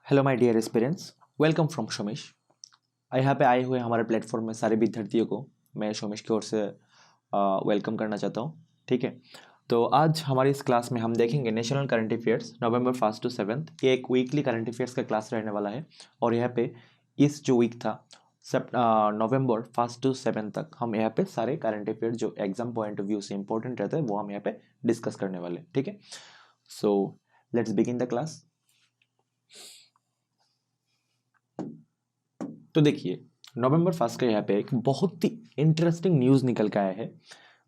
Hello my dear aspirants, welcome from Somesh. यहाँ पे आए हुए हमारे प्लेटफॉर्म में सारे विद्यार्थियों को मैं सोमेश की ओर से वेलकम करना चाहता हूँ। ठीक है, तो आज हमारी इस क्लास में हम देखेंगे national current affairs November 1 to 7। ये एक वीकली करंट अफेयर्स का क्लास रहने वाला है और यहाँ पे इस जो वीक था नवंबर 1 to 7 तक हम यहाँ पे सारे करंट अफेयर जो एग्जाम पॉइंट ऑफ व्यू से इंपॉर्टेंट रहते हैं वो हम यहाँ पे डिस्कस करने वाले। ठीक है, so let's begin the class. तो देखिए, नवंबर 1 का यहाँ पे एक बहुत ही इंटरेस्टिंग न्यूज निकल के आया है।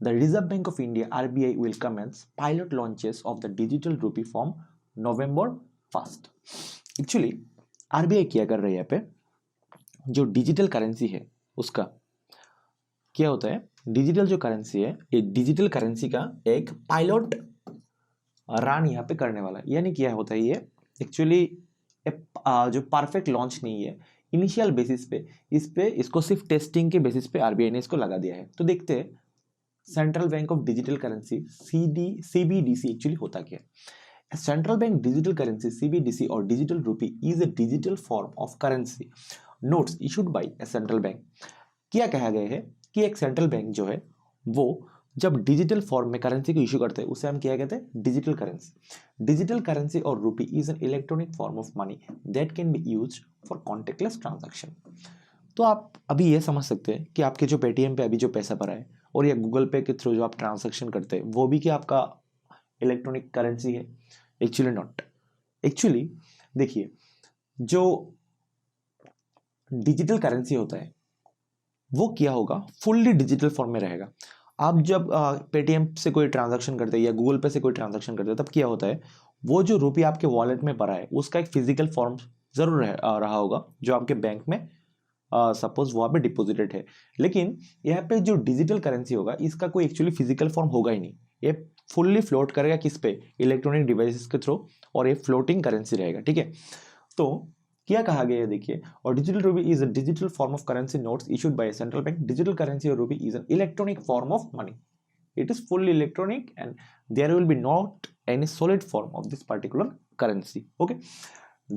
The Reserve bank of India RBI will commence pilot launches of the digital rupee form November 1। Actually RBI क्या कर रही है यहाँ पे, जो डिजिटल करेंसी है उसका क्या होता है, डिजिटल जो करेंसी है ये डिजिटल करेंसी का एक पायलट रन यहाँ पे करने वाला है। यानी क्या होता है, ये एक्चुअली जो परफेक्ट लॉन्च नहीं है, इनिशियल बेसिस पे इसको सिर्फ टेस्टिंग के बेसिस पे आरबीआई ने इसको लगा दिया है। तो देखते हैं central bank of digital currency CBDC actually होता क्या है। Central bank digital currency CBDC और digital rupee is a digital form of currency notes issued by a central bank. क्या कहा गया है कि एक सेंट्रल बैंक जो है वो जब डिजिटल फॉर्म में करेंसी को इशू करते हैं उसे हम क्या कहते हैं, डिजिटल करेंसी। डिजिटल करेंसी और rupee is an electronic form of money that can be used for contact lens transaction. तो आप अभी ये समझ सकते हैं कि आपके जो पेटीएम पे अभी जो पैसा भरा है और या गूगल पे के थ्रू जो आप ट्रांजैक्शन करते हैं वो भी क्या आपका इलेक्ट्रॉनिक करेंसी है? Actually not. एक्चुअली देखिए, जो डिजिटल करेंसी होता है वो क्या होगा, फुल्ली डिजिटल फॉर्म में रहेगा। आप जब पेटीएम से कोई ट्रांजैक्शन करते हैं या गूगल पे से कोई ट्रांजैक्शन करते हैं तब क्या होता है, वो जो रुपया आपके वॉलेट में भरा है उसका एक फिजिकल फॉर्म जरूर रहा होगा जो आपके बैंक में सपोज वहाँ पे डिपॉजिटेड है। लेकिन यहाँ पे जो डिजिटल करेंसी होगा इसका कोई एक्चुअली फिजिकल फॉर्म होगा ही नहीं। ये फुल्ली फ्लोट करेगा किस पे, इलेक्ट्रॉनिक डिवाइसेस के थ्रू, और ये फ्लोटिंग करेंसी रहेगा। ठीक है, तो क्या कहा गया है देखिए, और digital rupee is a digital form of currency notes issued by central bank. Digital currency और rupee is an electronic form of money. It is fully electronic and there will be not any solid form of this particular currency. Okay,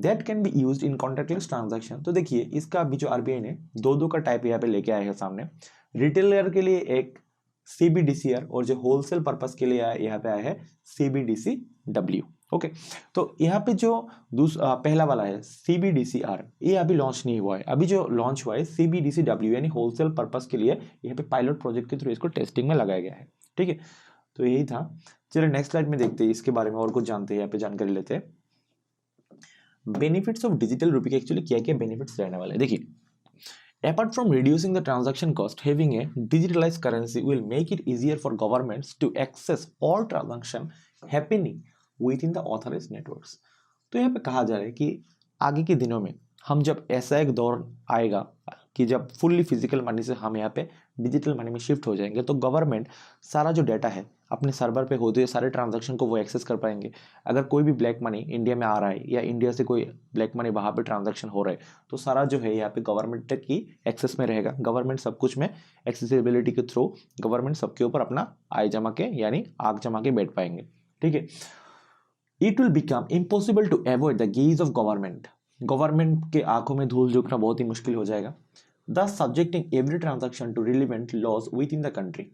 that can be used in contactless transaction। तो देखिए, इसका अभी जो RBI ने दो का type यहाँ पे लेके आया है सामने। रिटेलर के लिए एक सीबीडीसीआर और जो होलसेल पर्पस के लिए यहाँ पे आया है सीबीडीसी डब्ल्यू। ओके, तो यहाँ पे जो पहला वाला है सीबीडीसीआर, ये अभी लॉन्च नहीं हुआ है। अभी जो लॉन्च हुआ है सीबीडीसी डब्ल्यू यानी होलसेल पर्पस के लिए, यहाँ पे पायलट प्रोजेक्ट के थ्रू इसको टेस्टिंग में लगाया गया है। ठीक है, तो यही था। चलिए नेक्स्ट स्लाइड में देखते हैं इसके बारे में और कुछ जानते हैं, यहाँ पे जानकारी लेते हैं। बेनिफिट्स ऑफ डिजिटल रूपी के एक्चुअली क्या क्या बेनिफिट्स रहने वाले हैं देखिए। Apart from reducing the transaction cost, having a digitalized currency will make it easier for governments to access all transaction happening within the authorized networks। तो यहाँ पे कहा जा रहा है कि आगे के दिनों में हम जब ऐसा एक दौर आएगा कि जब फुल्ली फिजिकल मनी से हम यहाँ पे डिजिटल मनी में शिफ्ट हो जाएंगे तो गवर्नमेंट सारा जो डाटा है अपने सर्वर पे होते हुए सारे ट्रांजैक्शन को वो एक्सेस कर पाएंगे। अगर कोई भी ब्लैक मनी इंडिया में आ रहा है या इंडिया से कोई ब्लैक मनी वहाँ पे ट्रांजैक्शन हो रहा है तो सारा जो है यहाँ पे गवर्नमेंट तक की एक्सेस में रहेगा। गवर्नमेंट सब कुछ में एक्सेसिबिलिटी के थ्रू गवर्नमेंट सबके ऊपर अपना आय जमा के यानी आग जमा के बैठ पाएंगे। ठीक है, it will become impossible to avoid the gaze of government. Government के आंखों में धूल झोंकना बहुत ही मुश्किल हो जाएगा। thus subjecting every transaction to relevant laws within the country.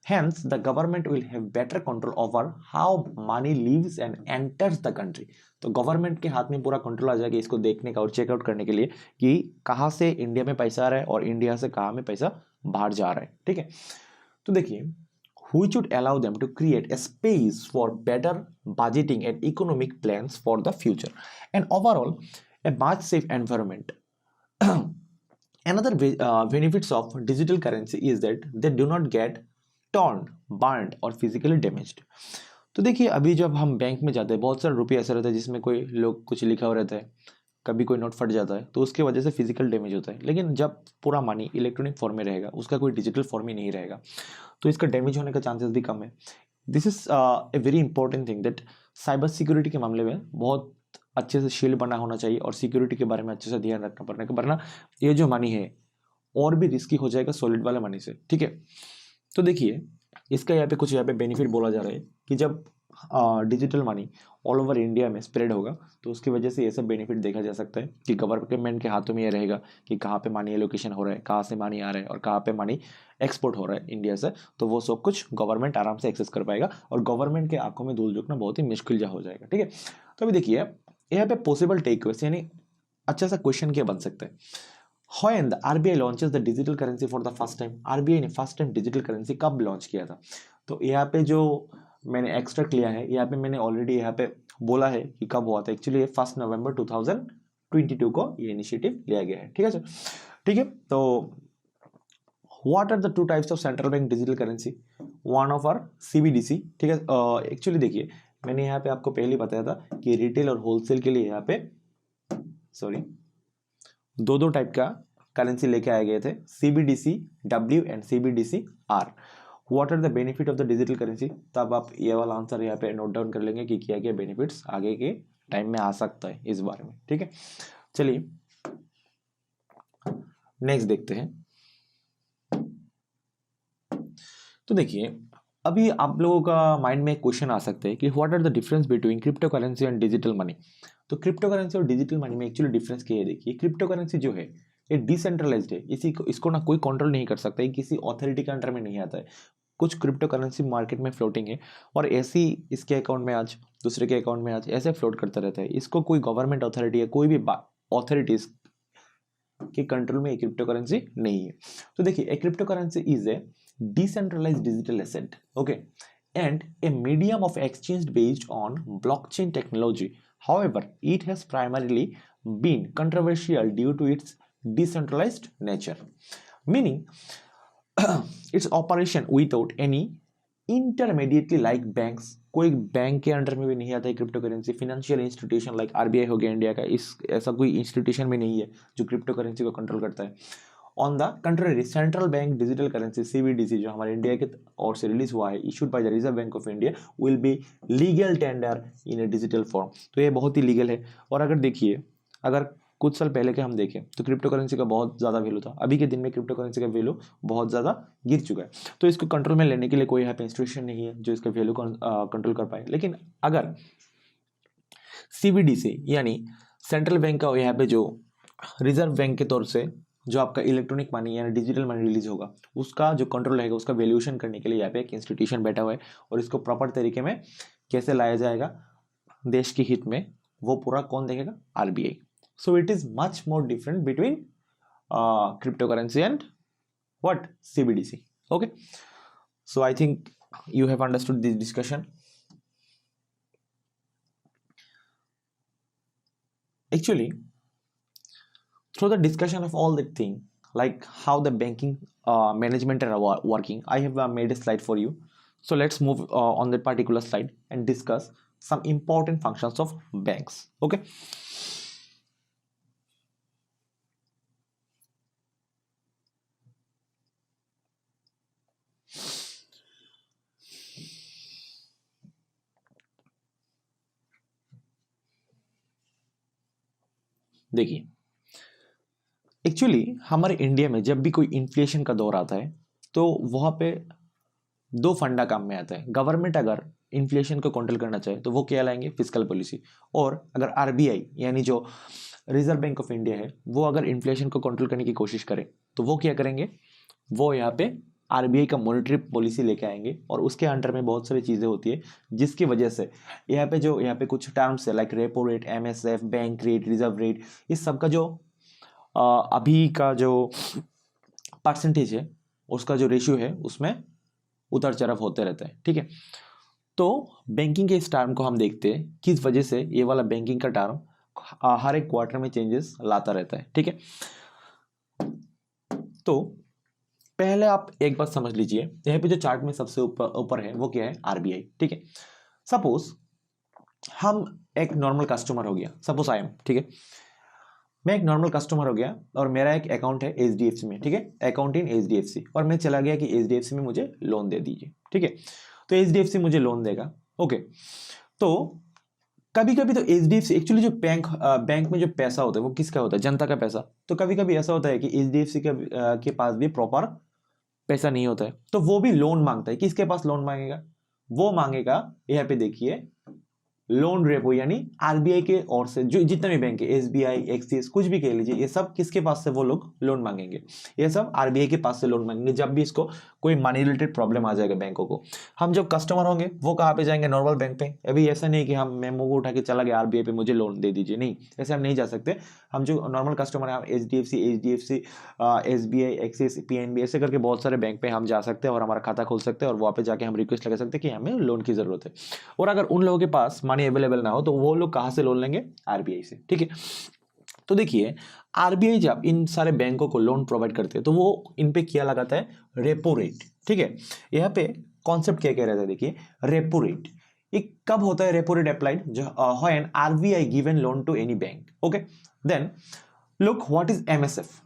Hence, the government will have better control over how money leaves and enters the country. तो government के हाथ में पूरा कंट्रोल आ जाएगा इसको देखने का और चेकआउट करने के लिए कि कहाँ से इंडिया में पैसा आ रहा है और इंडिया से कहाँ में पैसा बाहर जा रहा है। ठीक है, तो देखिए, which would allow them to create a space for better budgeting and economic plans for the future and overall a much safe environment. Another benefits of digital currency is that they do not get torn, burned or physically damaged। तो देखिए, अभी जब हम bank में जाते हैं बहुत सारे रुपये ऐसा रहता है जिसमें कोई लोग कुछ लिखा हुआ रहता है, कभी कोई नोट फट जाता है तो उसके वजह से फिजिकल डैमेज होता है। लेकिन जब पूरा मनी इलेक्ट्रॉनिक फॉर्म में रहेगा उसका कोई डिजिटल फॉर्म ही नहीं रहेगा तो इसका डैमेज होने का चांसेस भी कम है। This is a very important thing that cyber security के मामले में बहुत अच्छे से शील्ड बना होना चाहिए और सिक्योरिटी के बारे में अच्छे से ध्यान रखना पड़ने का, वरना ये जो मनी है और भी रिस्की हो जाएगा सॉलिड वाले मनी से। ठीक है, तो देखिए इसका यहाँ पे कुछ यहाँ पे बेनिफिट बोला जा रहा है कि जब digital money all over India में स्प्रेड होगा, तो उसकी वजह से ये सब बेनिफिट देखा जा सकता है कि गवर्नमेंट के हाथों में ये रहेगा कि कहाँ पे मनी एलोकेशन हो रहा है, कहाँ से मनी आ रहा है और कहाँ पे मनी एक्सपोर्ट हो रहा है इंडिया से, तो वो सब कुछ गवर्नमेंट आराम से एक्सेस कर पाएगा और गवर्नमेंट के आंखों में धूल झोंकना बहुत ही मुश्किल जा हो जाएगा। ठीक है, तो अभी देखिए यहाँ पे पॉसिबल टेक यानी अच्छा सा क्वेश्चन क्या बन सकता है, when the RBI launches the digital currency for the first time, RBI ने फर्स्ट टाइम डिजिटल करेंसी कब लॉन्च किया था? तो यहाँ पे जो मैंने एक्सट्रैक्ट लिया है, यहाँ पे मैंने ऑलरेडी यहाँ पे बोला है कि कब हुआ था। एक्चुअली ये 1 नवंबर 2022 को ये इनिशिएटिव लिया गया है। ठीक है सर, ठीक है। तो what are the two types of central bank digital currency? One of are CBDC। ठीक है, एक्चुअली देखिए मैंने यहाँ पे आपको पहले बताया था कि रिटेल और होलसेल के लिए यहाँ पे दो टाइप का करेंसी लेके आए गए थे, CBDC W and CBDC R। What are the benefit of the digital currency? तब आप ये वाला आंसर यहाँ पे नोट डाउन कर लेंगे कि क्या क्या बेनिफिट्स आगे के टाइम में आ सकता है इस बारे में। ठीक है, चलिए नेक्स्ट देखते हैं। तो देखिए अभी आप लोगों का माइंड में एक क्वेश्चन आ सकता है कि what are the difference between crypto currency and digital money? तो क्रिप्टो करेंसी और डिजिटल मनी में एक्चुअली डिफरेंस क्या है? देखिए क्रिप्टो करेंसी जो है ये डिसेंट्रलाइज्ड है, इसको ना कोई कंट्रोल नहीं कर सकता, ये किसी अथॉरिटी के अंडर में नहीं आता है। कुछ क्रिप्टो करेंसी मार्केट में फ्लोटिंग है और ऐसे ही इसके अकाउंट में आज, दूसरे के अकाउंट में आज, ऐसे फ्लोट करता रहता है। इसको कोई गवर्नमेंट अथॉरिटी या कोई भी अथॉरिटीज के कंट्रोल में क्रिप्टो करेंसी नहीं है। तो देखिए a crypto currency is a decentralized digital asset, okay, and a medium of exchange based on blockchain technology. However, it has primarily been controversial due to its decentralized nature, meaning its operation without any intermediately like banks। कोई bank के under में भी नहीं आता है crypto currency. Financial institution like RBI हो गया India का, इस ऐसा कोई इंस्टीट्यूशन में नहीं है जो क्रिप्टो करेंसी को कंट्रोल करता है। On the country central bank digital currency CBDC जो हमारे इंडिया के ओर से रिलीज हुआ है, issued by the Reserve bank of India, will be legal tender in A digital form. तो ये बहुत ही लीगल है। और अगर देखिए अगर कुछ साल पहले के हम देखें तो क्रिप्टो करेंसी का बहुत ज़्यादा वैल्यू था, अभी के दिन में क्रिप्टो करेंसी का वैल्यू बहुत ज़्यादा गिर चुका है। तो इसको कंट्रोल में लेने के लिए कोई यहाँ पे इंस्टीट्यूशन नहीं है जो इसका वैल्यू कंट्रोल कर पाए। लेकिन अगर CBDC यानी सेंट्रल बैंक का यहाँ पे जो रिजर्व बैंक के तौर से जो आपका इलेक्ट्रॉनिक मनी यानी डिजिटल मनी रिलीज होगा, उसका जो कंट्रोल रहेगा, उसका वैल्यूएशन करने के लिए यहाँ पे एक इंस्टीट्यूशन बैठा हुआ है और इसको प्रॉपर तरीके में कैसे लाया जाएगा देश के हित में, वो पूरा कौन देखेगा? RBI। So it is much more different between crypto currency and what CBDC। Okay, so I think you have understood this discussion. Actually, through the discussion of all that thing, like how the banking management are working, I have made a slide for you. So let's move on that particular slide and discuss some important functions of banks. Okay. देखिए actually हमारे India में जब भी कोई inflation का दौर आता है तो वहाँ पे दो फंडा काम में आता है। गवर्नमेंट अगर इन्फ्लेशन को कंट्रोल करना चाहे तो वो क्या लाएंगे? Fiscal policy. और अगर RBI यानी जो रिजर्व बैंक ऑफ इंडिया है वो अगर इन्फ्लेशन को कंट्रोल करने की कोशिश करे तो वो क्या करेंगे? वो यहाँ पे RBI का मॉनेटरी पॉलिसी लेके आएंगे और उसके अंडर में बहुत सारी चीज़ें होती है जिसकी वजह से यहाँ पे कुछ टर्म्स है like repo rate, MSF, bank rate, reserve rate, इस सब का जो अभी का जो परसेंटेज है उसका जो रेशियो है उसमें उतार चढ़ाव होते रहता है। ठीक है, तो बैंकिंग के इस टर्म को हम देखते हैं किस वजह से ये वाला बैंकिंग का टर्म हर एक क्वार्टर में चेंजेस लाता रहता है। ठीक है, तो पहले आप एक बात समझ लीजिए, यहाँ पे जो चार्ट में सबसे ऊपर है वो क्या है? RBI। ठीक है, सपोज हम एक नॉर्मल कस्टमर हो गया, सपोज आई एम, ठीक है, मैं एक नॉर्मल कस्टमर हो गया और मेरा एक अकाउंट है HDFC में। ठीक है, अकाउंट इन HDFC, और मैं चला गया कि HDFC में मुझे लोन दे दीजिए। ठीक है, तो HDFC मुझे लोन देगा। ओके, तो कभी कभी तो HDFC एक्चुअली जो बैंक में जो पैसा होता है वो किसका होता है? जनता का पैसा। तो कभी कभी ऐसा होता है कि HDFC के पास भी प्रॉपर पैसा नहीं होता है तो वो भी लोन मांगता है। किसके पास लोन मांगेगा? वो मांगेगा यहाँ पे देखिए लोन रेपो, यानी आरबीआई के ओर से जो जितने भी बैंक है, एसबीआई, एक्सिस, कुछ भी कह लीजिए, ये सब किसके पास से वो लोग लोन मांगेंगे? ये सब आरबीआई के पास से लोन मांगेंगे। जब भी इसको कोई मनी रिलेटेड प्रॉब्लम आ जाएगा बैंकों को, हम जब कस्टमर होंगे वो कहाँ पे जाएंगे? नॉर्मल बैंक पे। अभी ऐसा नहीं कि हम मेमो को उठा के चला गया आरबीआई पे मुझे लोन दे दीजिए, नहीं, ऐसे हम नहीं जा सकते। हम जो नॉर्मल कस्टमर है, एचडीएफसी, एसबीआई, एक्सिस, पीएनबी, ऐसे करके बहुत सारे बैंक पे हम जा सकते हैं और हमारा खाता खोल सकते हैं और वहाँ पे जाके हम रिक्वेस्ट लगा सकते हैं कि हमें लोन की जरूरत है। और अगर उन लोगों के पास मनी अवेलेबल ना हो तो वो लोग कहाँ से लोन लेंगे? आरबीआई से, ठीक है। तो देखिए आरबीआई जब इन सारे बैंकों को लोन प्रोवाइड करते हैं तो वो इन पे क्या लगाता है? रेपो रेट, ठीक है। यहाँ पे कॉन्सेप्ट क्या कह रहा था देखिए, रेपो रेट। ये कब होता है repo rate applied? When RBI given loan to any bank, okay. Then look what is MSF.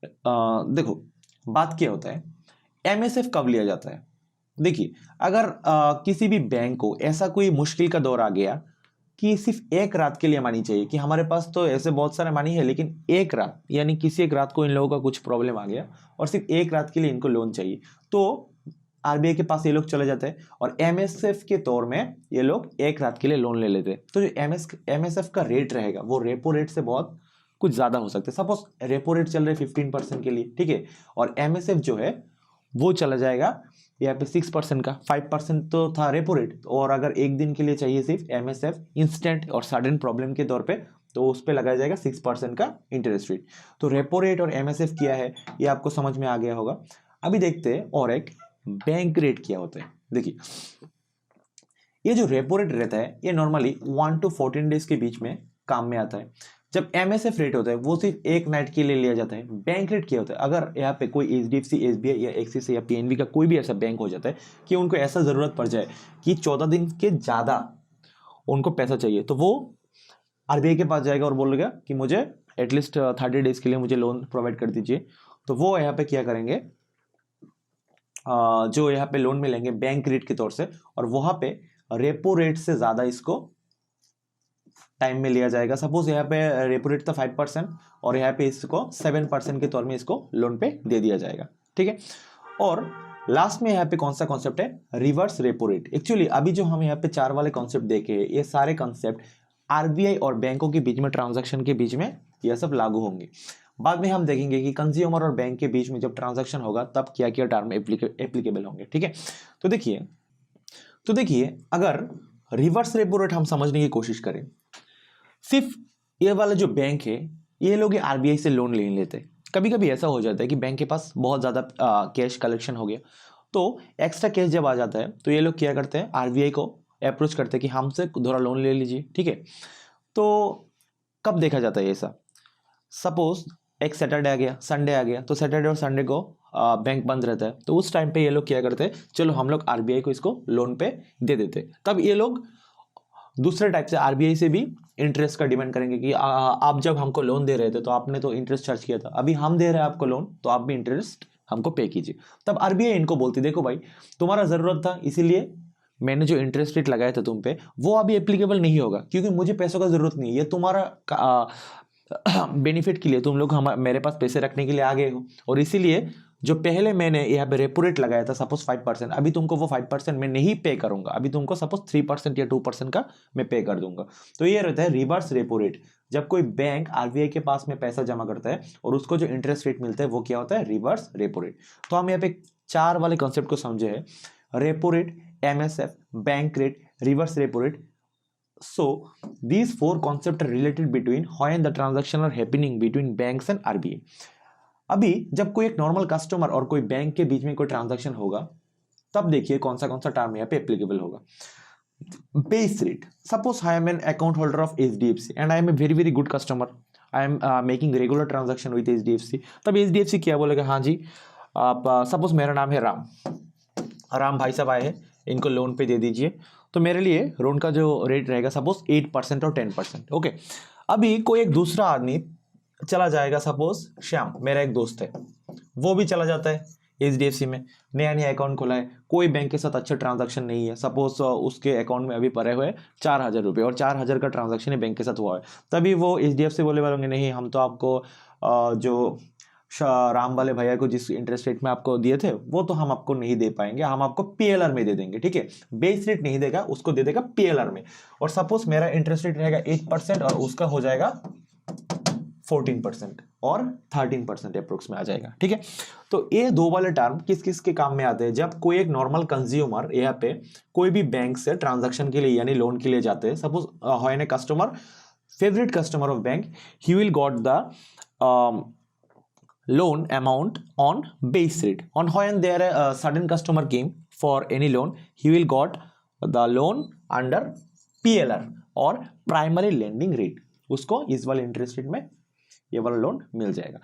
देखो बात क्या होता है, एमएसएफ कब लिया जाता है? देखिए अगर किसी भी बैंक को ऐसा कोई मुश्किल का दौर आ गया कि सिर्फ एक रात के लिए मनी चाहिए, कि हमारे पास तो ऐसे बहुत सारे मनी है लेकिन एक रात, यानी किसी एक रात को इन लोगों का कुछ प्रॉब्लम आ गया और सिर्फ एक रात के लिए इनको लोन चाहिए, तो आरबीआई के पास ये लोग चले जाते हैं और एमएसएफ के तौर में ये लोग एक रात के लिए लोन ले लेते हैं। तो जो एमएसएफ का रेट रहेगा वो रेपो रेट से बहुत कुछ ज्यादा हो सकता है। सपोज रेपो रेट चल रहा है 15% के लिए, ठीक है, और एमएसएफ जो है वो चला जाएगा यहाँ पे 6% का। 5% तो था रेपो रेट, और अगर एक दिन के लिए चाहिए सिर्फ एमएसएफ इंस्टेंट और सडन प्रॉब्लम के तौर पे, तो उस पे लगाया जाएगा 6% का इंटरेस्ट रेट। तो रेपो रेट और एमएसएफ क्या है ये आपको समझ में आ गया होगा। अभी देखते हैं और एक बैंक रेट क्या होता है। देखिए ये जो रेपो रेट रहता है ये नॉर्मली 1 to 14 डेज के बीच में काम में आता है। जब एमएसएफ रेट होता है वो सिर्फ एक नाइट के लिए लिया जाता है। बैंक रेट क्या होता है? अगर यहाँ पे कोई एचडीएफसी, एसबीआई या एक्सिस या पीएनबी का कोई भी ऐसा बैंक हो जाता है कि उनको ऐसा जरूरत पड़ जाए कि 14 दिन के ज्यादा उनको पैसा चाहिए, तो वो आरबीआई के पास जाएगा और बोलेगा कि मुझे एटलीस्ट 30 डेज के लिए मुझे लोन प्रोवाइड कर दीजिए। तो वो यहाँ पे क्या करेंगे, जो यहाँ पे लोन मिलेंगे बैंक रेट के तौर से, और वहां पे रेपो रेट से ज्यादा इसको टाइम में लिया जाएगा। सपोज यहाँ पे रेपो रेट था 5% और यहाँ पे इसको 7% के तौर में इसको लोन पे दे दिया जाएगा, ठीक है। और लास्ट में यहाँ पे कौन सा कॉन्सेप्ट है? Reverse repo rate. एक्चुअली अभी जो हम यहाँ पे 4 वाले कॉन्सेप्ट देखे हैं ये सारे कॉन्सेप्ट आरबीआई और बैंकों के बीच में, ट्रांजैक्शन के बीच में यह सब लागू होंगे। बाद में हम देखेंगे कि कंज्यूमर और बैंक के बीच में जब ट्रांजैक्शन होगा तब क्या क्या टर्म एप्लीकेबल होंगे, ठीक है। तो देखिए अगर रिवर्स रेपो रेट हम समझने की कोशिश करें, सिर्फ ये वाला जो बैंक है ये लोग आरबीआई से लोन ले लेते हैं। कभी कभी ऐसा हो जाता है कि बैंक के पास बहुत ज़्यादा कैश कलेक्शन हो गया, तो एक्स्ट्रा कैश जब आ जाता है तो ये लोग क्या करते हैं, आरबीआई को अप्रोच करते हैं कि हमसे थोड़ा लोन ले लीजिए, ठीक है। तो कब देखा जाता है ऐसा? सपोज एक सैटरडे आ गया, संडे आ गया, तो सैटरडे और संडे को बैंक बंद रहता है, तो उस टाइम पे ये लोग क्या करते हैं, चलो हम लोग आरबीआई को इसको लोन पे दे देते। तब ये लोग दूसरे टाइप से आरबीआई से भी इंटरेस्ट का डिमांड करेंगे कि आप जब हमको लोन दे रहे थे तो आपने तो इंटरेस्ट चार्ज किया था, अभी हम दे रहे हैं आपको लोन तो आप भी इंटरेस्ट हमको पे कीजिए। तब आरबीआई इनको बोलती देखो भाई तुम्हारा जरूरत था इसीलिए मैंने जो इंटरेस्ट रेट लगाया था तुम पे वो अभी एप्लीकेबल नहीं होगा, क्योंकि मुझे पैसों का जरूरत नहीं है, ये तुम्हारा बेनिफिट के लिए तुम लोग मेरे पास पैसे रखने के लिए आ गए हो, और इसीलिए जो पहले मैंने यहाँ पे रेपो रेट लगाया था सपोज 5%, अभी तुमको वो 5% मैं नहीं पे करूंगा, अभी तुमको सपोज 3% या 2% का मैं पे कर दूंगा। तो ये रहता है रिवर्स रेपो रेट। जब कोई बैंक आरबीआई के पास में पैसा जमा करता है और उसको जो इंटरेस्ट रेट मिलता है वो क्या होता है? Reverse repo rate. तो हम यहाँ पे 4 वाले कॉन्सेप्ट को समझे हैं, repo rate, MSF, bank rate, reverse repo rate. So these 4 concepts are related between when the transaction are happening between banks and RBI. अभी जब कोई एक नॉर्मल कस्टमर और कोई बैंक के बीच में कोई ट्रांजैक्शन होगा तब देखिए कौन सा टर्म यहाँ पे एप्लीकेबल होगा। Base rate, suppose I am an account holder of HDFC and I am a very very good customer, I am making regular transaction with HDFC. तब एचडीएफसी क्या बोलेगा, हाँ जी आप सपोज मेरा नाम है राम भाई साहब आए हैं, इनको लोन पे दे दीजिए। तो मेरे लिए लोन का जो रेट रहेगा सपोज 8% और 10%, ओके। अभी कोई एक दूसरा आदमी चला जाएगा, सपोज श्याम मेरा एक दोस्त है, वो भी चला जाता है एचडीएफसी में, नया नया अकाउंट खोला है, कोई बैंक के साथ अच्छा ट्रांजैक्शन नहीं है, सपोज उसके अकाउंट में अभी पड़े हुए 4,000 रुपये और 4,000 का ट्रांजैक्शन है बैंक के साथ हुआ है। तभी वो एचडीएफसी बोले वालों नहीं हम तो आपको जो राम वाले भैया को जिस इंटरेस्ट रेट में आपको दिए थे वो तो हम आपको नहीं दे पाएंगे, हम आपको पीएलआर में दे देंगे, ठीक है। बेस रेट नहीं देगा, उसको दे देगा पीएलआर में। और सपोज मेरा इंटरेस्ट रेट रहेगा 8% और उसका हो जाएगा 14% और 13% अप्रोक्स में आ जाएगा, ठीक है। तो ये दो वाले टर्म किस किस के काम में आते हैं? जब कोई एक नॉर्मल कंज्यूमर यहाँ पे कोई भी बैंक से ट्रांजैक्शन के लिए यानी लोन के लिए जाते हैं, suppose when a customer favorite customer of bank, he will got the loan amount on base rate. On when there a sudden customer came for any loan, he will got the loan under PLR और primary lending rate, उसको इस वाले interest rate में ये वाला loan मिल जाएगा।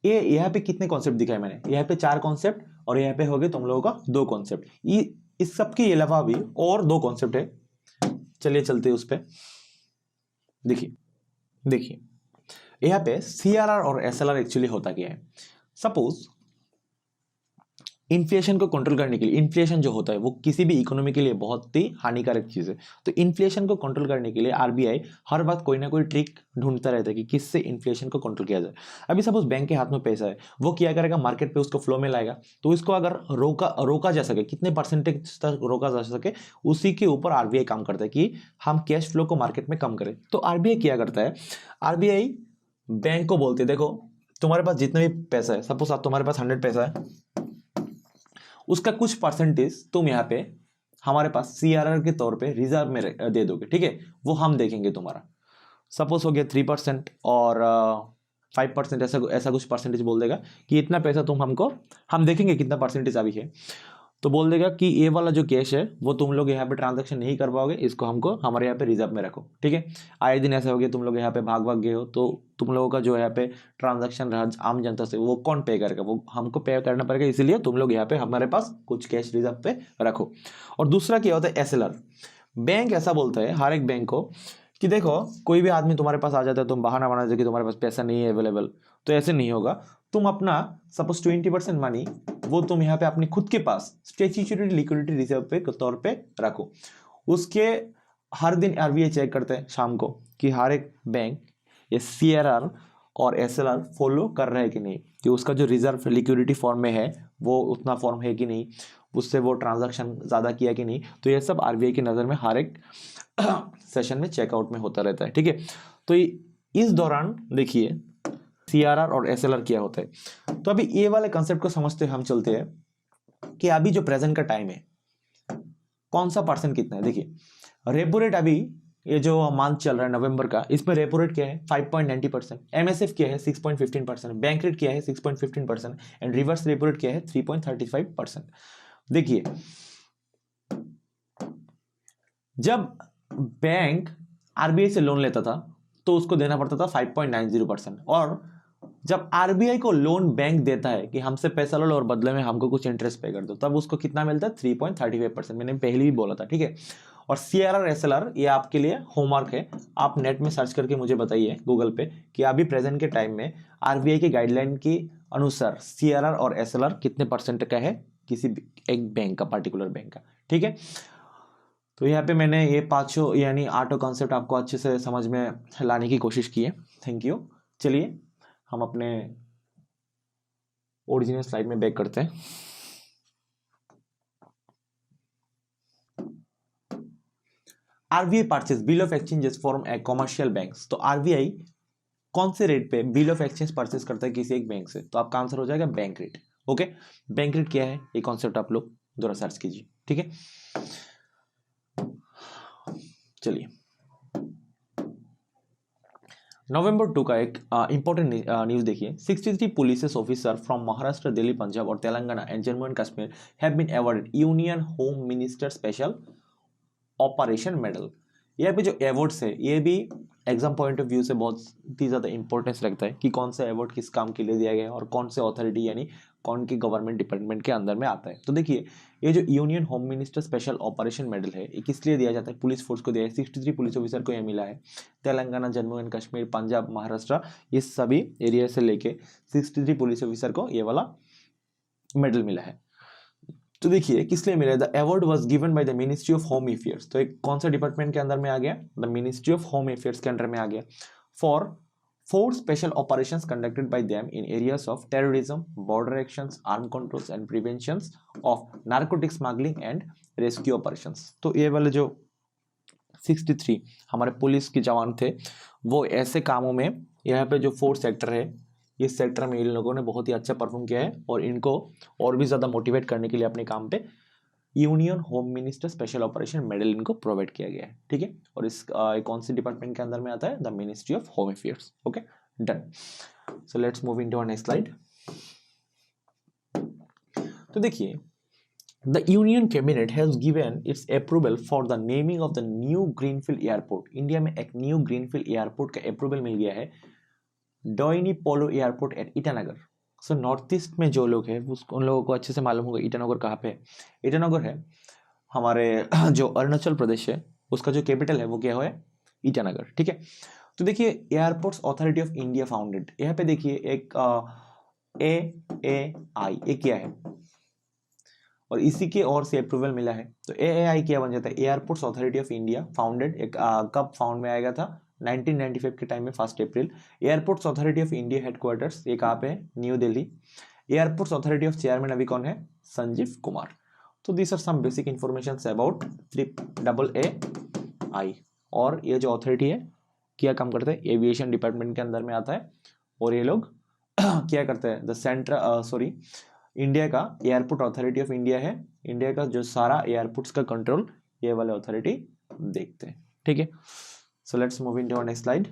ये यहाँ पे कितने कॉन्सेप्ट दिखाए मैंने? यहाँ पे 4 कॉन्सेप्ट और यहाँ पे हो गए तुम लोगों का 2 कॉन्सेप्ट। इस सब के अलावा भी और 2 कॉन्सेप्ट है, चलिए चलते हैं उस पर। देखिए यहाँ पे सीआरआर और एसएलआर एक्चुअली होता क्या है? सपोज इन्फ्लेशन को कंट्रोल करने के लिए, इन्फ्लेशन जो होता है वो किसी भी इकोनॉमी के लिए बहुत ही हानिकारक चीज है, तो इन्फ्लेशन को कंट्रोल करने के लिए आरबीआई हर बात कोई ना कोई ट्रिक ढूंढता रहता है कि किससे इन्फ्लेशन को कंट्रोल किया जाए। अभी सपोज बैंक के हाथ में पैसा है, वो क्या करेगा, मार्केट पे उसको फ्लो में लाएगा, तो इसको अगर रोका जा सके, कितने परसेंटेज तक रोका जा सके, उसी के ऊपर आरबीआई काम करता है कि हम कैश फ्लो को मार्केट में कम करें। तो आरबीआई क्या करता है, आरबीआई बैंक को बोलते है देखो तुम्हारे पास जितना भी पैसा है, सपोज आप तुम्हारे पास 100 पैसा है, उसका कुछ परसेंटेज तुम यहाँ पे हमारे पास सीआरआर के तौर पे रिजर्व में दे दोगे, ठीक है। वो हम देखेंगे तुम्हारा, सपोज हो गया 3% और 5%, ऐसा कुछ परसेंटेज बोल देगा कि इतना पैसा तुम हमको, हम देखेंगे कितना परसेंटेज अभी है, तो बोल देगा कि ये वाला जो कैश है वो तुम लोग यहाँ पे ट्रांजैक्शन नहीं कर पाओगे, इसको हमको हमारे यहाँ पे रिजर्व में रखो, ठीक है। आए दिन ऐसा हो गया तुम लोग यहाँ पे भाग गए हो, तो तुम लोगों का जो यहाँ पे ट्रांजैक्शन रहा आम जनता से, वो कौन पे करेगा? वो हमको पे करना पड़ेगा, इसीलिए तुम लोग यहाँ पे हमारे पास कुछ कैश रिजर्व पे रखो। और दूसरा क्या होता है, एसएलआर। बैंक ऐसा बोलता है हर एक बैंक को कि देखो कोई भी आदमी तुम्हारे पास आ जाता है, तुम बहाना बना दे कि तुम्हारे पास पैसा नहीं है अवेलेबल, तो ऐसे नहीं होगा। तुम अपना सपोज 20% मनी वो तुम यहाँ पे अपने खुद के पास स्टैट्यूटरी लिक्विडिटी रिजर्व पे तौर पे रखो। उसके हर दिन आरबीआई चेक करते हैं शाम को कि हर एक बैंक ये सीआरआर और एसएलआर फॉलो कर रहा है कि नहीं, कि उसका जो रिजर्व लिक्विडिटी फॉर्म में है वो उतना फॉर्म है कि नहीं, उससे वो ट्रांजैक्शन ज़्यादा किया कि नहीं। तो ये सब आरबीआई की नज़र में हर एक सेशन में चेकआउट में होता रहता है, ठीक है। तो इस दौरान देखिए सीआरआर और एसएलआर क्या होता है। तो अभी ये वाले कंसेप्ट को समझते हम चलते हैं कि अभी जो प्रेजेंट का टाइम है कौन सा परसेंट कितना है। देखिए रेपो रेट अभी ये जो मंथ चल रहा है नवंबर का, इसमें रेपो रेट क्या है 5.90%, एमएसएफ क्या है 6.15%, बैंक रेट क्या है 6.15% एंड रिवर्स रेपो रेट क्या है 3.35%। देखिए जब बैंक आरबीआई से लोन लेता था तो उसको देना पड़ता था 5.90%, और जब आरबीआई को लोन बैंक देता है कि हमसे पैसा लो और बदले में हमको कुछ इंटरेस्ट पे कर दो, तब उसको कितना मिलता है 3.35%। मैंने पहले भी बोला था, ठीक है। और सीआरआर एसएलआर ये आपके लिए होमवर्क है, आप नेट में सर्च करके मुझे बताइए गूगल पे कि अभी प्रेजेंट के टाइम में आरबीआई के गाइडलाइन के अनुसार सीआरआर और एसएलआर कितने परसेंट का है किसी एक बैंक का, पर्टिकुलर बैंक का, ठीक है। तो यहाँ पे मैंने ये 5 यानी 8 कॉन्सेप्ट आपको अच्छे से समझ में लाने की कोशिश की है। Thank you. चलिए हम अपने ओरिजिनल स्लाइड में बैक करते हैं। RBI purchase bill of exchanges from A commercial banks. तो आरबीआई कौन से रेट पे बिल ऑफ एक्सचेंज परचेज करता है किसी एक बैंक से? तो आपका आंसर हो जाएगा bank rate. Okay, bank rate क्या है ये कॉन्सेप्ट आप लोग जरा सर्च कीजिए, ठीक है। चलिए नवंबर 2 का एक इंपॉर्टेंट न्यूज देखिए। 63 police officer from Maharashtra, Delhi, Punjab और Telangana and Jammu and Kashmir have been awarded union home minister special operation medal. यहाँ पे जो अवार्ड्स है ये भी एग्जाम पॉइंट ऑफ व्यू से बहुत ही ज़्यादा इंपॉर्टेंस रखता है कि कौन सा अवार्ड किस काम के लिए दिया गया है और कौन से अथॉरिटी यानी कौन की गवर्नमेंट डिपार्टमेंट के अंदर में आता है। तो देखिए ये जो union home minister special operation medal है ये किस लिए दिया जाता है? पुलिस फोर्स को दिया है। 63 पुलिस ऑफिसर को यह मिला है। तेलंगाना, जम्मू एंड कश्मीर, पंजाब, महाराष्ट्र ये सभी एरिया से लेके 63 पुलिस ऑफिसर को ये वाला मेडल मिला है। तो देखिए किस लिए मिला है? The award was given by the ministry of home affairs. तो एक कौन सा डिपार्टमेंट के अंदर में आ गया? The ministry of home affairs के अंडर में आ गया। For 4 special operations conducted by them in areas of terrorism, border actions, armed controls and preventions of narcotic smuggling and rescue operations. तो ये वाले जो 63 हमारे पुलिस के जवान थे वो ऐसे कामों में, यहाँ पे जो 4 सेक्टर है, इस सेक्टर में इन लोगों ने बहुत ही अच्छा परफॉर्म किया है और इनको और भी ज़्यादा मोटिवेट करने के लिए अपने काम पे union home minister special operation medal इनको प्रोवाइड किया गया है, ठीक है। और इस कौन सी डिपार्टमेंट के अंदर में आता है? The ministry of home affairs. Okay, done. So let's move into our next slide. तो देखिए, the union cabinet has given its approval for the naming of the new greenfield airport. India में एक new greenfield airport का approval मिल गया है, Donyi Polo airport at Itanagar. So north east में जो लोग हैं उन लोगों को अच्छे से मालूम होगा ईटानगर कहाँ पे है। ईटानगर है हमारे जो अरुणाचल प्रदेश है, उसका जो कैपिटल है वो क्या है? ईटानगर, ठीक है। तो देखिए, airports authority of India founded, यहाँ पे देखिए एक AAI, ये क्या है और इसी के और से अप्रूवल मिला है। तो AAI क्या बन जाता है? Airports authority of India founded. एक कब फाउंड में आएगा था? 1995 के टाइम में, 1 April. Airports authority of India headquarters ये कहाँ पे है? New Delhi. Airports authority of chairman अभी कौन है? संजीव कुमार। तो this are some basic information about AAI। और ये जो अथॉरिटी है क्या काम करते हैं? एविएशन डिपार्टमेंट के अंदर में आता है और ये लोग क्या करते हैं? द सेंट्रल इंडिया का एयरपोर्ट अथॉरिटी ऑफ इंडिया है, इंडिया का जो सारा एयरपोर्ट्स का कंट्रोल ये वाले अथॉरिटी देखते हैं, ठीक है। So let's move into our next slide.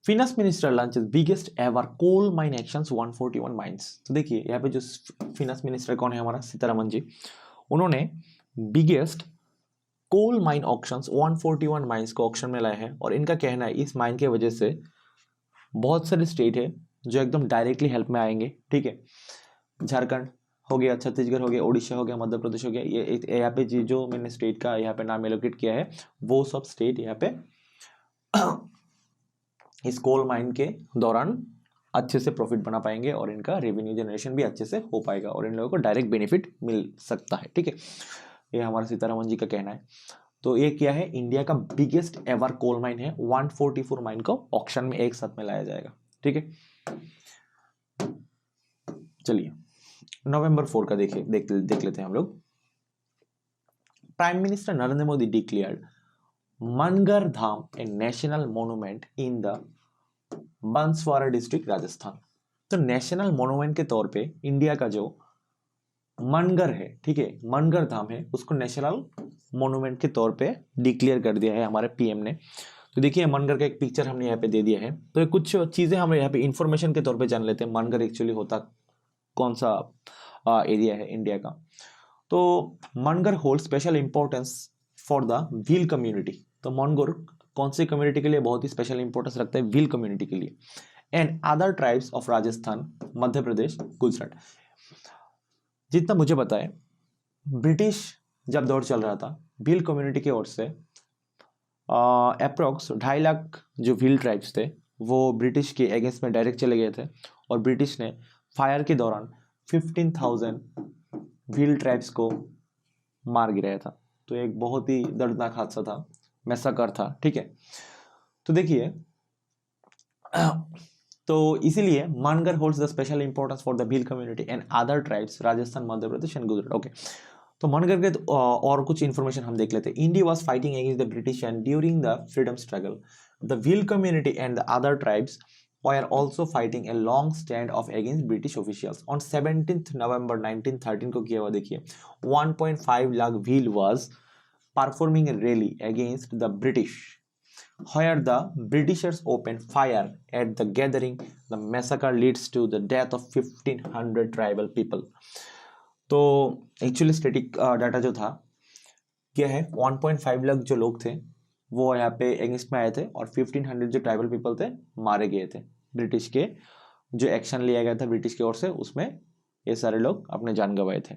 Finance minister launches biggest ever coal mine actions 141 mines. तो देखिए, यहाँ पे जो फिनेंस मिनिस्टर कौन है? हमारा सीतारमन जी। उन्होंने biggest coal mine auctions 141 mines को ऑक्शन में लाए हैं और इनका कहना है इस माइन के वजह से बहुत सारे स्टेट है जो एकदम डायरेक्टली हेल्प में आएंगे, ठीक है। झारखंड हो गया, छत्तीसगढ़ हो गया, उड़ीसा हो गया, मध्य प्रदेश हो गया। ये यहाँ पे जो मैंने स्टेट का यहाँ पे नाम एलोकेट किया है वो सब स्टेट यहाँ पे इस कोल माइन के दौरान अच्छे से प्रॉफिट बना पाएंगे और इनका रेवेन्यू जनरेशन भी अच्छे से हो पाएगा और इन लोगों को डायरेक्ट बेनिफिट मिल सकता है, ठीक है। ये हमारा सीतारमन जी का कहना है। तो ये क्या है? इंडिया का बिगेस्ट एवर कोल माइन है। 144 माइन को ऑक्शन में एक साथ में लाया जाएगा, ठीक है। चलिए नवंबर 4 का देख लेते हैं हम लोग। Prime minister Narendra Modi declared Mangarh Dham a national monument in the Banswara district Rajasthan. तो नेशनल मोन्यूमेंट के तौर पे इंडिया का जो मनगर है, ठीक है, मनगर धाम है, उसको नेशनल मोन्यूमेंट के तौर पे डिक्लेयर कर दिया है हमारे पीएम ने। तो देखिए, मनगर का एक पिक्चर हमने यहाँ पे दे दिया है। तो कुछ चीजें हम यहाँ पे इंफॉर्मेशन के तौर पे जान लेते हैं मनगर एक्चुअली होता कौन सा एरिया है इंडिया का। तो Mangarh hold special importance for the Bhil community. तो मनगर कौन सी कम्युनिटी के लिए बहुत ही स्पेशल इंपॉर्टेंस रखता है? भील कम्युनिटी के लिए। And other tribes of Rajasthan, Madhya Pradesh, Gujarat. जितना मुझे पता है, ब्रिटिश जब दौर चल रहा था, भील कम्युनिटी की ओर से अप्रोक्स 2.5 लाख जो भील ट्राइब्स थे वो ब्रिटिश के अगेंस्ट में डायरेक्ट चले गए थे और ब्रिटिश ने फायर के दौरान 15,000 भील ट्राइब्स को मार गिराया था। तो एक बहुत ही दर्दनाक हादसा था, मैसाकर था, ठीक है। तो देखिए, तो इसीलिए Mangarh holds the special importance for the Bhil community and other tribes Rajasthan, Madhya Pradesh and Gujarat. Okay, तो मनगर के और कुछ इंफॉर्मेशन हम देख लेते हैं। India was fighting against the British and during the freedom struggle the Bhil community and the other tribes were also fighting a long stand off against British officials. On 17th November 1913 को किया हुआ देखिए, 1.5 lakh Bhil was performing a rally against the British, where the Britishers opened fire at the gathering. The massacre leads to the death of 1500 tribal people. तो actually static data जो था क्या है, 1.5 लाख जो लोग थे वो यहाँ पे अगेंस्ट में आए थे और 1500 जो ट्राइबल पीपल थे मारे गए थे। ब्रिटिश के जो एक्शन लिया गया था ब्रिटिश की ओर से, उसमें ये सारे लोग अपने जान गंवाए थे।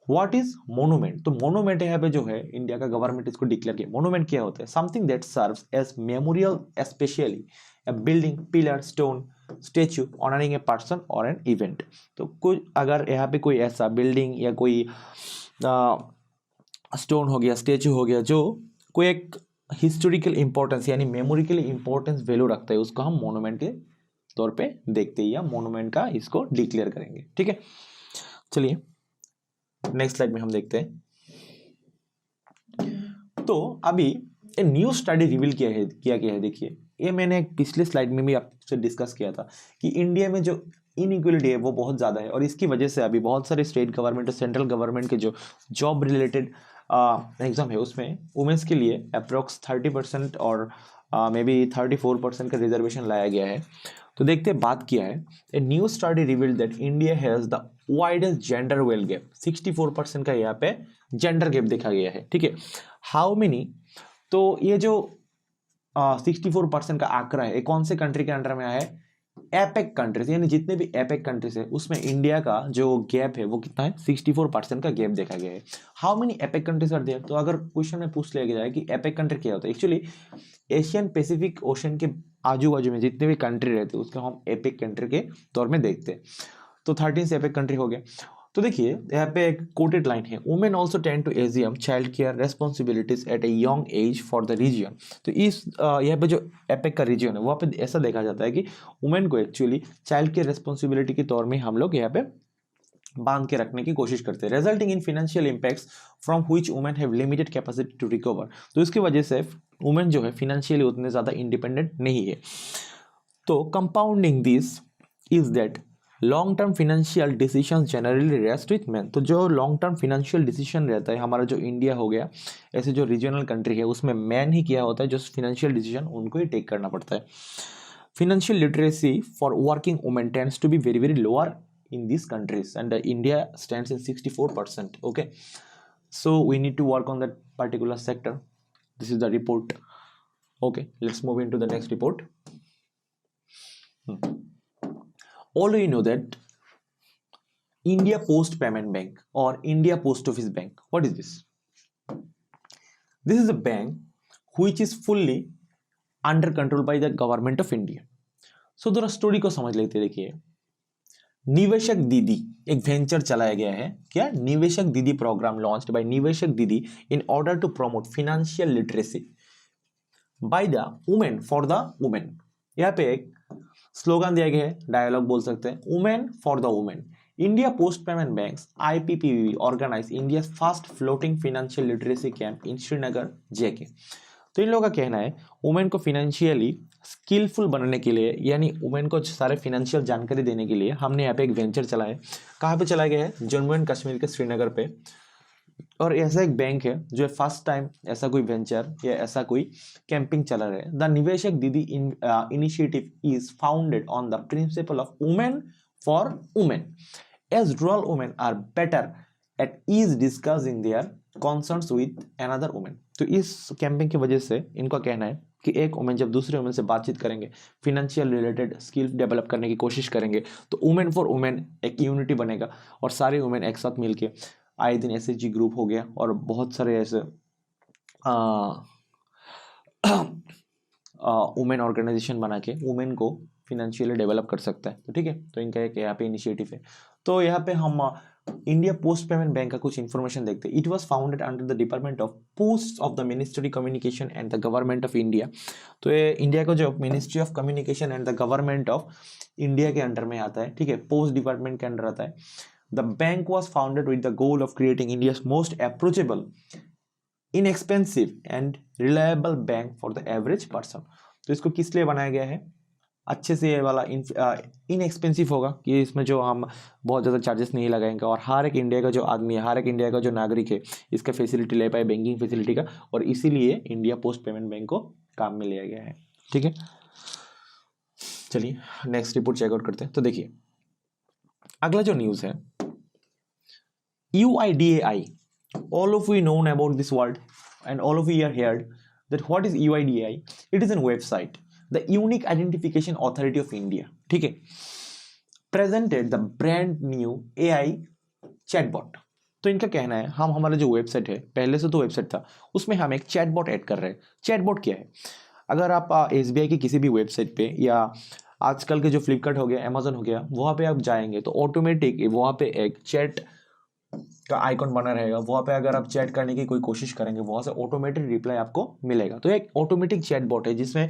What is monument? तो मोनूमेंट यहाँ पे जो है इंडिया का गवर्नमेंट इसको डिक्लेयर किया। मोनूमेंट क्या होता है? Something that serves as memorial, specially a building, pillar, stone, statue honoring a person or an event. तो कोई अगर यहाँ पे कोई ऐसा बिल्डिंग या कोई स्टोन हो गया, स्टेचू हो गया जो कोई एक हिस्टोरिकल इंपॉर्टेंस यानी मेमोरिकल इंपॉर्टेंस वैल्यू रखता है, उसको हम मोनूमेंट के तौर पे देखते हैं या मोनूमेंट का इसको डिक्लेयर करेंगे। ठीक है, चलिए नेक्स्ट स्लाइड में हम देखते हैं। तो अभी ए न्यू स्टडी रिवील किया गया है। देखिए, ये मैंने पिछले स्लाइड में भी आपसे डिस्कस किया था कि इंडिया में जो इनइक्वलिटी है वो बहुत ज़्यादा है, और इसकी वजह से अभी बहुत सारे स्टेट गवर्नमेंट और सेंट्रल गवर्नमेंट के जो जॉब रिलेटेड एग्जाम है उसमें वुमेन्स के लिए अप्रोक्स 30% और मे बी 34% का रिजर्वेशन लाया गया है। तो देखते हैं बात किया है। A new study revealed that India has the widest gender well gap, 64% का यहाँ पे जेंडर गैप देखा गया है। ठीक है, हाउ मेनी, तो ये जो 64% का आंकड़ा है, ये कौन से कंट्री के अंडर में आया है? एपेक कंट्रीज, यानी जितने भी एपेक कंट्रीज है उसमें इंडिया का जो गैप है वो कितना है? 64% का गैप देखा गया है। How many APEC countries are there? तो अगर क्वेश्चन में पूछ लिया जाए कि एपेक कंट्री क्या होता है, एक्चुअली एशियन पैसिफिक ओशन के आजू बाजू में जितने भी कंट्री रहते हैं उसको हम एपेक कंट्री के तौर में देखते हैं। तो 13 से एपेक कंट्री हो गए। तो देखिए यहाँ पे एक कोटेड लाइन है, women also tend to assume child care responsibilities at a young age for the reason. तो इस यहाँ पे जो एपेक का रीजन है वहाँ पे ऐसा देखा जाता है कि वुमेन को एक्चुअली चाइल्ड केयर रेस्पॉन्सिबिलिटी के तौर में हम लोग यहाँ पे बांध के रखने की कोशिश करते हैं, resulting in financial impacts from which women have limited capacity to recover. तो इसकी वजह से वुमेन जो है फिनेंशियली उतने ज़्यादा इंडिपेंडेंट नहीं है। तो compounding this is that long term financial decision generally rest with man. तो जो लॉन्ग टर्म फिनेंशियल डिसीजन रहता है हमारा, जो इंडिया हो गया, ऐसे जो रीजनल कंट्री है उसमें मैन ही किया होता है, जो फिनेंशियल डिसीजन उनको ही टेक करना पड़ता है। Financial literacy for working women tends to be very very lower in these countries, and India stands in 64%. Okay, so we need to work on that particular sector. This is the report. Okay, let's move into the next report. All you know that India Post Payment Bank or India Post Office Bank, what is this? This is a bank which is fully under control by the government of India. So जरा story को समझ लेते हैं। देखिए, निवेशक दीदी एक venture चलाया गया है। क्या? निवेशक दीदी programme launched by Niveshak Didi in order to promote financial literacy by the women for the women. यहाँ पे एक स्लोगन दिया गया है, डायलॉग बोल सकते हैं, women for the women. India Post Payment Banks IPPB organize India first floating financial literacy camp in Srinagar JK। तो इन लोगों का कहना है वुमेन को फिनेंशियली स्किलफुल बनाने के लिए, यानी वुमेन को सारे फिनेंशियल जानकारी देने के लिए हमने यहाँ पे एक वेंचर चलाया है। कहाँ पे चलाया गया है? जम्मू एंड कश्मीर के श्रीनगर पे। और ऐसा एक बैंक है जो फर्स्ट टाइम ऐसा कोई वेंचर या ऐसा कोई कैंपिंग चला रहा है। The Niveshak Didi initiative is founded on the principle of women for women, as rural women are better at ease discussing their concerns with another women. तो इस कैंपिंग की वजह से इनका कहना है कि एक वुमेन जब दूसरे वुमेन से बातचीत करेंगे, फिनेंशियल रिलेटेड स्किल डेवलप करने की कोशिश करेंगे, तो वुमेन फॉर वुमेन एक यूनिटी बनेगा और सारे वुमेन एक साथ मिलके, आए दिन SHG ग्रुप हो गया और बहुत सारे ऐसे वुमेन ऑर्गेनाइजेशन बना के वुमेन को फिनेंशियली डेवलप कर सकता है। तो ठीक है, तो इनका एक यहाँ पे इनिशिएटिव है। तो यहाँ पे हम इंडिया पोस्ट पेमेंट बैंक का कुछ इन्फॉर्मेशन देखते हैं। It was founded under the department of post of the ministry communication and the government of India. तो ये इंडिया का जो ministry of communication and the government of India के under में आता है। ठीक है, पोस्ट डिपार्टमेंट के अंडर आता है। The bank was founded with the goal of creating India's most approachable, inexpensive and reliable bank for the average person. तो इसको किस लिए बनाया गया है? अच्छे से ये वाला इनएक्सपेंसिव होगा कि इसमें जो हम बहुत ज़्यादा चार्जेस नहीं लगाएंगे और हर एक इंडिया का जो आदमी है, हर एक इंडिया का जो नागरिक है इसका फैसिलिटी ले पाए, बैंकिंग फैसिलिटी का, और इसीलिए इंडिया पोस्ट पेमेंट बैंक को काम में लिया गया है। ठीक है, चलिए नेक्स्ट रिपोर्ट चेकआउट करते हैं। तो देखिए अगला जो न्यूज़ है, UIDAI, all of you known about this word and all of you are heard that what is UIDAI? It is a website, the Unique Identification Authority of India. ठीक है, presented the brand new AI chatbot। तो इनका कहना है हम हमारा जो website है, पहले से तो वेबसाइट था, उसमें हम एक चैटबॉट ऐड कर रहे हैं। चैटबॉट क्या है? अगर आप SBI की किसी भी वेबसाइट पे या आजकल के जो फ्लिपकार्ट हो गया, अमेजोन हो गया, वहाँ पे आप जाएंगे तो ऑटोमेटिक वहाँ पे एक चैट का आइकॉन बना रहेगा, वहाँ पे अगर आप चैट करने की कोई कोशिश करेंगे वहाँ से ऑटोमेटेड रिप्लाई आपको मिलेगा। तो एक ऑटोमेटिक चैट बॉट है जिसमें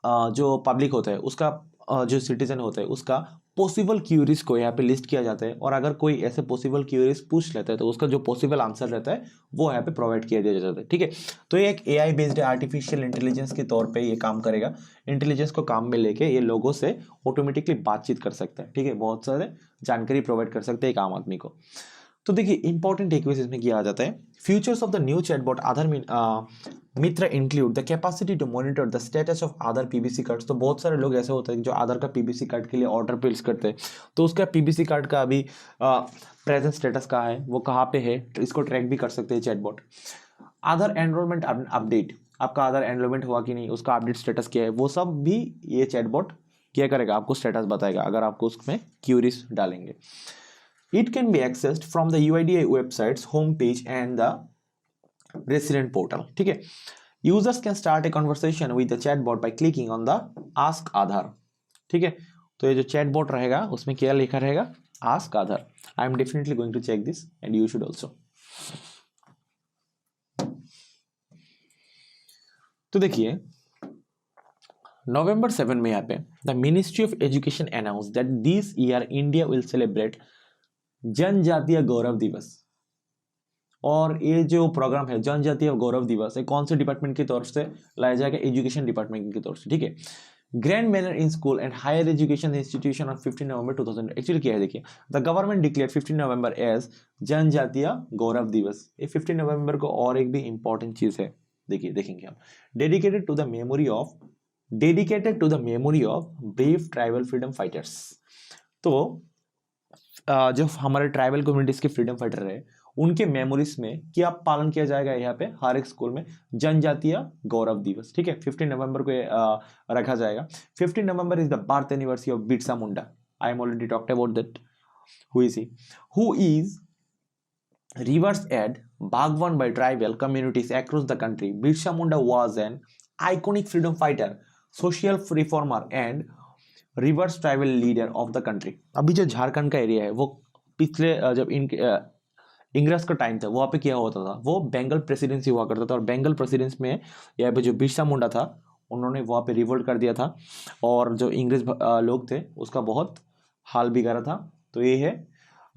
जो पब्लिक होता है उसका जो सिटीजन होता है उसका पॉसिबल क्यूरीज को यहाँ पे लिस्ट किया जाता है, और अगर कोई ऐसे पॉसिबल क्यूरीज पूछ लेता है तो उसका जो पॉसिबल आंसर रहता है वो यहाँ पे प्रोवाइड किया जाता है। ठीक है, तो ये एक एआई बेस्ड आर्टिफिशियल इंटेलिजेंस के तौर पे ये काम करेगा। इंटेलिजेंस को काम में लेके ये लोगों से ऑटोमेटिकली बातचीत कर सकता है। ठीक है, बहुत सारे जानकारी प्रोवाइड कर सकते हैं एक आम आदमी को। तो देखिए इंपॉर्टेंट टेकअवेज इसमें किया आ जाता है। Futures of the new chatbot Aadhaar Mitra include the capacity to monitor the status of Aadhaar PVC cards. तो बहुत सारे लोग ऐसे होते हैं जो आधार का पीबीसी कार्ड के लिए ऑर्डर प्लेस करते हैं, तो उसका पीबीसी कार्ड का अभी प्रेजेंट स्टेटस कहाँ है, वो कहाँ पे है, तो इसको ट्रैक भी कर सकते हैं चैटबॉट। आधार एनरोलमेंट अपडेट, आपका आधार एनरोलमेंट हुआ कि नहीं, उसका अपडेट स्टेटस क्या है, वो सब भी ये चैटबॉट क्या करेगा, आपको स्टेटस बताएगा अगर आपको उसमें क्यूरीज डालेंगे। It can be accessed from the UIDAI website's homepage and the resident portal. ठीक है, users can start a conversation with the chatbot by clicking on the Ask Aadhaar. ठीक है, तो ये जो chatbot रहेगा उसमें क्या लिखा रहेगा, Ask Aadhaar. I am definitely going to check this and you should also. तो देखिए November 7 में यहाँ पे the Ministry of Education announced that this year India will celebrate जनजातीय गौरव दिवस। और ये जो प्रोग्राम है जनजातीय गौरव दिवस है कौन से डिपार्टमेंट की तरफ से लाया जाएगा, एजुकेशन डिपार्टमेंट की तरफ से। ठीक है, grand manner in school and higher education institution on 15 November 2000। Actually क्या है देखिए, the government declare 15 November as Janjatiya Gaurav दिवस। ये 15 नवंबर को और एक भी इंपॉर्टेंट चीज है, देखिए देखेंगे हम, dedicated to the memory of brave tribal freedom fighters. तो जो हमारे ट्राइबल कम्युनिटीज के फ्रीडम फाइटर रहे उनके मेमोरीज में क्या पालन किया जाएगा यहाँ पे हर एक स्कूल में, जनजातीय गौरव दिवस। ठीक है, 15 नवंबर को रखा जाएगा। 15 November is the birth anniversary of Birsa Munda. I am already talked about that. Who is revered Bhagwan by tribal communities across the country. Birsa Munda was an iconic freedom fighter, social reformer and reverse tribal leader of the country. अभी जो झारखंड का area है वो पिछले जब इंग्रज का time था वहाँ पे क्या होता था, वो बंगाल प्रेसिडेंसी हुआ करता था, और बंगाल प्रेसिडेंसी में यहाँ पे जो बिरसा मुंडा था उन्होंने वहाँ पे रिवोल्ट कर दिया था और जो इंग्रज लोग थे उसका बहुत हाल बिगाड़ा था। तो ये है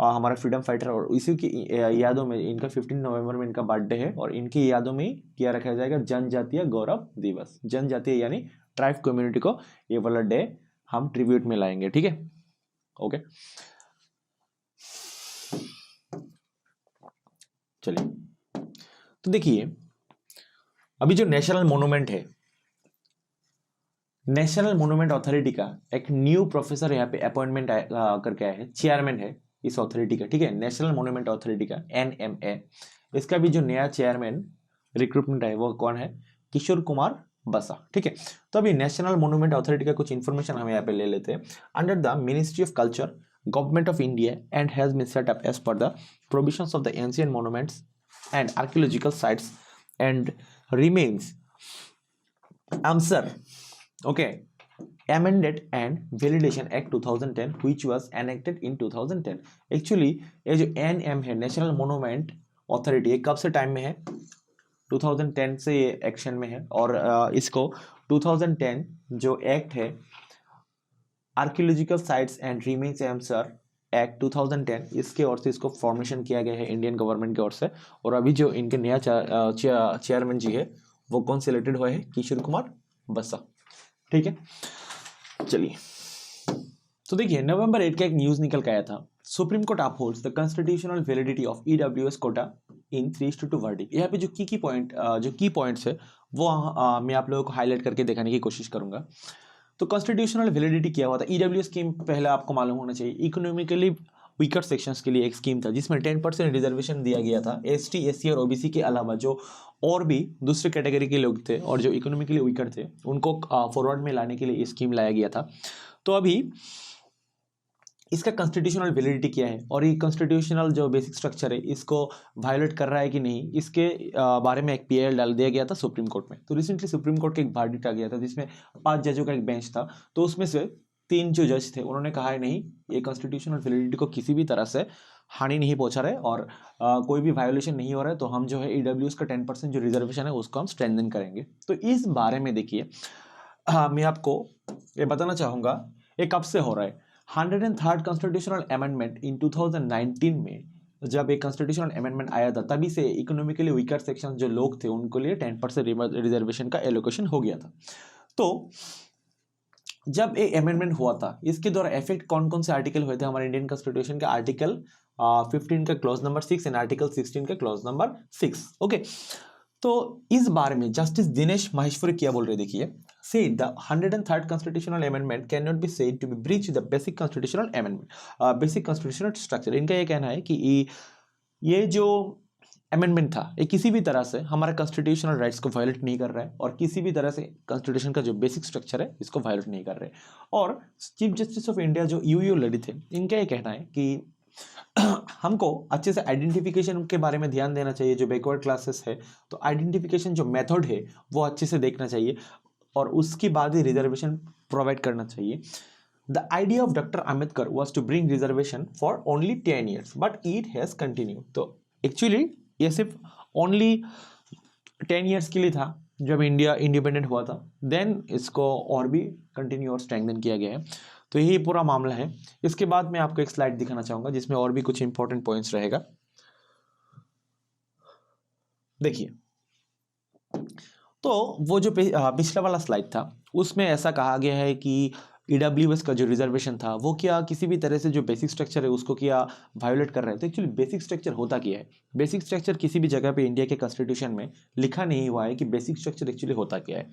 हमारा फ्रीडम फाइटर, और इसी की यादों में इनका 15 नवंबर में इनका बर्थडे है, और इनकी यादों में क्या रखा जाएगा, जनजातीय गौरव दिवस। जनजातीय यानी ट्राइब कम्युनिटी को ये वाला डे हम ट्रिब्यूट में लाएंगे। ठीक है, ओके चलिए। तो देखिए अभी जो नेशनल मोन्यूमेंट है, नेशनल मोन्यूमेंट अथॉरिटी का एक न्यू प्रोफेसर यहाँ पे अपॉइंटमेंट करके आया है, चेयरमैन है इस अथॉरिटी का। ठीक है, नेशनल मोन्यूमेंट अथॉरिटी का NMA। इसका भी जो नया चेयरमैन रिक्रूटमेंट है वो कौन है, किशोर कुमार बसा। ठीक है, तो अभी नेशनल मोन्यूमेंट अथॉरिटी का कुछ इंफॉर्मेशन हम यहाँ पे ले लेते हैं। Under the ministry of culture government of India and has been set up as per the provisions of the ancient monuments and archaeological sites and remains answer okay amended and validation act 2010 which was enacted in 2010। Actually ये जो NM है national monument authority, ये कब से time में है, 2010 से ये एक्शन में है, और इसको 2010 जो एक्ट है archaeological sites and remains answer act 2010 इसके ओर से इसको फॉर्मेशन किया गया है इंडियन गवर्नमेंट की ओर से। और अभी जो इनके नया चेयरमैन जी है वो कौन सिलेक्टेड हुआ है, किशोर कुमार बसा। ठीक है, चलिए। तो देखिए नवंबर 8 का एक न्यूज निकल के आया था, Supreme Court upholds the constitutional validity of EWS quota in 3:2 verdict. यहाँ पे जो की पॉइंट्स है वो मैं आप लोगों को हाईलाइट करके दिखाने की कोशिश करूंगा। तो कॉन्स्टिट्यूशनल वैलिडिटी क्या हुआ था, EWS स्कीम पहले आपको मालूम होना चाहिए, इकोनॉमिकली वीकर सेक्शंस के लिए एक स्कीम था जिसमें 10% रिजर्वेशन दिया गया था ST SC और OBC के अलावा जो और भी दूसरे कैटेगरी के लोग थे और जो इकोनॉमिकली वीकर थे उनको फॉरवर्ड में लाने के लिए ये स्कीम लाया गया था। तो अभी इसका कॉन्स्टिट्यूशनल वैलिडिटी क्या है और ये कॉन्स्टिट्यूशनल जो बेसिक स्ट्रक्चर है इसको वायोलेट कर रहा है कि नहीं, इसके बारे में एक PIL डाल दिया गया था सुप्रीम कोर्ट में। तो रिसेंटली सुप्रीम कोर्ट का एक वर्डिक्ट आ गया था जिसमें 5 जजों का एक बेंच था, तो उसमें से तीन जो जज थे उन्होंने कहा है नहीं, ये कॉन्स्टिट्यूशनल वैलिडिटी को किसी भी तरह से हानि नहीं पहुंचा रहे और कोई भी वायोलेशन नहीं हो रहा है, तो हम जो है ईडब्ल्यूएस का 10% जो रिजर्वेशन है उसको हम स्ट्रेंथन करेंगे। तो इस बारे में देखिए मैं आपको ये बताना चाहूँगा ये कब से हो रहा है। 103rd कॉन्स्टिट्यूशनल अमेंडमेंट इन 2019 में जब एक कॉन्स्टिट्यूशनल अमेंडमेंट आया था, तभी से इकोनॉमिकली वीकर सेक्शन जो लोग थे उनको लिए 10% रिजर्वेशन का एलोकेशन हो गया था। तो जब ये अमेंडमेंट हुआ था, इसके द्वारा इफेक्ट कौन कौन से आर्टिकल हुए थे हमारे इंडियन कॉन्स्टिट्यूशन के? आर्टिकल 15 का क्लॉज नंबर 6 एंड आर्टिकल 16 का क्लॉज नंबर 6। ओके, तो इस बारे में जस्टिस दिनेश माहेश्वरी क्या बोल रहे देखिए, said the 103rd constitutional amendment cannot be said to be breach the basic constitutional amendment, basic constitutional structure। इनका ये कहना है कि ये जो अमेंडमेंट था ये किसी भी तरह से हमारे कॉन्स्टिट्यूशनल राइट्स को वायलेट नहीं कर रहा है और किसी भी तरह से कॉन्स्टिट्यूशन का जो बेसिक स्ट्रक्चर है इसको वायलेट नहीं कर रहे। और चीफ जस्टिस ऑफ इंडिया जो यूयू लड़ी थे, इनका ये कहना है कि हमको अच्छे से आइडेंटिफिकेशन के बारे में ध्यान देना चाहिए। जो बैकवर्ड क्लासेस है तो आइडेंटिफिकेशन जो मेथड है वो अच्छे से देखना चाहिए और उसके बाद ही रिजर्वेशन प्रोवाइड करना चाहिए। The idea of doctor Ambedkar was to bring reservation for only 10 years but it has continue. तो एक्चुअली ये सिर्फ ओनली 10 years के लिए था जब इंडिया इंडिपेंडेंट हुआ था, देन इसको और भी कंटिन्यू और स्ट्रेंथन किया गया है। तो यही पूरा मामला है। इसके बाद मैं आपको एक स्लाइड दिखाना चाहूंगा जिसमें और भी कुछ इंपॉर्टेंट पॉइंट्स रहेगा। देखिए, तो वो जो पिछला वाला स्लाइड था उसमें ऐसा कहा गया है कि ईडब्ल्यूएस का जो रिजर्वेशन था वो क्या किसी भी तरह से जो बेसिक स्ट्रक्चर है उसको क्या वायोलेट कर रहा है। तो एक्चुअली बेसिक स्ट्रक्चर होता क्या है? बेसिक स्ट्रक्चर किसी भी जगह पे इंडिया के कॉन्स्टिट्यूशन में लिखा नहीं हुआ है कि बेसिक स्ट्रक्चर एक्चुअली होता क्या है।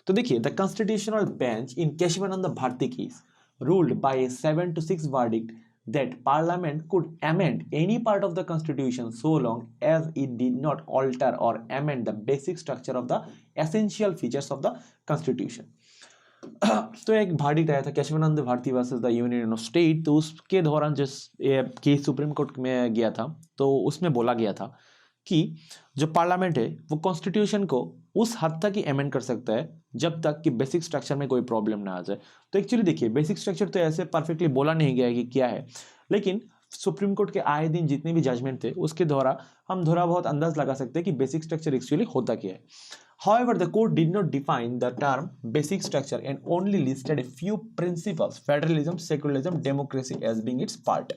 तो देखिए, the constitutional bench in Kesavananda Bharati case ruled by a 7-6 verdict that Parliament could amend any part of the Constitution so long as it did not alter or amend the basic structure of the essential features of the Constitution। तो एक verdict आया था Kesavananda Bharati versus the union of state. तो उसके दौरान जिस case supreme court में गया था तो उसमें बोला गया था कि जो पार्लियामेंट है वो कॉन्स्टिट्यूशन को उस हद तक ही अमेंड कर सकता है जब तक कि बेसिक स्ट्रक्चर में कोई प्रॉब्लम ना आ जाए। तो एक्चुअली देखिए, बेसिक स्ट्रक्चर तो ऐसे परफेक्टली बोला नहीं गया है कि क्या है, लेकिन सुप्रीम कोर्ट के आए दिन जितने भी जजमेंट थे उसके द्वारा हम थोड़ा बहुत अंदाज लगा सकते हैं कि बेसिक स्ट्रक्चर एक्चुअली होता क्या है। However, the court did not define the term basic structure and only listed a few principles: federalism, secularism, democracy as being its part.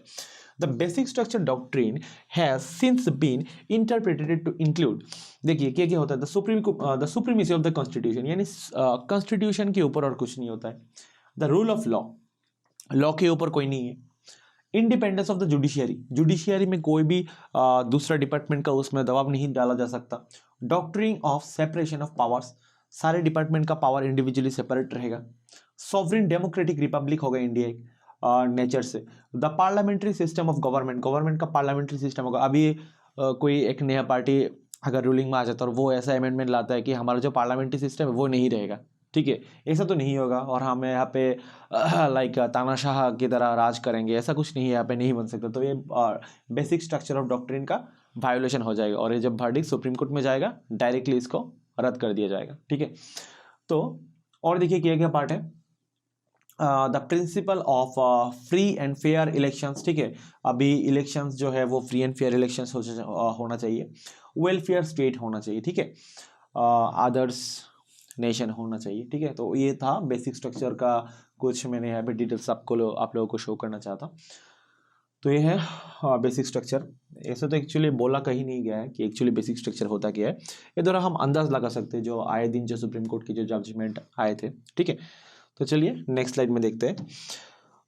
The basic structure doctrine has since been interpreted to include, देखिए क्या क्या होता है, the supremacy of the constitution, यानी constitution के ऊपर और कुछ नहीं होता है। The rule of law, law के ऊपर कोई नहीं है। Independence of the judiciary, judiciary में कोई भी दूसरा डिपार्टमेंट का उसमें दबाव नहीं डाला जा सकता। Doctrine of separation of powers, सारे डिपार्टमेंट का पावर इंडिविजुअली सेपरेट रहेगा। सॉवरेन डेमोक्रेटिक रिपब्लिक होगा इंडिया एक नेचर से। The parliamentary system of government, government का पार्लियामेंट्री सिस्टम होगा। अभी कोई एक नया पार्टी अगर रूलिंग में आ जाता है और वो ऐसा अमेंडमेंट लाता है कि हमारा जो पार्लियामेंट्री सिस्टम है वो नहीं रहेगा, ठीक है, ऐसा तो नहीं होगा और हम यहाँ पे लाइक तानाशाह की तरह राज करेंगे, ऐसा कुछ नहीं है, यहाँ पे नहीं बन सकता। तो ये बेसिक स्ट्रक्चर ऑफ डॉक्ट्रिन का वायोलेशन हो जाएगा और ये जब वर्डिक्ट सुप्रीम कोर्ट में जाएगा डायरेक्टली इसको रद्द कर दिया जाएगा, ठीक है। तो और देखिए क्या क्या पार्ट है। The principle of free and fair elections, ठीक है, अभी इलेक्शंस जो है वो फ्री एंड फेयर इलेक्शंस होना चाहिए। वेलफेयर स्टेट होना चाहिए, ठीक है, आदर्स नेशन होना चाहिए, ठीक है। तो ये था बेसिक स्ट्रक्चर का कुछ मैंने यहाँ पे डिटेल्स आप लोगों को शो करना चाहता। तो ये है बेसिक स्ट्रक्चर। ऐसे तो एक्चुअली बोला कहीं नहीं गया है कि एक्चुअली बेसिक स्ट्रक्चर होता क्या है, ये द्वारा हम अंदाज लगा सकते हैं जो आए दिन जो सुप्रीम कोर्ट की जो जजमेंट आए थे, ठीक है। तो चलिए नेक्स्ट स्लाइड में देखते हैं।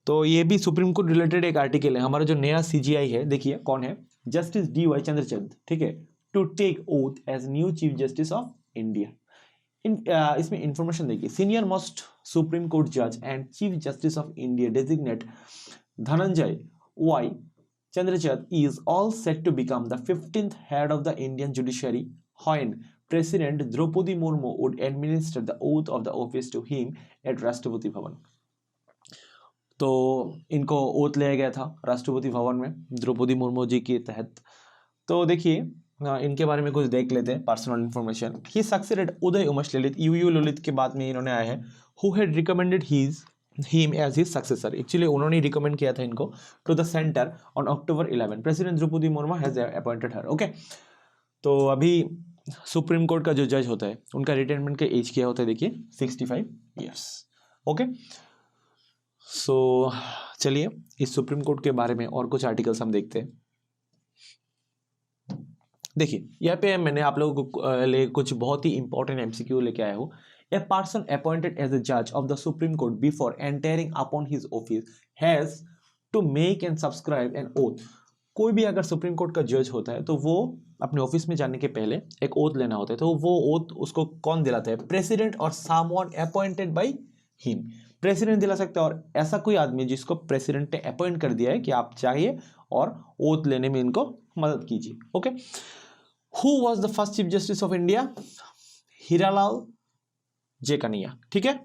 तो ये भी सुप्रीम कोर्ट रिलेटेड एक आर्टिकल है। हमारा जो नया CGI है, देखिए कौन है, जस्टिस DY चंद्रचूड़, ठीक है, to take oath as new chief justice of India. इसमें इंफॉर्मेशन देखिए, सीनियर मोस्ट सुप्रीम कोर्ट जज and chief justice of India designate Dhananjaya Y Chandrachud is all set to become the 15th head of the Indian judiciary when President Draupadi Murmu would administer the oath of the office to him at Rashtrapati Bhavan. तो इनको oath लिया गया था राष्ट्रपति भवन में द्रौपदी मुर्मू जी के तहत। तो देखिए इनके बारे में कुछ देख लेते हैं पर्सनल इंफॉर्मेशन। ही सक्सेडेड उदय उमेश ललित, यूयू ललित के बाद में इन्होंने आए हैं, who had recommended his him as his successor. Actually उन्होंने रिकमेंड किया था इनको to the center on October 11. President Draupadi Murmu has appointed her. Okay, तो अभी सुप्रीम कोर्ट का जो जज होता है उनका रिटायरमेंट का एज क्या होता है, देखिए 65 ईयर्स. ओके, सो चलिए इस सुप्रीम कोर्ट के बारे में और कुछ आर्टिकल्स हम देखते हैं. देखिए यहाँ पे मैंने आप लोगों को लिए कुछ बहुत ही इंपॉर्टेंट एमसीक्यू लेके आया हूँ. A person appointed as a judge of the Supreme Court before entering upon his office has to make and subscribe an oath. कोई भी अगर सुप्रीम कोर्ट का जज होता है तो वो अपने ऑफिस में जाने के पहले एक ओथ लेना होता है. तो वो ओथ उसको कौन दिलाता है? प्रेसिडेंट और someone appointed by him. President दिला सकता है और ऐसा कोई आदमी जिसको प्रेसिडेंट ने अपॉइंट कर दिया है कि आप चाहिए और ओथ लेने में इनको मदद कीजिए. Okay, who was the first chief justice of India? Hiralal J Kania. ठीक है,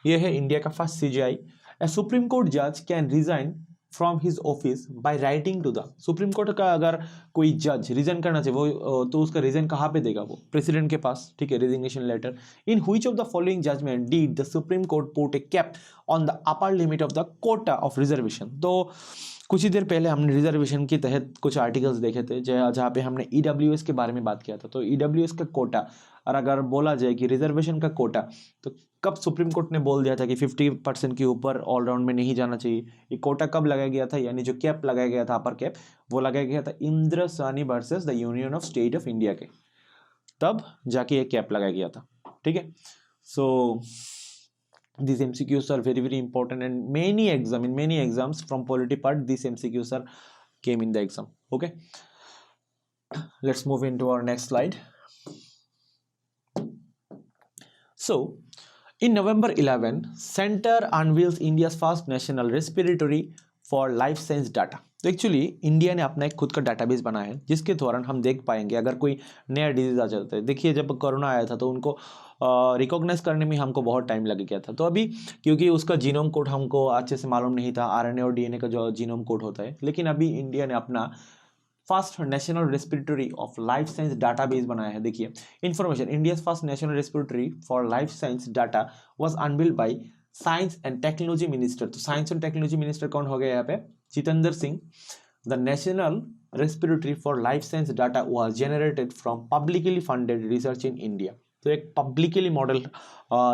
ये है इंडिया का first CJI. A supreme court जज can resign from his office by writing to the. Supreme court का अगर कोई जज रिजाइन करना चाहिए वो तो उसका रिजाइन कहाँ पे देगा? वो प्रेसिडेंट के पास. ठीक है, resignation letter. In which of the following judgement did the supreme Court put a cap on the upper limit of the quota of reservation? तो कुछ ही देर पहले हमने रिजर्वेशन के तहत कुछ आर्टिकल्स देखे थे जहाँ पे हमने ईडब्ल्यूएस के बारे में बात किया था. तो ईडब्ल्यूएस का कोटा, और अगर बोला जाए कि रिजर्वेशन का कोटा, तो कब सुप्रीम कोर्ट ने बोल दिया था कि 50% के ऊपर ऑलराउंड में नहीं जाना चाहिए? ये कोटा कब लगाया गया था, यानी जो कैप लगाया गया था, अपर कैप, वो लगाया गया था इंदिरासानी versus the union of state of India के, तब जाके ये कैप लगाया गया था. ठीक है, सो these MCQs are very very important and in many exams from polity part these MCQs are came in the exam. Okay, let's move into our next slide. So in November 11 center unveils India's first national respiratory for life science data. तो actually India ने अपना एक खुद का database बनाया है जिसके दौरान हम देख पाएंगे अगर कोई नया डिजीज आ जाता है. देखिए जब कोरोना आया था तो उनको रिकॉग्नाइज करने में हमको बहुत टाइम लग गया था. तो अभी क्योंकि उसका जीनोम कोड हमको अच्छे से मालूम नहीं था, आरएनए और डीएनए का जो जीनोम कोड होता है, लेकिन अभी इंडिया ने अपना first national respiratory of life science database बनाया है. देखिए information, India first national respiratory for life science data was unveiled by science and technology minister. तो साइंस एंड टेक्नोलॉजी मिनिस्टर कौन हो गया यहाँ पे? Jitendra Singh. The national respiratory for life science data was generated from publicly funded research in India. तो एक publicly model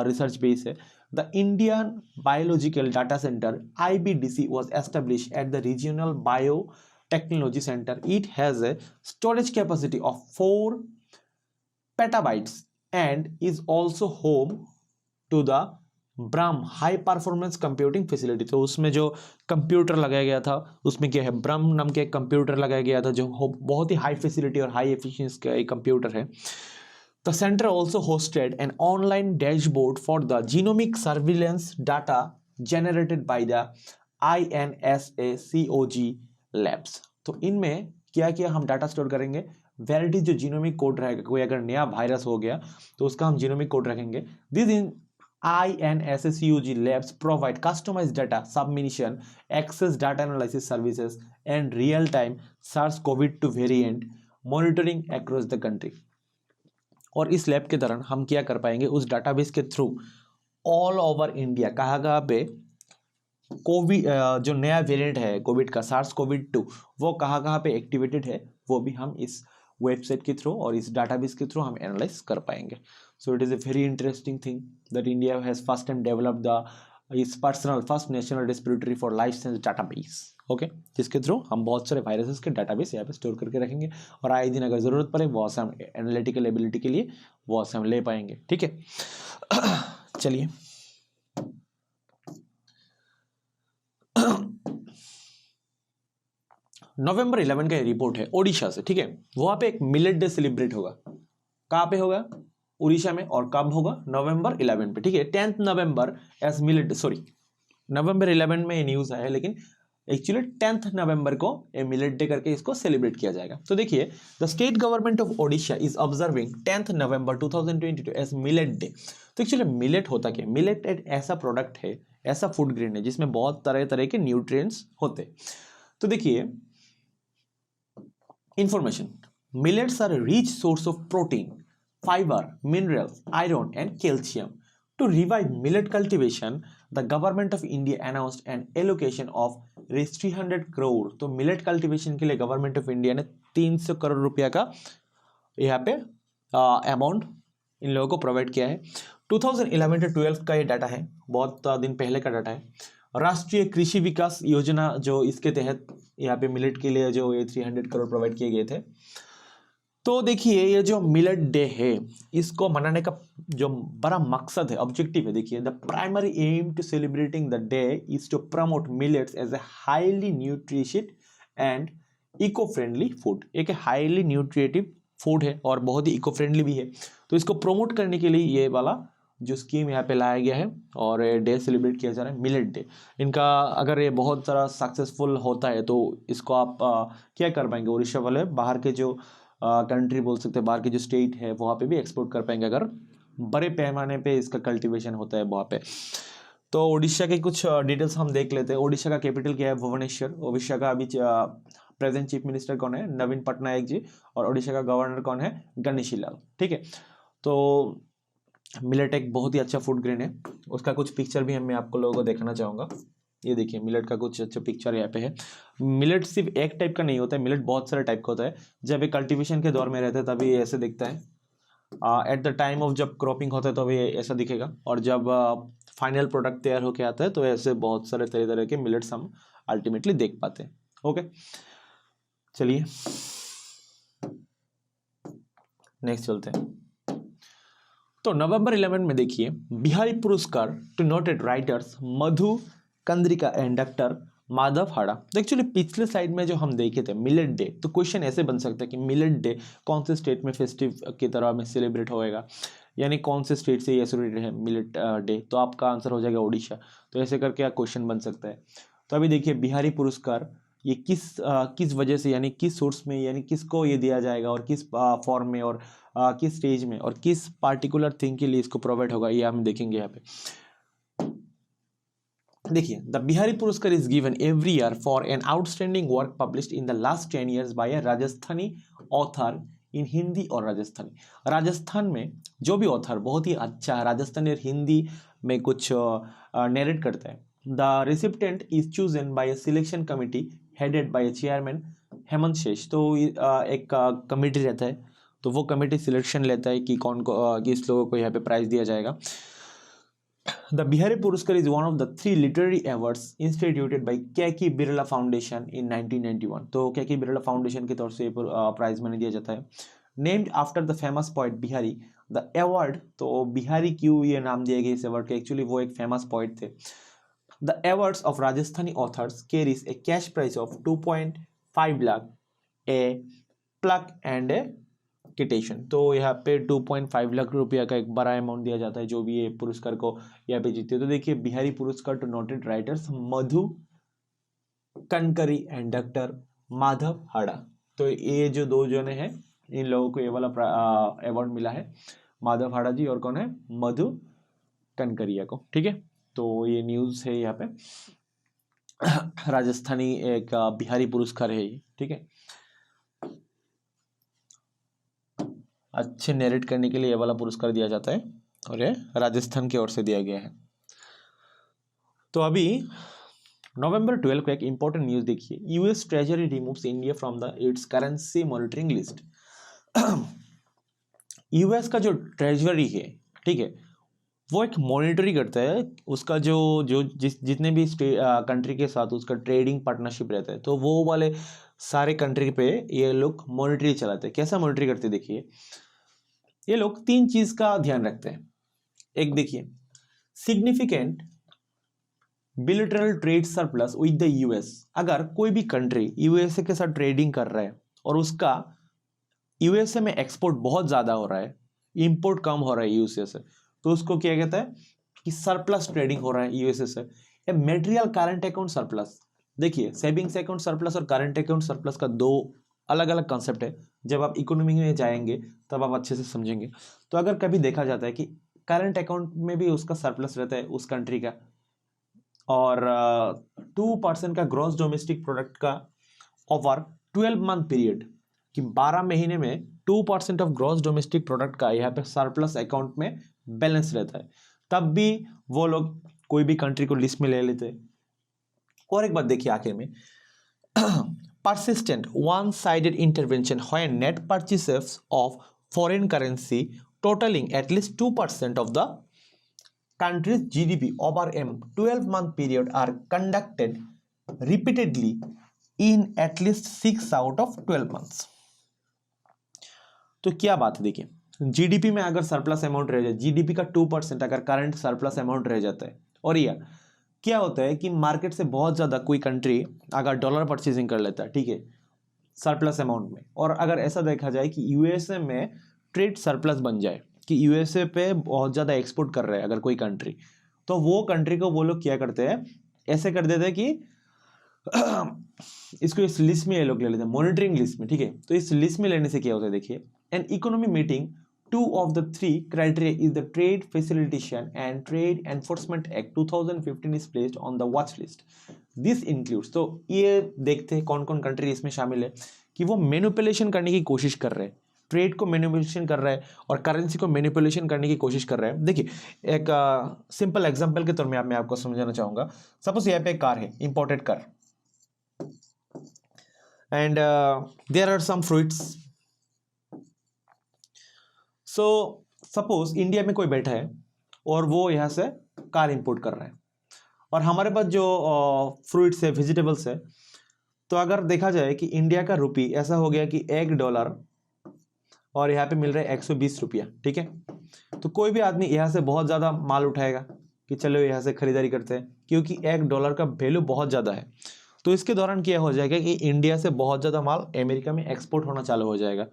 research base है. The Indian biological data centre IBDC was established at the regional biotechnology center. It has a storage capacity of 4 petabytes and is also home to the Brahma high performance computing facility. तो उसमें जो computer लगाया गया था उसमें क्या है? ब्रह्म नाम के एक कंप्यूटर लगाया गया था जो बहुत ही हाई फैसिलिटी और हाई एफिशिएंसी का एक कंप्यूटर है. The center also hosted an online dashboard for the genomic surveillance data generated by the INSACOG labs. तो इनमें क्या क्या हम डाटा स्टोर करेंगे? वैलिडिटी जो जीनोमिक कोड रहेगा, कोई अगर नया वायरस हो गया तो उसका हम जीनोमिक कोड रखेंगे. This in INSACOG labs provide customized data submission, access data analysis services and real-time SARS-CoV-2 variant monitoring across the country. और इस लैब के दौरान हम क्या कर पाएंगे? उस डाटाबेस के थ्रू ऑल ओवर इंडिया कहाँ पे कोविड जो नया वेरिएंट है कोविड का SARS-CoV-2 वो कहाँ पे एक्टिवेटेड है वो भी हम इस वेबसाइट के थ्रू और इस डाटाबेस के थ्रू हम एनालाइज कर पाएंगे. So it is a very interesting thing that India has first time developed its personal first national respiratory for life science database. Okay, जिसके थ्रू हम बहुत सारे वायरसेस के डाटाबेस यहाँ पे स्टोर करके रखेंगे और आए दिन अगर ज़रूरत पड़े वो से हम एनालिटिकल एबिलिटी के लिए वो से हम ले पाएंगे. ठीक है, चलिए नवंबर 11 का रिपोर्ट है ओडिशा से. ठीक है, वहाँ पे एक मिलेट डे सेलिब्रेट होगा. कहाँ पे होगा? उड़ीसा में. और कब होगा? नवंबर 11 पे. ठीक है, 10th नवंबर एज मिलेट, सॉरी नवंबर 11 में न्यूज़ आया लेकिन एक्चुअली 10th नवंबर को ए मिलेट डे करके इसको सेलिब्रेट किया जाएगा. तो देखिए the state government of Odisha is observing 10th November 2022 as millet day. तो एक्चुअली मिलेट होता क्या? मिलेट एक ऐसा प्रोडक्ट है, ऐसा फूड ग्रेन है जिसमें बहुत तरह तरह के न्यूट्रिएंट्स होते. तो देखिए information, millets are rich source of protein, fiber, minerals, iron and calcium. To revive millet cultivation, the government of India announced an allocation of 300 crore. तो मिलेट कल्टीवेशन के लिए गवर्नमेंट ऑफ इंडिया ने 300 करोड़ रुपया का यहाँ पे अमाउंट इन लोगों को प्रोवाइड किया है। 2011 से 12 का ये डाटा है, बहुत दिन पहले का डाटा है। राष्ट्रीय कृषि विकास योजना जो इसके तहत यहाँ पे मिलेट के लिए जो ये 300 करोड़ प्रोवाइड किए गए थे। तो देखिए ये जो मिलेट डे है इसको मनाने का जो बड़ा मकसद है, ऑब्जेक्टिव है, देखिए the primary aim to celebrating the day is to promote millets as a highly nutritious and eco friendly food. एक हाईली न्यूट्रिएटिव फूड है और बहुत ही इको फ्रेंडली भी है। तो इसको प्रमोट करने के लिए ये वाला जो स्कीम यहाँ पे लाया गया है और ये डे सेलिब्रेट किया जा रहा है, मिलेट डे। इनका अगर ये बहुत सारा सक्सेसफुल होता है तो इसको आप क्या कर पाएंगे, उड़ीसा वाले बाहर के जो कंट्री बोल सकते हैं, बाहर के जो स्टेट है वहाँ पे भी एक्सपोर्ट कर पाएंगे अगर बड़े पैमाने पे इसका कल्टीवेशन होता है वहाँ पे। तो उड़ीसा के कुछ डिटेल्स हम देख लेते हैं। उड़ीसा का कैपिटल क्या है, भुवनेश्वर। उड़ीसा का अभी प्रेजेंट चीफ मिनिस्टर कौन है, नवीन पटनायक जी। और उड़ीसा का गवर्नर कौन है, गणेशी लाल। ठीक है, तो मिलेट एक बहुत ही अच्छा फूड ग्रेन है। उसका कुछ पिक्चर भी मैं आपको लोगों को दिखाना चाहूँगा। ये देखिए मिलेट का कुछ अच्छा पिक्चर यहाँ पे है। मिलेट सिर्फ एक टाइप का नहीं होता है, मिलेट बहुत सारे टाइप का होता है। जब ये कल्टीवेशन के दौर में रहता है तभी ऐसे दिखता है, एट द टाइम ऑफ जब क्रॉपिंग होता है तो ये ऐसा दिखेगा, और जब फाइनल प्रोडक्ट तैयार होके आता है तो ऐसे बहुत सारे तरह तरह के मिलेट्स हम अल्टीमेटली देख पाते हैं। ओके, चलिए नेक्स्ट चलते हैं। तो नवंबर 11 में देखिए Bihari Puraskar to noted writers Madhu Kankaria and doctor Madhav Hada. तो एक्चुअली पिछले स्लाइड में जो हम देखे थे मिलेट डे, तो क्वेश्चन ऐसे बन सकता है कि मिलेट डे कौन से स्टेट में फेस्टिव की तरह में सेलिब्रेट होएगा, यानी कौन से स्टेट से ये एसोसिएटेड है मिलेट डे, तो आपका आंसर हो जाएगा उड़ीसा। तो ऐसे करके क्वेश्चन बन सकता है। तो अभी देखिए बिहारी पुरस्कार ये किस वजह से, यानी किस सोर्स में, यानी किसको ये दिया जाएगा और किस फॉर्म में और किस स्टेज में और किस पार्टिकुलर थिंग के लिए इसको प्रोवाइड होगा, ये हम देखेंगे यहाँ पे। देखिए the Bihari Puraskar is given every year for an outstanding work published in the last 10 years by a Rajasthani author in Hindi और राजस्थानी। राजस्थान में जो भी ऑथर बहुत ही अच्छा राजस्थानी और हिंदी में कुछ नरेट करता है, the recipient is chosen bye a selection committee headed by chairman Hemant शेष। तो एक कमिटी रहता है, तो वो कमिटी सिलेक्शन लेता है कि कौन को किस लोगों को यहाँ पे प्राइज दिया जाएगा। The Bihari Puraskar is one of the 3 literary awards instituted by K.K. Birla Foundation in 1991। तो K.K. Birla Foundation की तरफ से प्राइज मनी दिया जाता है। Named after the famous poet Bihari, the award, तो बिहारी क्यों ये नाम दिया गया इस अवार्ड के, एक्चुअली वो एक फेमस पोइट थे। The awards of Rajasthani authors carries a cash prize of 2.5 lakh, a plaque and a किटेशन। तो यहाँ पे 2.5 लाख रुपया का एक बड़ा अमाउंट दिया जाता है जो भी ये पुरस्कार को यहाँ पे जीते। तो देखिए Bihari Puraskar to noted writers Madhu Kankaria and doctor Madhav Hada. तो ये जो दो जने हैं इन लोगों को ये वाला अवार्ड मिला है, माधव हाड़ा जी और कौन है, मधु कनकरिया को। ठीक है, तो ये न्यूज है यहाँ पे। राजस्थानी एक बिहारी पुरस्कार है ये। ठीक है, अच्छे नरेट करने के लिए ये वाला पुरस्कार दिया जाता है और ये राजस्थान की ओर से दिया गया है। तो अभी नवंबर 12 को एक इंपॉर्टेंट न्यूज देखिए, US treasury removes India from the it's currency monitoring list. US का जो ट्रेजरी है, ठीक है, वो एक मॉनिटरी करता है उसका जितने भी कंट्री के साथ उसका ट्रेडिंग पार्टनरशिप रहता है, तो वो वाले सारे कंट्री पे ये लोग मॉनिटरी चलाते हैं। कैसा मॉनिटरी करते हैं, देखिए ये लोग 3 चीज का ध्यान रखते हैं। एक देखिए significant bilateral trade surplus with the US. अगर कोई भी कंट्री यूएसए के साथ ट्रेडिंग कर रहा है और उसका यूएसए में एक्सपोर्ट बहुत ज्यादा हो रहा है, इंपोर्ट कम हो रहा है यूएसए से, तो उसको क्या कहता है कि सरप्लस ट्रेडिंग हो रहा है यूएसए से। A material current account surplus. देखिए सेविंग्स अकाउंट सरप्लस और करंट अकाउंट सरप्लस का 2 अलग अलग कॉन्सेप्ट है। जब आप इकोनॉमी में जाएंगे तब आप अच्छे से समझेंगे। तो अगर कभी देखा जाता है कि करंट अकाउंट में भी उसका सरप्लस रहता है उस कंट्री का, और 2% का ग्रॉस डोमेस्टिक प्रोडक्ट का ओवर 12 मंथ पीरियड, कि 12 महीने में 2% ऑफ ग्रॉस डोमेस्टिक प्रोडक्ट का यहाँ पे सरप्लस अकाउंट में बैलेंस रहता है, तब भी वो लोग कोई भी कंट्री को लिस्ट में ले लेते। और एक बात देखिए आखिर में, persistent one-sided intervention when net purchases of foreign currency totaling at least 2% of the country's GDP over a 12-month period are conducted repeatedly in at least 6 out of 12 months। तो क्या बात है, देखिए जीडीपी में अगर सरप्लस अमाउंट रह जाए, GDP का 2% अगर करंट सरप्लस अमाउंट रह जाता है, और यह क्या होता है कि मार्केट से बहुत ज़्यादा कोई कंट्री अगर डॉलर परचेजिंग कर लेता है, ठीक है, सरप्लस अमाउंट में, और अगर ऐसा देखा जाए कि यूएसए में ट्रेड सरप्लस बन जाए कि यूएसए पे बहुत ज़्यादा एक्सपोर्ट कर रहा है अगर कोई कंट्री, तो वो कंट्री को वो लोग क्या करते हैं, ऐसे कर देते हैं कि इसको इस लिस्ट में ये लोग ले लेते हैं, मॉनिटरिंग लिस्ट में, ठीक है। तो इस लिस्ट में लेने से क्या होता है, देखिए an economy meeting 2 of the 3 criteria is the Trade Facilitation and Trade Enforcement Act 2015 is placed on the watch list. This includes, तो ये देखते हैं कौन कौन कंट्री इसमें शामिल है कि वो मैनिपुलेशन करने की कोशिश कर रहे हैं, ट्रेड को मैनिपुलेशन कर रहा है और करेंसी को मैनिपुलेशन करने की कोशिश कर रहा है। देखिए एक सिंपल एग्जांपल के तौर में मैं आपको समझाना चाहूँगा। सपोज यहाँ पे एक कार है, imported car, and there are some fruits. So suppose India में कोई बैठा है और वो यहाँ से कार इंपोर्ट कर रहा है, और हमारे पास जो फ्रूट्स है, वेजिटेबल्स है, तो अगर देखा जाए कि इंडिया का रुपी ऐसा हो गया कि $1 और यहाँ पे मिल रहा है 120 रुपया, ठीक है। तो कोई भी आदमी यहाँ से बहुत ज़्यादा माल उठाएगा कि चलो यहाँ से खरीदारी करते हैं, क्योंकि $1 का वैल्यू बहुत ज़्यादा है। तो इसके दौरान क्या हो जाएगा कि इंडिया से बहुत ज़्यादा माल अमेरिका में एक्सपोर्ट होना चालू हो जाएगा।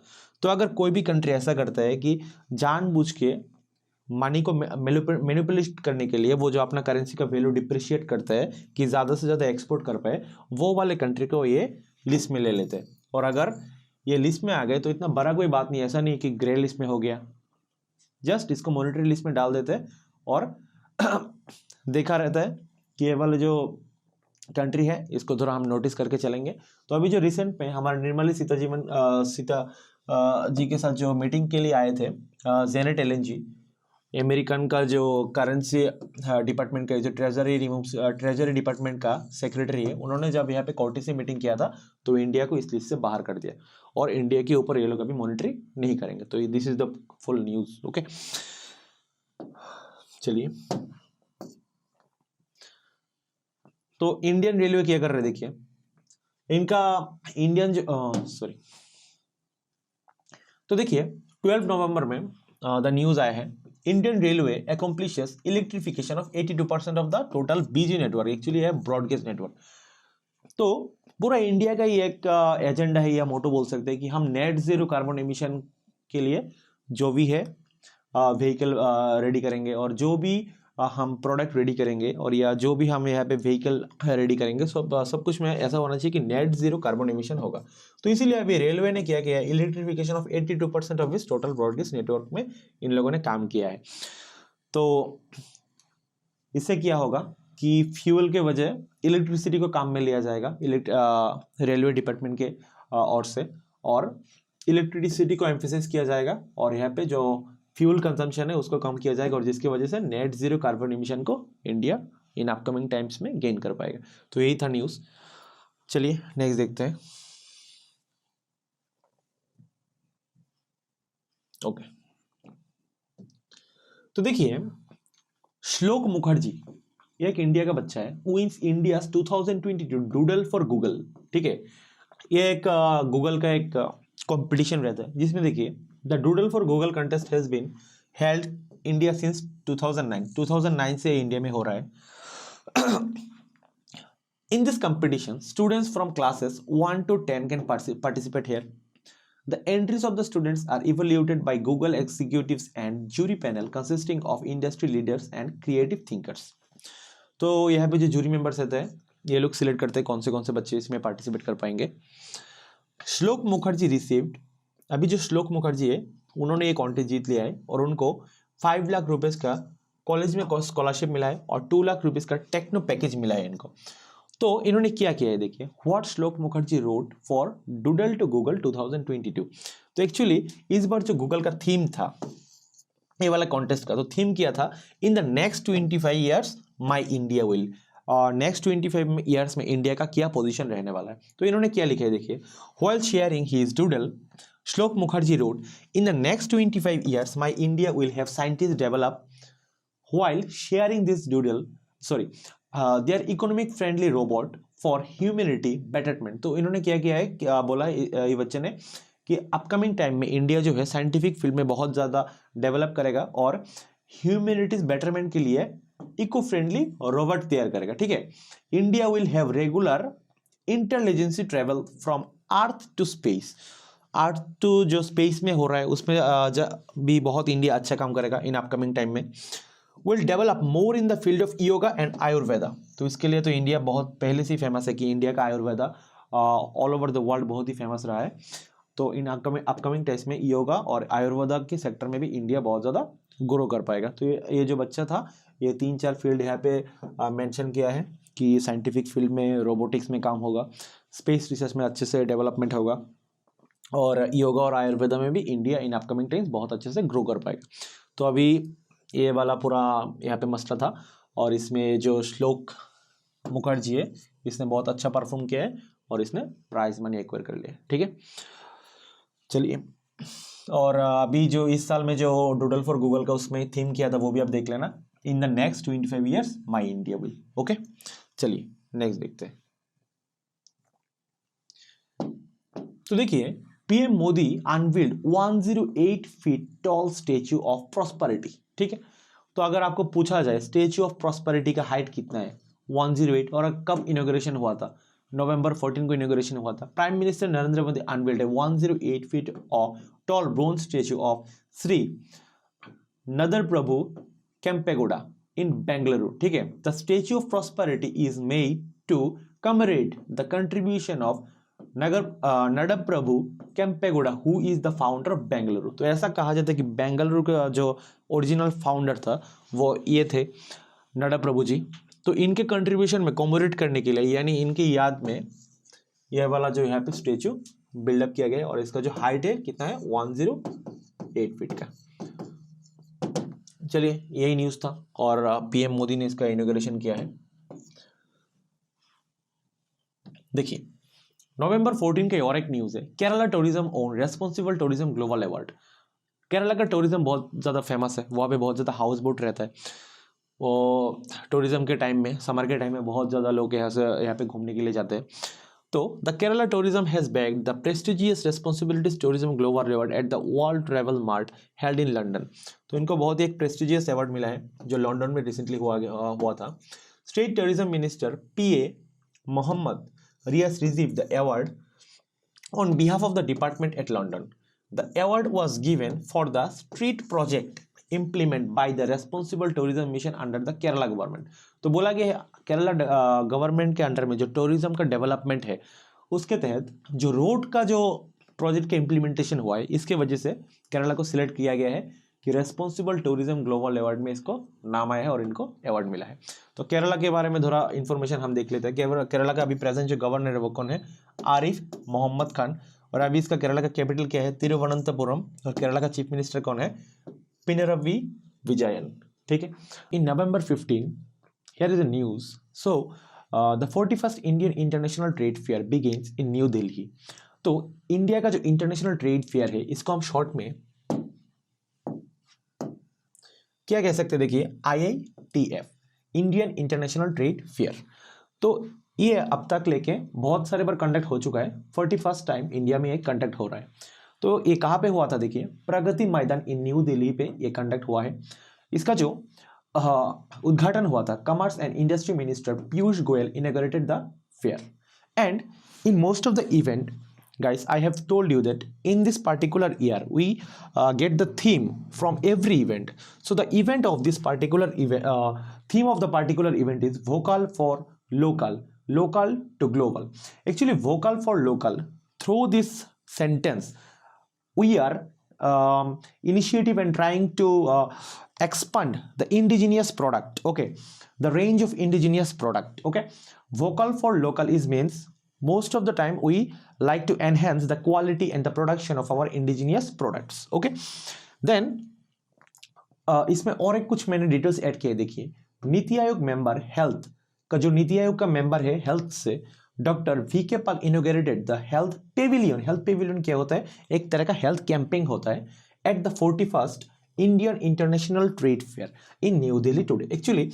तो अगर कोई भी कंट्री ऐसा करता है कि जानबूझ के मनी को मैनिपुलेट करने के लिए वो जो अपना करेंसी का वैल्यू डिप्रिशिएट करता है कि ज़्यादा से ज़्यादा एक्सपोर्ट कर पाए, वो वाले कंट्री को ये लिस्ट में ले लेते हैं। और अगर ये लिस्ट में आ गए तो इतना बड़ा कोई बात नहीं, ऐसा नहीं कि ग्रे लिस्ट में हो गया, जस्ट इसको मॉनिटरी लिस्ट में डाल देते हैं और देखा रहता है कि ये वाले जो कंट्री है इसको थोड़ा हम नोटिस करके चलेंगे। तो अभी जो रिसेंट में हमारे निर्मला सीता जी के साथ जो मीटिंग के लिए आए थे जेनेट एलन जी, अमेरिकन का जो करेंसी डिपार्टमेंट का जो ट्रेजरी डिपार्टमेंट का सेक्रेटरी है, उन्होंने जब यहाँ पे कोर्टी से मीटिंग किया था तो इंडिया को इस लिस्ट से बाहर कर दिया और इंडिया के ऊपर ये लोग अभी मॉनिटरिंग नहीं करेंगे। तो this is the full news. Okay, चलिए, तो इंडियन रेलवे क्या कर रहे हैं, देखिए इनका इंडियन तो देखिए 12 नवंबर में द न्यूज आया है, Indian railway accomplishes electrification of 82% of the total BG network, actually है ब्रॉडगेज नेटवर्क। तो पूरा इंडिया का ही एक एजेंडा है या मोटो बोल सकते हैं कि हम नेट जीरो कार्बन एमिशन के लिए जो भी है व्हीकल रेडी करेंगे, और जो भी हम प्रोडक्ट रेडी करेंगे और या जो भी हम यहाँ पे व्हीकल रेडी करेंगे सब कुछ में ऐसा होना चाहिए कि नेट जीरो कार्बन एमिशन होगा। तो इसीलिए अभी रेलवे ने क्या किया है, इलेक्ट्रिफिकेशन ऑफ 82% ऑफ इस टोटल ब्रॉडगेज नेटवर्क में इन लोगों ने काम किया है। तो इससे क्या होगा कि फ्यूल के वजह इलेक्ट्रिसिटी को काम में लिया जाएगा रेलवे डिपार्टमेंट के ओर से, और इलेक्ट्रिसिटी को एम्फेसाइज किया जाएगा और यहाँ पे जो फ्यूल कंजम्पशन है उसको कम किया जाएगा, और जिसकी वजह से नेट जीरो कार्बन एमिशन को इंडिया इन अपकमिंग टाइम्स में गेन कर पाएगा। तो यही था न्यूज़। चलिए नेक्स्ट देखते हैं। ओके, तो देखिए श्लोक मुखर्जी एक इंडिया का बच्चा है, wins India 2022 doodle for Google, ठीक है। ये एक गूगल का एक कंपटीशन रहता है जिसमें देखिए the doodle for Google contest has been held India since 2009 से इंडिया में हो रहा है। In this competition students from classes 1 to 10 can participate here. The entries of the students are evaluated by Google executives and jury panel consisting of industry leaders and creative thinkers। तो यहाँ पे जो jury members रहते हैं ये लोग select करते हैं कौन से बच्चे इसमें पार्टिसिपेट कर पाएंगे। श्लोक मुखर्जी रिसीव्ड, अभी जो श्लोक मुखर्जी है उन्होंने ये कॉन्टेस्ट जीत लिया है और उनको 5 लाख रुपए का कॉलेज में स्कॉलरशिप मिला है और 2 लाख रुपीज का टेक्नो पैकेज मिला है इनको। तो इन्होंने क्या किया है, देखिए what Shlok Mukherjee wrote for doodle to Google 2022। तो एक्चुअली इस बार जो गूगल का थीम था ये वाला कॉन्टेस्ट का, तो थीम किया था in the next 25 years my India will, next 25 years में इंडिया का क्या पोजीशन रहने वाला है। तो इन्होंने क्या लिखा है देखिए, व्हाइल शेयरिंग हिज डूडल श्लोक Mukherjee road in the next 25 years my India will have scientist develop while sharing this doodle their economic friendly robot for humanity betterment। तो इन्होंने क्या किया है, क्या बोला ये बच्चे ने कि अपकमिंग टाइम में इंडिया जो है साइंटिफिक फील्ड में बहुत ज़्यादा डेवलप करेगा और ह्यूमैनिटीज बेटरमेंट के लिए इको फ्रेंडली रोबोट तैयार करेगा, ठीक है। India will have regular intelligence travel from earth to space, earth to जो स्पेस में हो रहा है उसमें भी बहुत इंडिया अच्छा काम करेगा इन अपकमिंग टाइम में। Will develop more in the field of yoga and Ayurveda. तो इसके लिए तो इंडिया बहुत पहले से ही फेमस है कि इंडिया का Ayurveda all over the world बहुत ही फेमस रहा है। तो इन अपकमिंग टेस्ट में योगा और आयुर्वेदा के सेक्टर में भी इंडिया बहुत ज़्यादा ग्रो कर पाएगा। तो ये जो बच्चा था ये 3-4 फील्ड यहाँ पे मेंशन किया है कि साइंटिफिक फील्ड में रोबोटिक्स में काम होगा, स्पेस रिसर्च में अच्छे से डेवलपमेंट होगा और योगा और आयुर्वेदा में भी इंडिया इन अपकमिंग टाइम्स बहुत अच्छे से ग्रो कर पाएगा। तो अभी ये वाला पूरा यहाँ पे मसला था और इसमें जो श्लोक मुखर्जी है इसने बहुत अच्छा परफॉर्म किया है और इसने प्राइज मनी एक्वायर कर लिया, ठीक है। चलिए, और अभी जो इस साल में जो डूडल फॉर गूगल का उसमें थीम किया था वो भी आप देख लेना, in the next 25 years my India will. Okay, चलिए नेक्स्ट देखते हैं। तो देखिए, PM Modi unveiled 108 feet tall statue of prosperity, ठीक है। तो अगर आपको पूछा जाए स्टेच्यू ऑफ प्रॉस्पेरिटी का हाइट कितना है, 108, और कब इनॉग्रेशन हुआ था, नवंबर 14 को इनॉग्रेशन हुआ था। Prime minister Narendra Modi unveiled 108 feet of tall bronze statue of Shri Nadaprabhu Kempegowda in Bengaluru, ठीक है। The statue of prosperity is made to commemorate the contribution of Nadaprabhu Kempegowda who is the founder of Bengaluru. तो ऐसा कहा जाता है कि बेंगलुरु का जो ओरिजिनल फाउंडर था वो ये थे नडप प्रभु जी। तो इनके कंट्रीब्यूशन में कॉमेमोरेट करने के लिए यानी इनकी याद में यह वाला जो यहाँ पे स्टेच्यू बिल्डअप किया गया है और इसका जो हाइट है कितना है, 108 फीट का। चलिए, यही न्यूज था और पीएम मोदी ने इसका इनॉग्रेशन किया है। देखिए, नवंबर 14 का और एक न्यूज है, Kerala tourism own responsible tourism global award. Kerala का टूरिज्म बहुत ज़्यादा फेमस है, वहाँ पे बहुत ज़्यादा हाउस बोट रहता है। वो टूरिज्म के टाइम में, समर के टाइम में बहुत ज़्यादा लोग यहाँ पे घूमने के लिए जाते हैं। तो the Kerala tourism has bagged the prestigious responsibilities tourism global award at the world travel mart held in London. तो इनको बहुत ही एक प्रेस्टिजियस अवार्ड मिला है जो लंदन में रिसेंटली हुआ था। State tourism minister PA Mohammad Riaz received the award on behalf of the department at London. The award was given for the street project implemented by the Responsible Tourism Mission under the Kerala government. तो बोला गया Kerala government के under में जो tourism का development है उसके तहत जो रोड का जो प्रोजेक्ट का इम्प्लीमेंटेशन हुआ है इसके वजह से केरला को सिलेक्ट किया गया है कि रेस्पॉन्सिबल टूरिज्म ग्लोबल अवार्ड में इसको नाम आया है और इनको अवार्ड मिला है। तो केरला के बारे में थोड़ा इन्फॉर्मेशन हम देख लेते हैं। केरला का अभी प्रेजेंट जो गवर्नर है वो कौन है, आरिफ मोहम्मद खान। और अभी इसका केरला का कैपिटल क्या है, तिरुवनंतपुरम। और केरला का चीफ मिनिस्टर कौन है, पिनरवी विजयन, ठीक है। इन नवंबर 15 here is a news. So the 41st Indian international trade fair begins in new Delhi. तो इंडिया का जो इंटरनेशनल ट्रेड फेयर है इसको हम शॉर्ट में क्या कह सकते हैं, देखिए IITF, Indian international trade fair. तो ये अब तक लेके बहुत सारे बार कंडक्ट हो चुका है, 41st टाइम इंडिया में ये कंडक्ट हो रहा है। तो ये कहाँ पे हुआ था, देखिए प्रगति मैदान इन न्यू दिल्ली पे ये कंडक्ट हुआ है। इसका जो उद्घाटन हुआ था, commerce and industry minister Piyush Goyal inaugurated the fair. And in most of the event guys, I have told you that in this particular year we get the theme from every event. So the event of this particular event, theme of the particular event is vocal for local, local to global. Actually vocal for local, through this sentence we are initiative and trying to expand the indigenous product, okay, the range of indigenous product, okay. Vocal for local is means most of the time we like to enhance the quality and the production of our indigenous products, okay. Then इसमें और एक कुछ मैंने details add किए, देखिए NITI Aayog member health का जो नीति आयोग का मेंबर है हेल्थ से doctor VK Paul inaugurated the health pavilion. Health pavilion क्या होता है? एक तरह का हेल्थ कैंपिंग होता है at the 41st Indian international trade fair in new Delhi today. Actually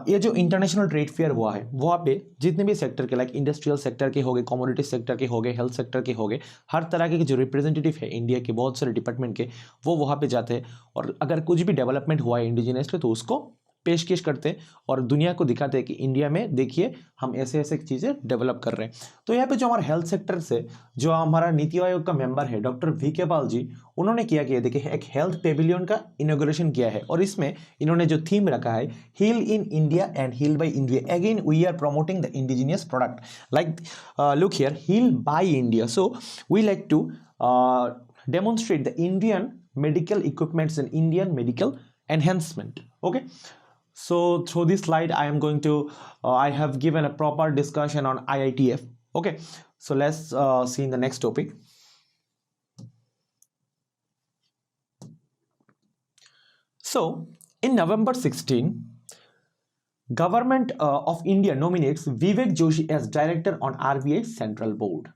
ये जो इंटरनेशनल ट्रेड फेयर हुआ है वहाँ पे जितने भी सेक्टर के लाइक इंडस्ट्रियल सेक्टर के हो गए, कमोडिटी सेक्टर के हो गए, हेल्थ सेक्टर के हो गए, हर तरह के जो रिप्रेजेंटेटिव है इंडिया के बहुत सारे डिपार्टमेंट के वो वहाँ पे जाते हैं और अगर कुछ भी डेवलपमेंट हुआ है इंडिजिनियसली तो उसको पेशकश करते हैं और दुनिया को दिखाते हैं कि इंडिया में देखिए हम ऐसे ऐसे चीज़ें डेवलप कर रहे हैं। तो यहाँ पे जो हमारा हेल्थ सेक्टर से जो हमारा नीति आयोग का मेंबर है डॉक्टर वीके पॉल जी, उन्होंने किया कि देखिए एक हेल्थ पेविलियन का इनॉग्रेशन किया है और इसमें इन्होंने जो थीम रखा है heal in India and heal by India. Again we are promoting the indigenous product like look here heal by India. So we like to demonstrate the Indian medical equipments and Indian medical enhancement. Okay. So through this slide, I am going to, I have given a proper discussion on IITF. Okay, so let's see in the next topic. So in November 16, Government of India nominates Vivek Joshi as director on RBI Central Board.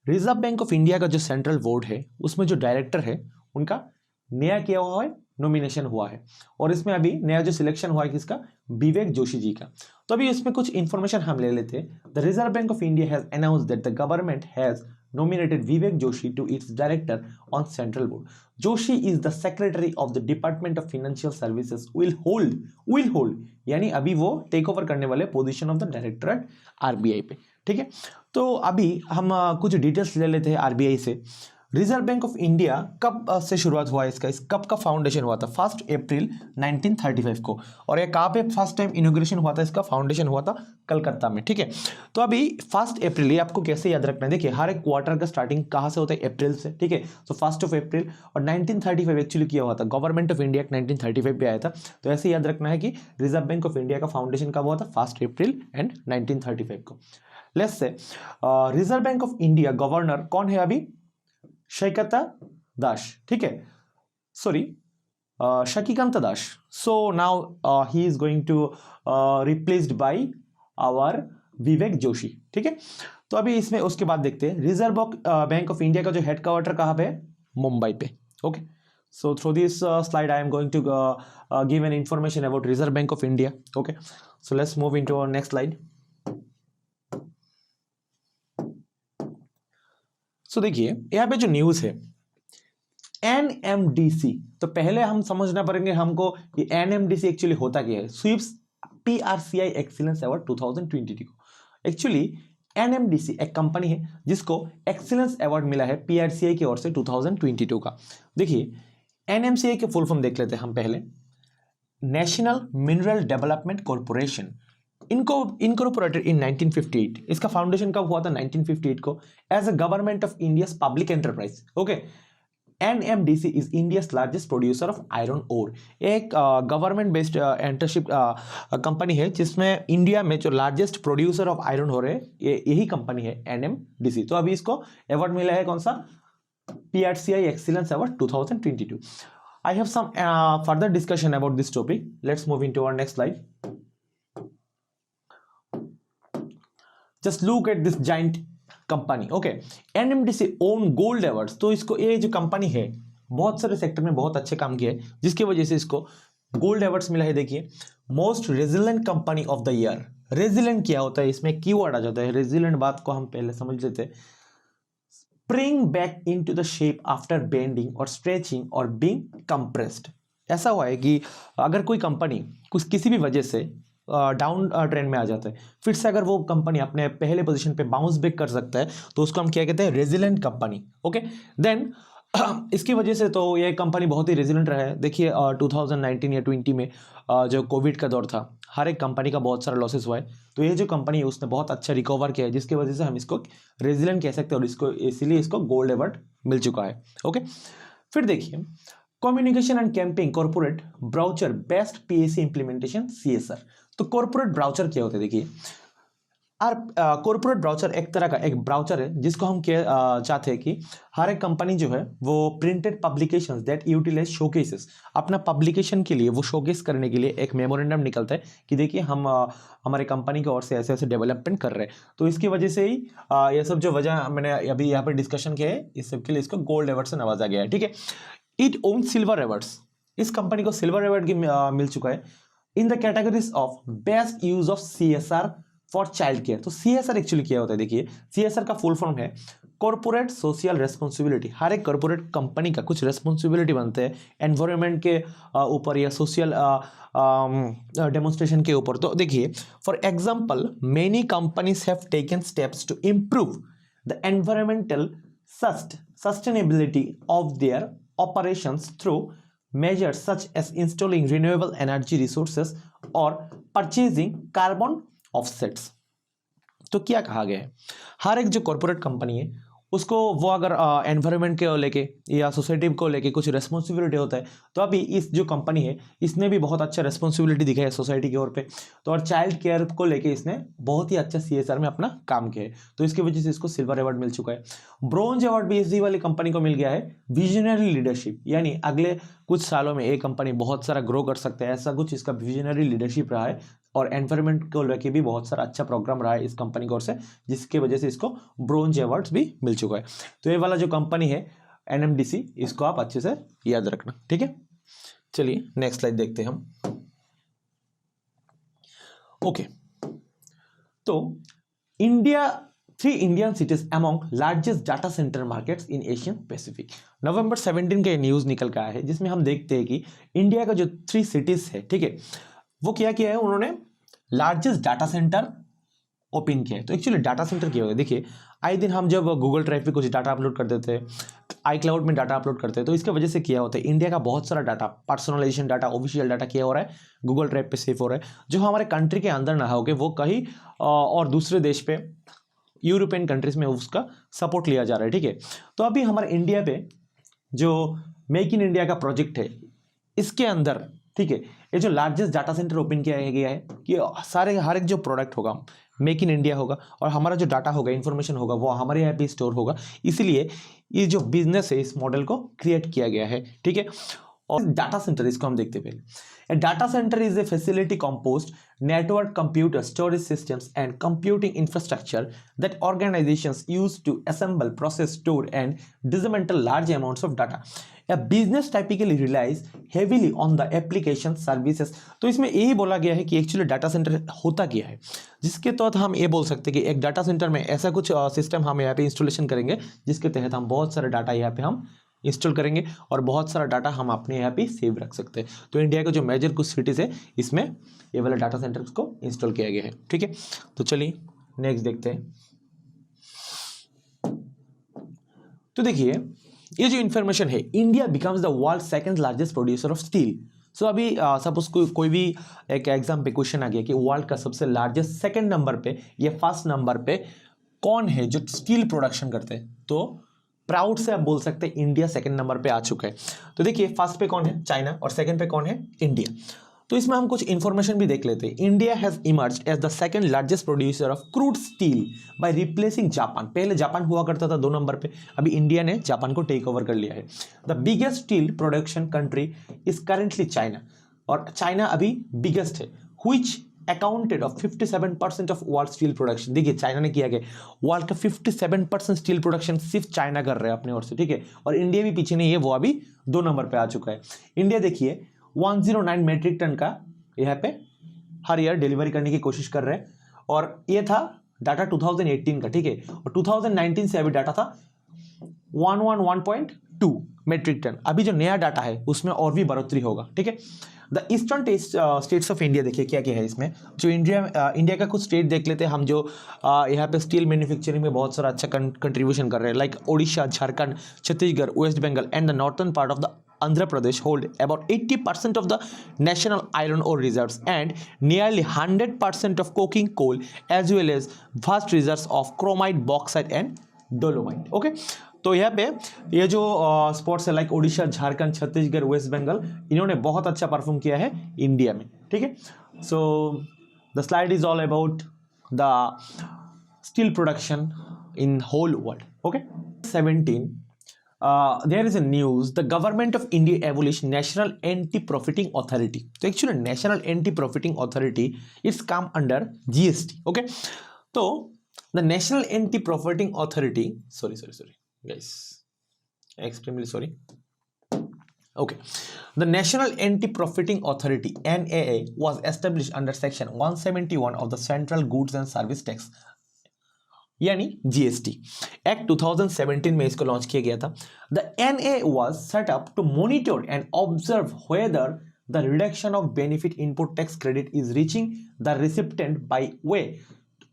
Reserve bank of India का जो central board है उसमें जो director है उनका नया किया हुआ है, नॉमिनेशन हुआ है और इसमें अभी नया जो सिलेक्शन हुआ है किसका? विवेक जोशी जी का। तो अभी इसमें कुछ इंफॉर्मेशन हम ले लेते हैं। The Reserve bank of India has announced that the government has nominated Vivek Joshi to its director on central board. Joshi is the secretary of the Department of Financial Services will hold यानी अभी वो take over करने वाले position of the director at RBI पे। ठीक है, तो अभी हम कुछ डिटेल्स ले लेते हैं आरबीआई से। रिजर्व बैंक ऑफ इंडिया कब से शुरुआत हुआ है इसका, इस कब का फाउंडेशन हुआ था? 1 अप्रैल 1935 को। और ये कहाँ पे फर्स्ट टाइम इनॉग्रेशन हुआ था? इसका फाउंडेशन हुआ था कलकत्ता में। ठीक है, तो अभी 1 अप्रैल ये आपको कैसे याद रखना है? देखिए हर एक क्वार्टर का स्टार्टिंग कहाँ से होता है? अप्रैल से। ठीक है, तो 1 अप्रैल और 1935 एक्चुअली किया हुआ था। गवर्नमेंट ऑफ इंडिया 1935 पे आया था। तो ऐसे याद रखना है कि रिजर्व बैंक ऑफ इंडिया का फाउंडेशन कब हुआ था? 1 अप्रैल एंड 1935 को। Let's say reserve bank of India governor कौन है अभी? शैकता दास। ठीक है, sorry Shaktikanta Das. So now he is going to replaced by our Vivek Joshi. ठीक है, तो अभी इसमें उसके बाद देखते हैं रिजर्व बैंक ऑफ इंडिया का जो हेडक्वार्टर कहाँ पे है? मुंबई पे। Okay, so through this slide I am going to give an information about reserve bank of India. Okay, so let's move into our next slide. So देखिए यहाँ पे जो न्यूज है एनएमडीसी, तो पहले हम समझना पड़ेंगे हमको कि एनएमडीसी एक्चुअली होता क्या है। स्वीप्स पीआरसीआई एक्सीलेंस अवार्ड 2022 को। एक्चुअली एनएमडीसी एक कंपनी है जिसको एक्सीलेंस अवार्ड मिला है पीआरसीआई की ओर से 2022 का। देखिए एनएमसीआई के फुल फॉर्म देख लेते हैं हम पहले। नेशनल मिनरल डेवलपमेंट कॉर्पोरेशन इनको इनकॉर्पोरेटेड इन 1958। इसका फाउंडेशन कब हुआ था? 1958 को as a government of India's public enterprise. Okay, NMDC is India's largest producer of iron ore. एक गवर्नमेंट बेस्ड एंटरशिप कंपनी है जिसमें इंडिया में जो largest producer of iron ore है यही कंपनी है एनएमडीसी। तो अभी इसको अवार्ड मिला है कौन सा? PRCI excellence award 2022। I have some further discussion about this topic. Let's move into our next slide. Just look at this giant company. Okay, NMDC own gold awards। तो इसको ये जो कंपनी है बहुत सारे सेक्टर में बहुत अच्छे काम किए हैं जिसकी वजह से इसको गोल्ड अवार्ड्स मिला है। देखिए most resilient company of the year. Resilient क्या होता है? इसमें कीवर्ड आ जाता है। रेजिलेंट बात को हम पहले समझ लेते हैं। Spring back into the shape after bending और स्ट्रेचिंग और बीइंग कंप्रेस्ड। ऐसा हुआ है कि अगर कोई कंपनी कुछ किसी भी वजह से डाउन ट्रेंड में आ जाता है, फिर से अगर वो कंपनी अपने पहले पोजीशन पे बाउंस बैक कर सकता है तो उसको हम क्या कहते हैं? Resilient company. ओके, देन इसकी वजह से तो ये कंपनी बहुत ही रेजिलेंट रहा है। देखिए 2019 या 20 में जो कोविड का दौर था हर एक कंपनी का बहुत सारा लॉसेस हुआ है। तो ये जो कंपनी है उसने बहुत अच्छा रिकवर किया है जिसकी वजह से हम इसको रेजिलेंट कह सकते हैं और इसको इसीलिए इसको गोल्ड अवार्ड मिल चुका है। ओके, फिर देखिए communication and camping corporate brochure best PAC implementation CSR. तो कॉर्पोरेट ब्राउचर क्या होते हैं? देखिए और कॉर्पोरेट ब्राउचर एक तरह का एक ब्राउचर है जिसको हम चाहते हैं कि हर एक कंपनी जो है वो printed publications that utilize showcases, अपना पब्लिकेशन के लिए वो शोकेस करने के लिए एक मेमोरेंडम निकलता है कि देखिए हम हमारे कंपनी की ओर से ऐसे ऐसे डेवलपमेंट कर रहे हैं। तो इसकी वजह से ही ये सब जो वजह मैंने अभी यहाँ पर डिस्कशन किया है, इस सब के लिए इसको गोल्ड अवार्ड से नवाजा गया है। ठीक है, इट ओन सिल्वर अवार्ड्स, इस कंपनी को सिल्वर अवार्ड मिल चुका है in the categories of best use of CSR for child care. तो CSR एक्चुअली क्या होता है, देखिए CSR का फुल फॉर्म है कॉर्पोरेट सोशल रेस्पॉन्सिबिलिटी। हर एक कॉर्पोरेट कंपनी का कुछ रेस्पॉन्सिबिलिटी बनते हैं एनवायरनमेंट के ऊपर या सोशल डेमोन्स्ट्रेशन के ऊपर। तो देखिए for example many companies have taken steps to improve the environmental sustainability of their operations through measures such as installing renewable energy resources or purchasing carbon offsets। तो क्या कहा गया है, हर एक जो कॉर्पोरेट कंपनी है उसको वो अगर एनवायरनमेंट के लेके या सोसाइटी को लेके कुछ रेस्पॉन्सिबिलिटी होता है, तो अभी इस जो कंपनी है इसने भी बहुत अच्छा रेस्पॉन्सिबिलिटी दिखाई है सोसाइटी की ओर पे। तो और चाइल्ड केयर को लेके इसने बहुत ही अच्छा CSR में अपना काम किया है, तो इसकी वजह से इसको सिल्वर अवार्ड मिल चुका है। ब्रॉन्ज अवार्ड भी इसी वाली कंपनी को मिल गया है विजनरी लीडरशिप, यानी अगले कुछ सालों में ये कंपनी बहुत सारा ग्रो कर सकता है, ऐसा कुछ इसका विजनरी लीडरशिप रहा है और एनवायरनमेंट को लेके भी बहुत सारा अच्छा प्रोग्राम रहा है इस कंपनी की ओर से, जिसकी वजह से इसको ब्रॉन्ज अवार्ड्स भी मिल चुका है। तो ये वाला जो कंपनी है NMDC, इसको आप अच्छे से याद रखना। ठीक है, चलिए नेक्स्ट स्लाइड देखते हैं हम। ओके, तो India 3 Indian cities among largest data center markets in Asian Pacific. November 17 का न्यूज निकल के आया है जिसमें हम देखते हैं कि इंडिया का जो 3 सिटीज है, ठीक है, वो क्या किया है, उन्होंने लार्जेस्ट डाटा सेंटर ओपन किया है। तो एक्चुअली डाटा सेंटर क्या होता है, देखिए आए दिन हम जब गूगल ड्राइव पे कुछ डाटा अपलोड कर देते हैं, iCloud में डाटा अपलोड करते हैं, तो इसके वजह से क्या होता है, इंडिया का बहुत सारा data, personalization data, official data क्या हो रहा है, गूगल ड्राइव पे सेव हो रहा है, जो हमारे कंट्री के अंदर ना होके वो कहीं और दूसरे देश पे यूरोपियन कंट्रीज में उसका सपोर्ट लिया जा रहा है। ठीक है, तो अभी हमारे इंडिया पे जो मेक इन इंडिया का प्रोजेक्ट है, इसके अंदर, ठीक है, ये जो लार्जेस्ट डाटा सेंटर ओपन किया गया है कि सारे हर एक जो प्रोडक्ट होगा मेक इन इंडिया होगा और हमारा जो डाटा होगा, इंफॉर्मेशन होगा, वो हमारे यहाँ पे स्टोर होगा। इसलिए ये जो बिजनेस है इस मॉडल को क्रिएट किया गया है। ठीक है, और डाटा सेंटर इसको हम देखते हैं पहले। A data center is a facility composed network computer storage systems and computing infrastructure that organizations use to assemble, process, store and dismantle large amounts of data. A business typically relies heavily on the application services। तो इसमें यही बोला गया है कि actually data centre होता क्या है, जिसके तहत हम ये बोल सकते हैं कि एक डाटा सेंटर में ऐसा कुछ सिस्टम हम यहाँ पे इंस्टॉलेशन करेंगे जिसके तहत हम बहुत सारे डाटा यहाँ पे हम इंस्टॉल करेंगे और बहुत सारा डाटा हम अपने यहाँ पे सेव रख सकते हैं। तो इंडिया के जो मेजर कुछ सिटीज़ है इसमें ये वाला डाटा सेंटर्स को इंस्टॉल किया गया है। ठीक है, तो चलिए नेक्स्ट देखते हैं। तो देखिए ये जो इंफॉर्मेशन है, India becomes the world second largest producer of steel. So अभी सपोज कोई भी एक एग्जाम पे क्वेश्चन आ गया कि वर्ल्ड का सबसे लार्जेस्ट सेकंड नंबर पे या फर्स्ट नंबर पे कौन है जो स्टील प्रोडक्शन करते हैं, तो प्राउड से आप बोल सकते हैं इंडिया सेकंड नंबर पे आ चुका है। तो देखिए फर्स्ट पे कौन है, चाइना, और सेकंड पे कौन है, इंडिया। तो इसमें हम कुछ इंफॉर्मेशन भी देख लेते हैं। India has emerged as the second largest producer of crude steel by replacing Japan. पहले जापान हुआ करता था 2 नंबर पे, अभी इंडिया ने जापान को टेक ओवर कर लिया है। The biggest steel production country is currently China, और चाइना अभी बिगेस्ट है, which accounted of 57% of world steel production. देखिए चाइना ने किया कि वर्ल्ड का 57% स्टील प्रोडक्शन सिर्फ चाइना कर रहा है अपने ओर से। ठीक है, और इंडिया भी पीछे नहीं है, वो अभी 2 नंबर पे आ चुका है। इंडिया देखिए 109 मेट्रिक टन का यहाँ पे हर ईयर डिलीवरी करने की कोशिश कर रहे हैं, और ये था डाटा 2018 का। ठीक है, और 2019 से अभी डाटा था 111.2 मेट्रिक टन। अभी जो नया डाटा है उसमें और भी बढ़ोतरी होगा। ठीक है, the eastern states of India देखिए क्या क्या है इसमें। जो इंडिया का कुछ स्टेट देख लेते हैं हम, जो यहाँ पे स्टील मैन्युफैक्चरिंग में बहुत सारा अच्छा कंट्रीब्यूशन कर रहे हैं, like Odisha, Jharkhand, Chhattisgarh, West Bengal and the northern part of the Andhra Pradesh hold about 80% of the national iron ore reserves and nearly 100% of coking coal, as well as vast reserves of chromite, bauxite and dolomite. Okay, तो यहाँ पे ये जो sports है like Odisha, Jharkhand, Chhattisgarh, West Bengal, इन्होंने बहुत अच्छा perform किया है इंडिया में। ठीक है, so the slide is all about the steel production in whole world. Okay. 17, there is a news, the government of India abolished National Anti-Profiting Authority. So actually National Anti-Profiting Authority is come under GST. Okay. So the National Anti-Profiting Authority, sorry guys, extremely sorry. Okay. The National Anti-Profiting Authority NAA was established under section 171 of the Central Goods and Service Tax यानी GST act 2017 में इसको launch किया गया था. The NA was set up to monitor and observe whether the reduction of benefit input tax credit is reaching the recipient by way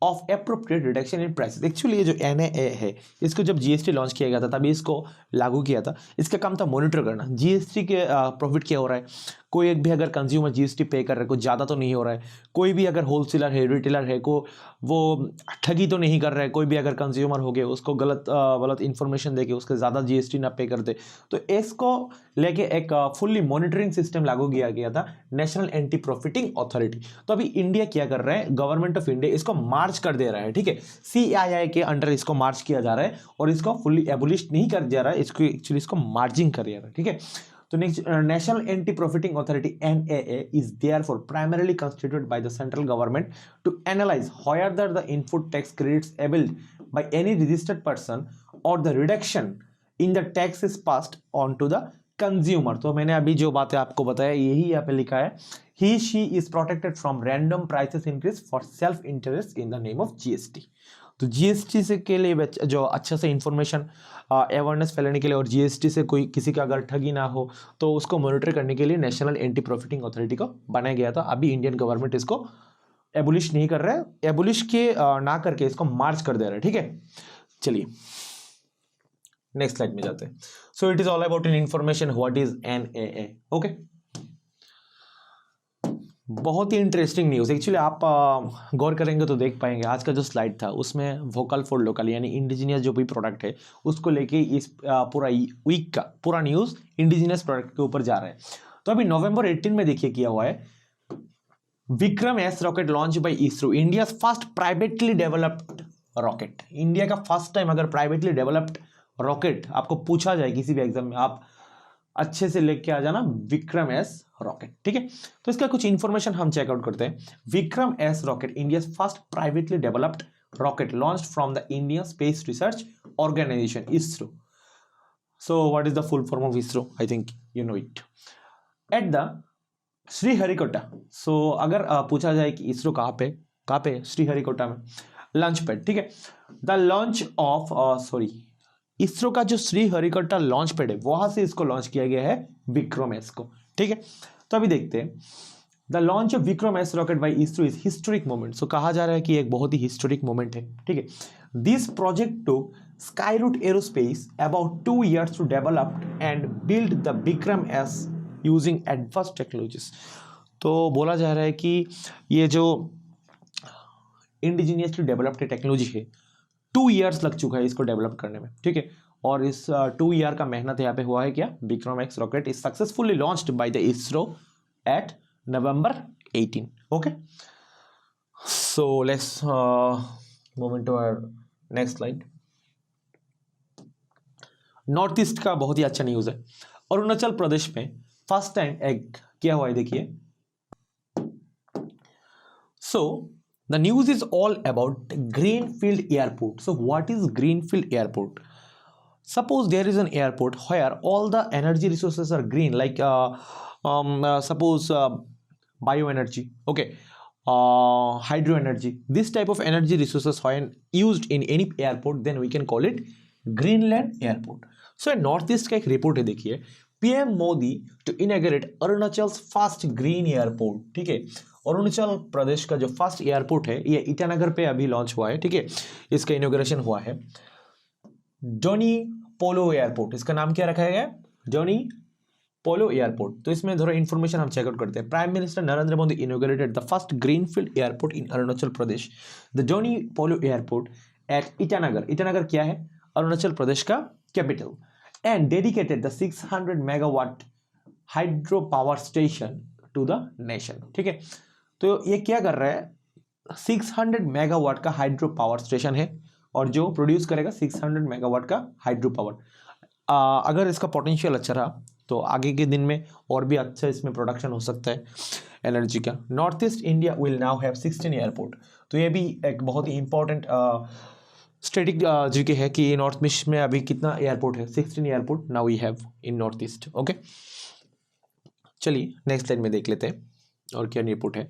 of appropriate reduction in prices. Actually ये जो NA है इसको जब GST launch किया गया था तभी इसको लागू किया था. इसका काम था मॉनिटर करना जीएसटी के प्रॉफिट क्या हो रहा है, कोई एक भी अगर कंज्यूमर जीएसटी पे कर रहा है कुछ ज़्यादा तो नहीं हो रहा है, कोई भी अगर होलसेलर है रिटेलर है को वो ठगी तो नहीं कर रहा है, कोई भी अगर कंज्यूमर हो गया उसको गलत इन्फॉर्मेशन देके उसके ज़्यादा जीएसटी ना पे कर दे. तो इसको लेके एक फुल्ली मॉनिटरिंग सिस्टम लागू किया गया था नेशनल एंटी प्रॉफिटिंग अथॉरिटी. तो अभी इंडिया क्या कर रहा है, गवर्नमेंट ऑफ इंडिया इसको मार्च कर दे रहा है. ठीक है, CII के अंडर इसको मार्च किया जा रहा है और इसको फुल्ली एबोलिश नहीं कर दिया रहा है, इसको एक्चुअली इसको मार्जिंग कर दिया रहा है. ठीक है, तो next national anti profiting authority NAA is therefore primarily constituted by the central government to analyze whether the input tax credits availed by any registered person or the reduction in the tax is passed on to the consumer. तो मैंने अभी जो बातें आपको बताया यही यहाँ पे लिखा है, he she is protected from random prices increase for self interest in the name of GST. तो जीएसटी से के लिए जो अच्छा से इंफॉर्मेशन अवेयरनेस फैलाने के लिए और जीएसटी से कोई किसी का अगर ठगी ना हो तो उसको मॉनिटर करने के लिए नेशनल एंटी प्रॉफिटिंग अथॉरिटी को बनाया गया था. अभी इंडियन गवर्नमेंट इसको एबोलिश नहीं कर रहा है, एबोलिश के ना करके इसको मार्च कर दे रहा है. ठीक है, चलिए नेक्स्ट स्लाइड में जाते हैं. So it is all about in information what is NAA. Okay, बहुत ही इंटरेस्टिंग न्यूज़. एक्चुअली आप गौर करेंगे तो देख पाएंगे आज का जो स्लाइड था उसमें वोकल फॉर लोकल यानी इंडिजिनियस जो भी प्रोडक्ट है उसको लेके इस पूरा वीक का पूरा न्यूज़ इंडिजिनियस प्रोडक्ट के ऊपर जा रहा है. तो अभी नवंबर 18 में देखिए किया हुआ है, Vikram S rocket launch by ISRO, India first privately developed rocket. India का फर्स्ट टाइम अगर प्राइवेटली डेवलप्ड रॉकेट आपको पूछा जाए किसी भी एग्जाम में आप अच्छे से लेके आ जाना विक्रम-S रॉकेट. ठीक है, तो इसका कुछ इंफॉर्मेशन हम चेकआउट करते हैं. Vikram S rocket India first privately developed rocket launched from the Indian space research organisation ISRO. So what is the full form of ISRO? I think you know it. At the Sriharikota. So अगर पूछा जाए कि इसरो कहाँ पे श्रीहरिकोटा में लॉन्च पैड. ठीक है, द लॉन्च ऑफ इसरो का जो श्रीहरिकोटा लॉन्च पैड है वहां से इसको लॉन्च किया गया है विक्रम-S को. ठीक है, तो अभी देखते हैं the launch of Vikram S rocket by ISRO is historic moment. So कहा जा रहा है कि एक बहुत ही हिस्टोरिक मोमेंट है. ठीक है, this project took Skyroot Aerospace about 2 years to develop and build the Vikram S using advanced technologies. तो बोला जा रहा है कि ये जो इंडिजिनियसली डेवलप्ड टेक्नोलॉजी है 2 years लग चुका है इसको डेवलप करने में. ठीक है, और इस 2 year का मेहनत यहाँ पे हुआ है क्या, Vikram S rocket is successfully launched by the ISRO at November 18. Okay, so let's move into our next slide. North east का बहुत ही अच्छा न्यूज है. अरुणाचल प्रदेश में फर्स्ट टाइम एक क्या हुआ है देखिए. सो the news is all about greenfield airport. So what is greenfield airport? Suppose there is an airport where all the energy resources are green, like suppose bioenergy, okay, hydro energy. This type of energy resources when used in any airport, then we can call it Greenland airport. So north east का एक report है देखिए, PM Modi to inaugurate Arunachal first green airport. ठीक है, अरुणाचल प्रदेश का जो first airport है ये ईटानगर पे अभी लॉन्च हुआ है. ठीक है, इसका इनॉग्रेशन हुआ है. डोनी पोलो एयरपोर्ट, इसका नाम क्या रखा गया, डोनी पोलो एयरपोर्ट. तो इसमें थोड़ा इन्फॉर्मेशन हम चेकआउट करते हैं. Prime minister Narendra Modi inaugurated the first greenfield airport in Arunachal Pradesh, the Donyi Polo airport at Itanagar. Itanagar क्या है, अरुणाचल प्रदेश का capital. And dedicated the 600 megawatt hydro power station to the nation. ठीक है, तो ये क्या कर रहा है, 600 मेगावाट का हाइड्रो पावर स्टेशन है और जो प्रोड्यूस करेगा 600 मेगावाट का हाइड्रो पावर। अगर इसका पोटेंशियल अच्छा रहा तो आगे के दिन में और भी अच्छा इसमें प्रोडक्शन हो सकता है एनर्जी का। North east India will now have 16 airport. तो ये भी एक बहुत ही इंपॉर्टेंट स्टेटिक जीके है कि नॉर्थ ईस्ट में अभी कितना एयरपोर्ट है, 16 airport now we have in north east. Okay, चलिए नेक्स्ट लाइन में देख लेते हैं और क्या रिपोर्ट है।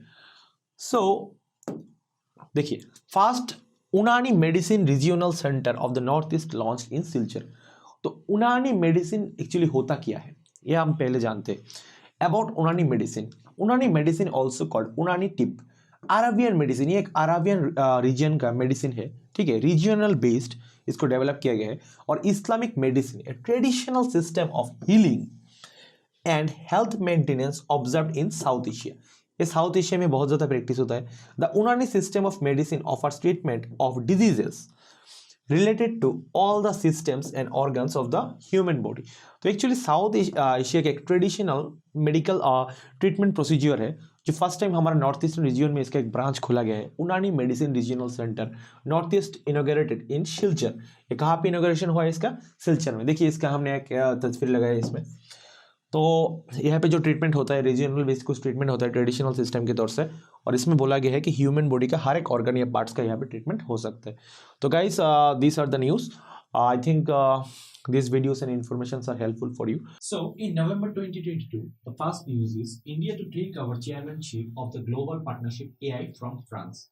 सो देखिए, first Unani medicine regional centre of the north east launch in Silchar. तो उनानी मेडिसिन एक्चुअली होता क्या है ये हम पहले जानते हैं। About Unani medicine also called Unani tip, Arabian medicine, ये एक अराबियन रीजन का मेडिसिन है, ठीक है, रीजनल बेस्ड इसको डेवलप किया गया है। और Islamic medicine a traditional system of healing and health maintenance observed in south Asia. ये साउथ एशिया में बहुत ज़्यादा प्रैक्टिस होता है। The Unani system of medicine offers treatment of diseases related to all the systems and organs of the human body. तो actually south Asia का एक traditional medical treatment procedure है जो फर्स्ट टाइम हमारा नॉर्थ ईस्टर्न रीजन में इसका एक branch खोला गया है, उनानी medicine regional centre north east inaugurated in Silchar. ये कहाँ पे इनोग्रेशन हुआ है इसका? सिलचर में। देखिए इसका हमने एक तस्वीर लगाया है इसमें। तो यहाँ पे जो ट्रीटमेंट होता है रीजनल बेस्ड कुछ ट्रीटमेंट होता है ट्रेडिशनल सिस्टम के तौर से, और इसमें बोला गया है कि ह्यूमन बॉडी का हर एक ऑर्गन या पार्ट्स का यहाँ पे ट्रीटमेंट हो सकता है। तो guys these are the news. I think these videos and informations are helpful for you. So, in November 2022, the first news is India to take over chairmanship of the Global Partnership AI from France.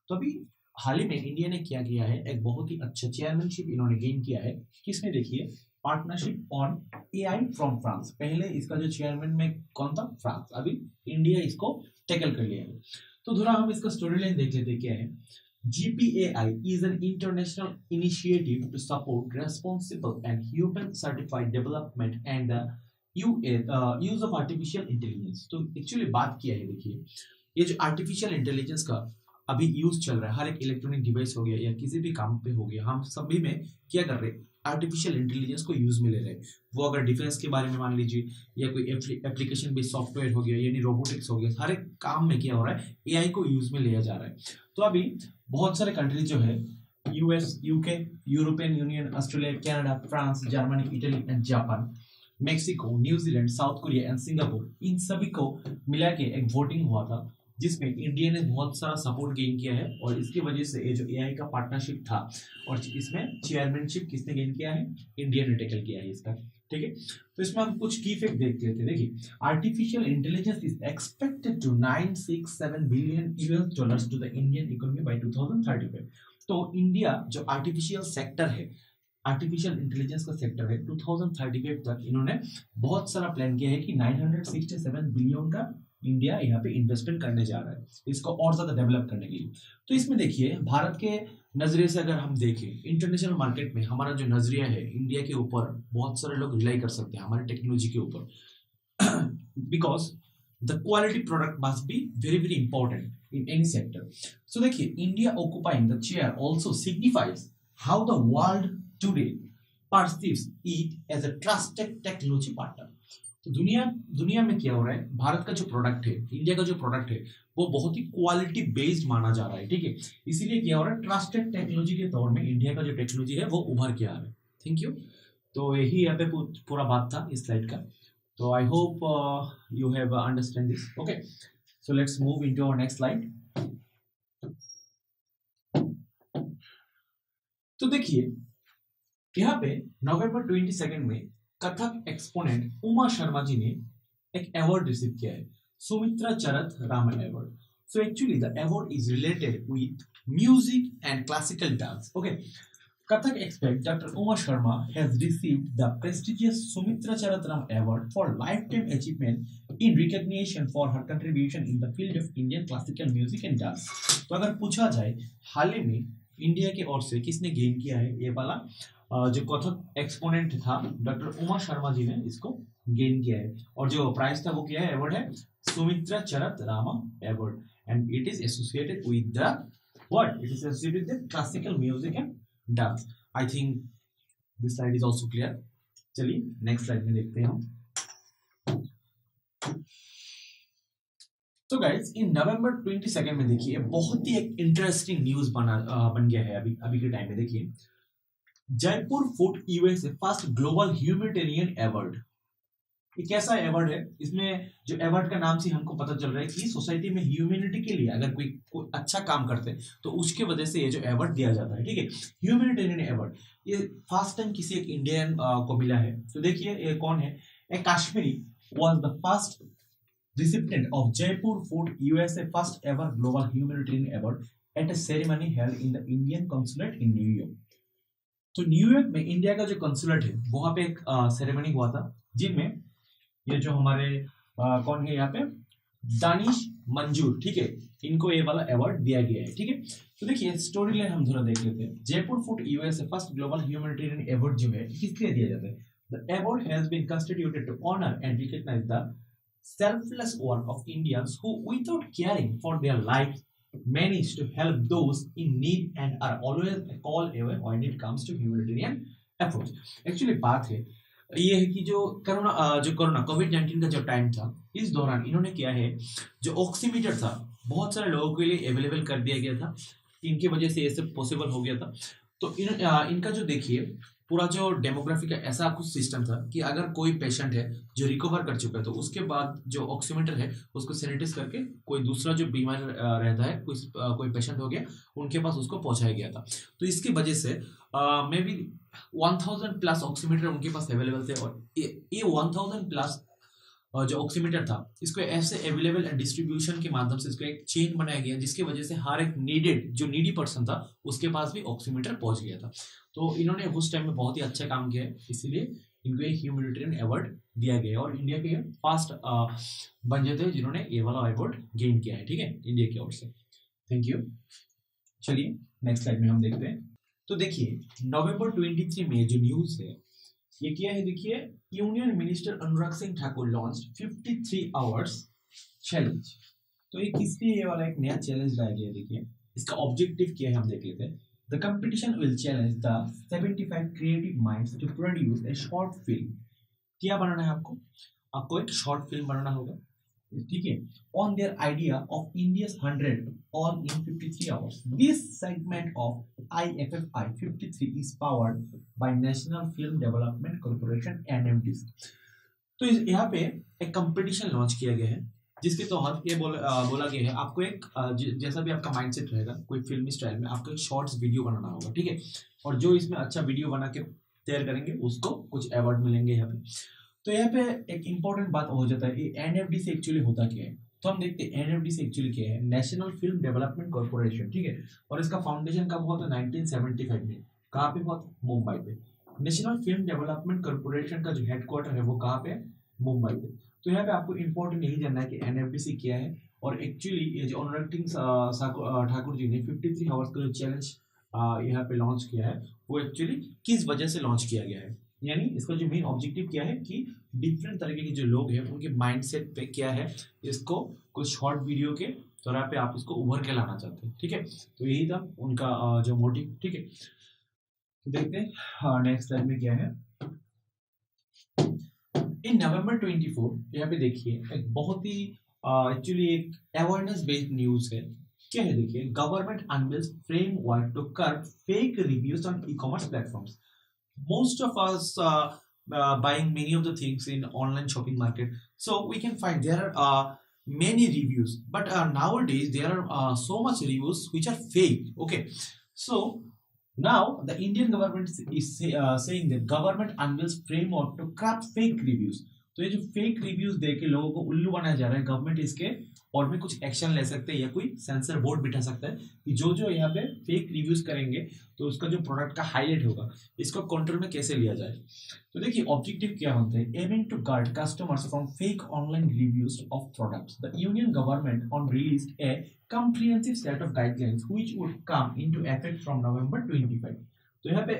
तो अभी हाल ही में India ने क्या किया है, एक बहुत ही अच्छा चेयरमैनशिप इन्होंने गेन किया है। किसमें? देखिए, partnership on AI from France. पहले इसका जो चेयरमैन में कौन था? फ्रांस। अभी इंडिया इसको टैकल कर लिया है। तो थोड़ा हम इसका स्टोरी लाइन देख लेते क्या है। GPAI is an international initiative to support responsible and human-certified development and the use of artificial intelligence. तो एक्चुअली बात किया है, देखिए ये जो आर्टिफिशियल इंटेलिजेंस का अभी यूज चल रहा है, हर एक इलेक्ट्रॉनिक डिवाइस हो गया या किसी भी काम पे हो गया, हम सभी में क्या कर रहे हैं? आर्टिफिशियल इंटेलिजेंस को यूज में ले रहे हैं। वो अगर डिफेंस के बारे में मान लीजिए या कोई एप्लीकेशन बेस्ड सॉफ्टवेयर हो गया यानी रोबोटिक्स हो गया, हर एक काम में क्या हो रहा है? एआई को यूज में लिया जा रहा है। तो अभी बहुत सारे कंट्रीज जो है US, UK, European union, Australia, Canada, France, Germany, Italy and Japan, Mexico, New Zealand, South Korea and Singapore, इन सभी को मिला के एक वोटिंग हुआ था जिसमें इंडिया ने बहुत सारा सपोर्ट गेन किया है। और इसकी वजह से ये जो एआई का पार्टनरशिप था और इसमें चेयरमैनशिप किसने गेन किया है? इंडिया ने टैकल किया है इसका, ठीक है। तो इसमें हम कुछ की फैक्ट देख लेते हैं। देखिए, artificial intelligence is expected to 967 billion US dollars to the Indian economy by 2035। तो इंडिया जो आर्टिफिशियल सेक्टर है, आर्टिफिशियल इंटेलिजेंस का सेक्टर है, 2035 तक इन्होंने बहुत सारा प्लान किया है कि 967 बिलियन का इंडिया यहाँ पे इन्वेस्टमेंट करने जा रहा है इसको और ज्यादा डेवलप करने के लिए। तो इसमें देखिए, भारत के नजरिए से अगर हम देखें, इंटरनेशनल मार्केट में हमारा जो नजरिया है इंडिया के ऊपर, बहुत सारे लोग रिलाई कर सकते हैं हमारे टेक्नोलॉजी के ऊपर because the quality product must be very very important in any sector. So देखिए, India occupying the chair also signifies how the world today perceives it as a trusted technology partner. तो दुनिया में क्या हो रहा है? भारत का जो प्रोडक्ट है, इंडिया का जो प्रोडक्ट है, वो बहुत ही क्वालिटी बेस्ड माना जा रहा है, ठीक है। इसीलिए क्या हो रहा है? ट्रस्टेड टेक्नोलॉजी के तौर में इंडिया का जो टेक्नोलॉजी है वो उभर के आ रहा है। Thank you. तो यही यहाँ पे पूरा बात था इस स्लाइड का। तो I hope you have understand this. Okay, so let's move into our next slide. तो देखिए, यहाँ पे नवंबर 22 में कथक एक्सपोनेंट उमा शर्मा जी ने एक अवार्ड रिसीव किया है, Sumitra Charat Raman award. So actually the award is related with music and classical dance. Okay, Kathak expert Dr. Uma Sharma has received the prestigious Sumitra Charatram Award for lifetime achievement in recognition for her contribution in the field of Indian classical music and dance। तो अगर पूछा जाए हाल ही में India के ओर से किसने gain किया है ये वाला जो कथक एक्सपोनेंट था, डॉक्टर उमा शर्मा जी ने इसको गेन किया है। और जो प्राइज था वो क्या है? अवार्ड है सुमित्रा चरत Rama award and it is associated with the what? It is associated with classical music and dance. I think this slide is also clear. चलिए नेक्स्ट स्लाइड में देखते हैं हम। तो गाइस इन नवंबर 22 में देखिए बहुत ही एक इंटरेस्टिंग न्यूज बन गया है अभी अभी के टाइम में। देखिए Jaipur foot USA first global humanitarian award. ये कैसा अवार्ड है? इसमें जो अवार्ड का नाम से हमको पता चल रहा है कि सोसाइटी में ह्यूमैनिटी के लिए अगर कोई अच्छा काम करते हैं तो उसके वजह से ये जो अवार्ड दिया जाता है, ठीक है, ह्यूमैनिटेरियन अवार्ड। ये फर्स्ट टाइम किसी एक इंडियन को मिला है। तो देखिए ये कौन है? ए Kashmiri was the first recipient of Jaipur Food USA first ever global humanitarian award at a ceremony held in the Indian consulate in New York। तो न्यूयॉर्क में इंडिया का जो कंसुलेट है वहां पे एक सेरेमनी हुआ था जिनमें ये जो हमारे कौन है यहाँ पे, दानिश मंजूर, ठीक है, इनको ये वाला अवार्ड दिया गया है। ठीक है, तो देखिए स्टोरी लाइन हम थोड़ा देख लेते हैं। Jaipur foot USA first global humanitarian award जो है किस लिए दिया जाता है? The award has been constituted to honour and recognise the selfless work of Indians who, without caring for their lives, manage to help those in need and are always a call away when it comes to humanitarian efforts। Actually बात है ये है कि जो corona कोविड-19 का जो time था, इस दौरान इन्होंने किया है, जो ऑक्सीमीटर था बहुत सारे लोगों के लिए अवेलेबल कर दिया गया था। इनकी वजह से ये सब पॉसिबल हो गया था। तो इनका जो देखिए पूरा जो डेमोग्राफी का ऐसा कुछ सिस्टम था कि अगर कोई पेशेंट है जो रिकवर कर चुका है तो उसके बाद जो ऑक्सीमीटर है उसको सैनिटाइज करके कोई दूसरा जो बीमार रहता है, कोई पेशेंट हो गया, उनके पास उसको पहुंचाया गया था। तो इसकी वजह से मे बी 1000 प्लस ऑक्सीमीटर उनके पास अवेलेबल थे। और ये 1000 प्लस जो ऑक्सीमीटर था इसको ऐसे अवेलेबल एंड डिस्ट्रीब्यूशन के माध्यम से इसको एक चेन बनाया गया जिसकी वजह से हर एक नीडी पर्सन था उसके पास भी ऑक्सीमीटर पहुंच गया था। तो इन्होंने उस टाइम में बहुत ही अच्छा काम किया है, इसलिए इनको एक ह्यूमैनिटेरियन अवार्ड दिया गया और इंडिया के फर्स्ट बंदे थे जिन्होंने ये वाला अवार्ड गेन किया है। ठीक है, इंडिया की ओर से। Thank you. चलिए नेक्स्ट स्लाइड में हम देखते हैं। तो देखिए नवंबर 23 में जो न्यूज है ये क्या है? देखिए union minister Anurag Singh Thakur launch 53 hours challenge. तो ये किस लिए ये वाला एक नया चैलेंज लाया गया? देखिए इसका ऑब्जेक्टिव क्या है हम देख लेते हैं। The competition will challenge the 75 creative minds to produce a short film. क्या बनाना है आपको? आपको एक शॉर्ट फिल्म बनाना होगा, ठीक है, on their idea of India's 100 all in 53 hours. This segment of IFFI 53 is powered by national film development corporation NFDC। तो यहाँ पे एक कंपटीशन लॉन्च किया गया है जिसके तहत ये बोला गया है आपको एक जैसा भी आपका माइंडसेट रहेगा कोई फिल्मी स्टाइल में आपको एक शॉर्ट्स वीडियो बनाना होगा, ठीक है, और जो इसमें अच्छा वीडियो बना के तैयार करेंगे उसको कुछ अवार्ड मिलेंगे यहाँ पे। तो यहाँ पे एक इंपॉर्टेंट बात हो जाता है, ये NFDC एक्चुअली होता क्या है? तो हम देखते हैं NFDC एक्चुअली क्या है। नेशनल फिल्म डेवलपमेंट कॉर्पोरेशन, ठीक है, और इसका फाउंडेशन कब हुआ था? 1975 में। कहाँ पे हुआ था? मुंबई पे। नेशनल फिल्म डेवलपमेंट कॉर्पोरेशन का जो हेडक्वार्टर है वो कहाँ पे? मुंबई पे। तो यहाँ पे आपको इंपॉर्टेंट यही जानना है कि NFDC क्या है और एक्चुअली ये जो अनुराग सिंह ठाकुर जी ने 53 आवर्स का जो चैलेंज यहाँ पे लॉन्च किया है वो एक्चुअली किस वजह से लॉन्च किया गया है। यानी इसका जो मेन ऑब्जेक्टिव क्या है कि डिफरेंट तरीके के जो लोग हैं उनके माइंडसेट पे क्या है, इसको कुछ शॉर्ट वीडियो के तौर पे आप इसको उभर के लाना चाहते हैं, ठीक है। तो यही था उनका जो मोटिव, ठीक है। तो देखते हैं नेक्स्ट स्लाइड में क्या है। इन नवंबर 24 यहाँ पे देखिए एक बहुत ही एक्चुअली एक अवेयरनेस बेस्ड न्यूज है। क्या है? देखिए government unveils framework to curb fake reviews on e-commerce platforms. Most of us buying many of the things in online shopping market, so we can find there are many reviews, but nowadays there are so much reviews which are fake, okay. So now the Indian government is saying that government unveils framework to curb fake reviews। तो ये जो fake reviews देके लोगों को उल्लू बनाया जा रहा है, गवर्नमेंट इसके और भी कुछ एक्शन ले सकते हैं या कोई सेंसर बोर्ड बिठा सकता है कि जो यहाँ पे फेक रिव्यूज करेंगे तो उसका जो प्रोडक्ट का हाईलाइट होगा इसको कंट्रोल में कैसे लिया जाए। तो देखिए ऑब्जेक्टिव क्या होता है? Aiming to guard customers from fake online reviews of products, the union government on released a comprehensive set of guidelines which would come into effect from November 25। तो यहाँ पे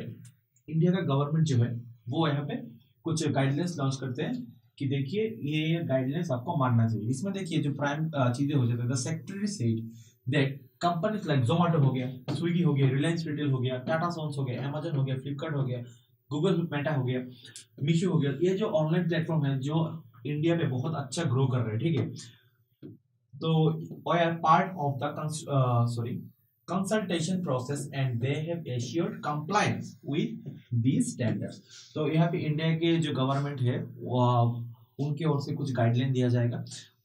इंडिया का गवर्नमेंट जो है वो यहाँ पे कुछ गाइडलाइंस लॉन्च करते हैं कि देखिए ये गाइडलाइंस आपको मानना चाहिए। इसमें देखिए जो प्राइम चीजें हो जाती है, the secretary said that companies like Zomato हो गया, स्विगी हो गया, रिलायंस रिटेल हो गया, टाटा सोन्स हो गया, अमेजन हो गया, फ्लिपकार्ट हो गया, गूगल मेटा हो गया, मीशो हो गया, ये जो ऑनलाइन प्लेटफॉर्म है जो इंडिया में बहुत अच्छा ग्रो कर रहे हैं, ठीक है, तो are part of the consultation process and they have assured compliance with these standards. तो यहाँ पे इंडिया के जो गवर्नमेंट है उनकी ओर से कुछ गाइडलाइन दिया जाएगा।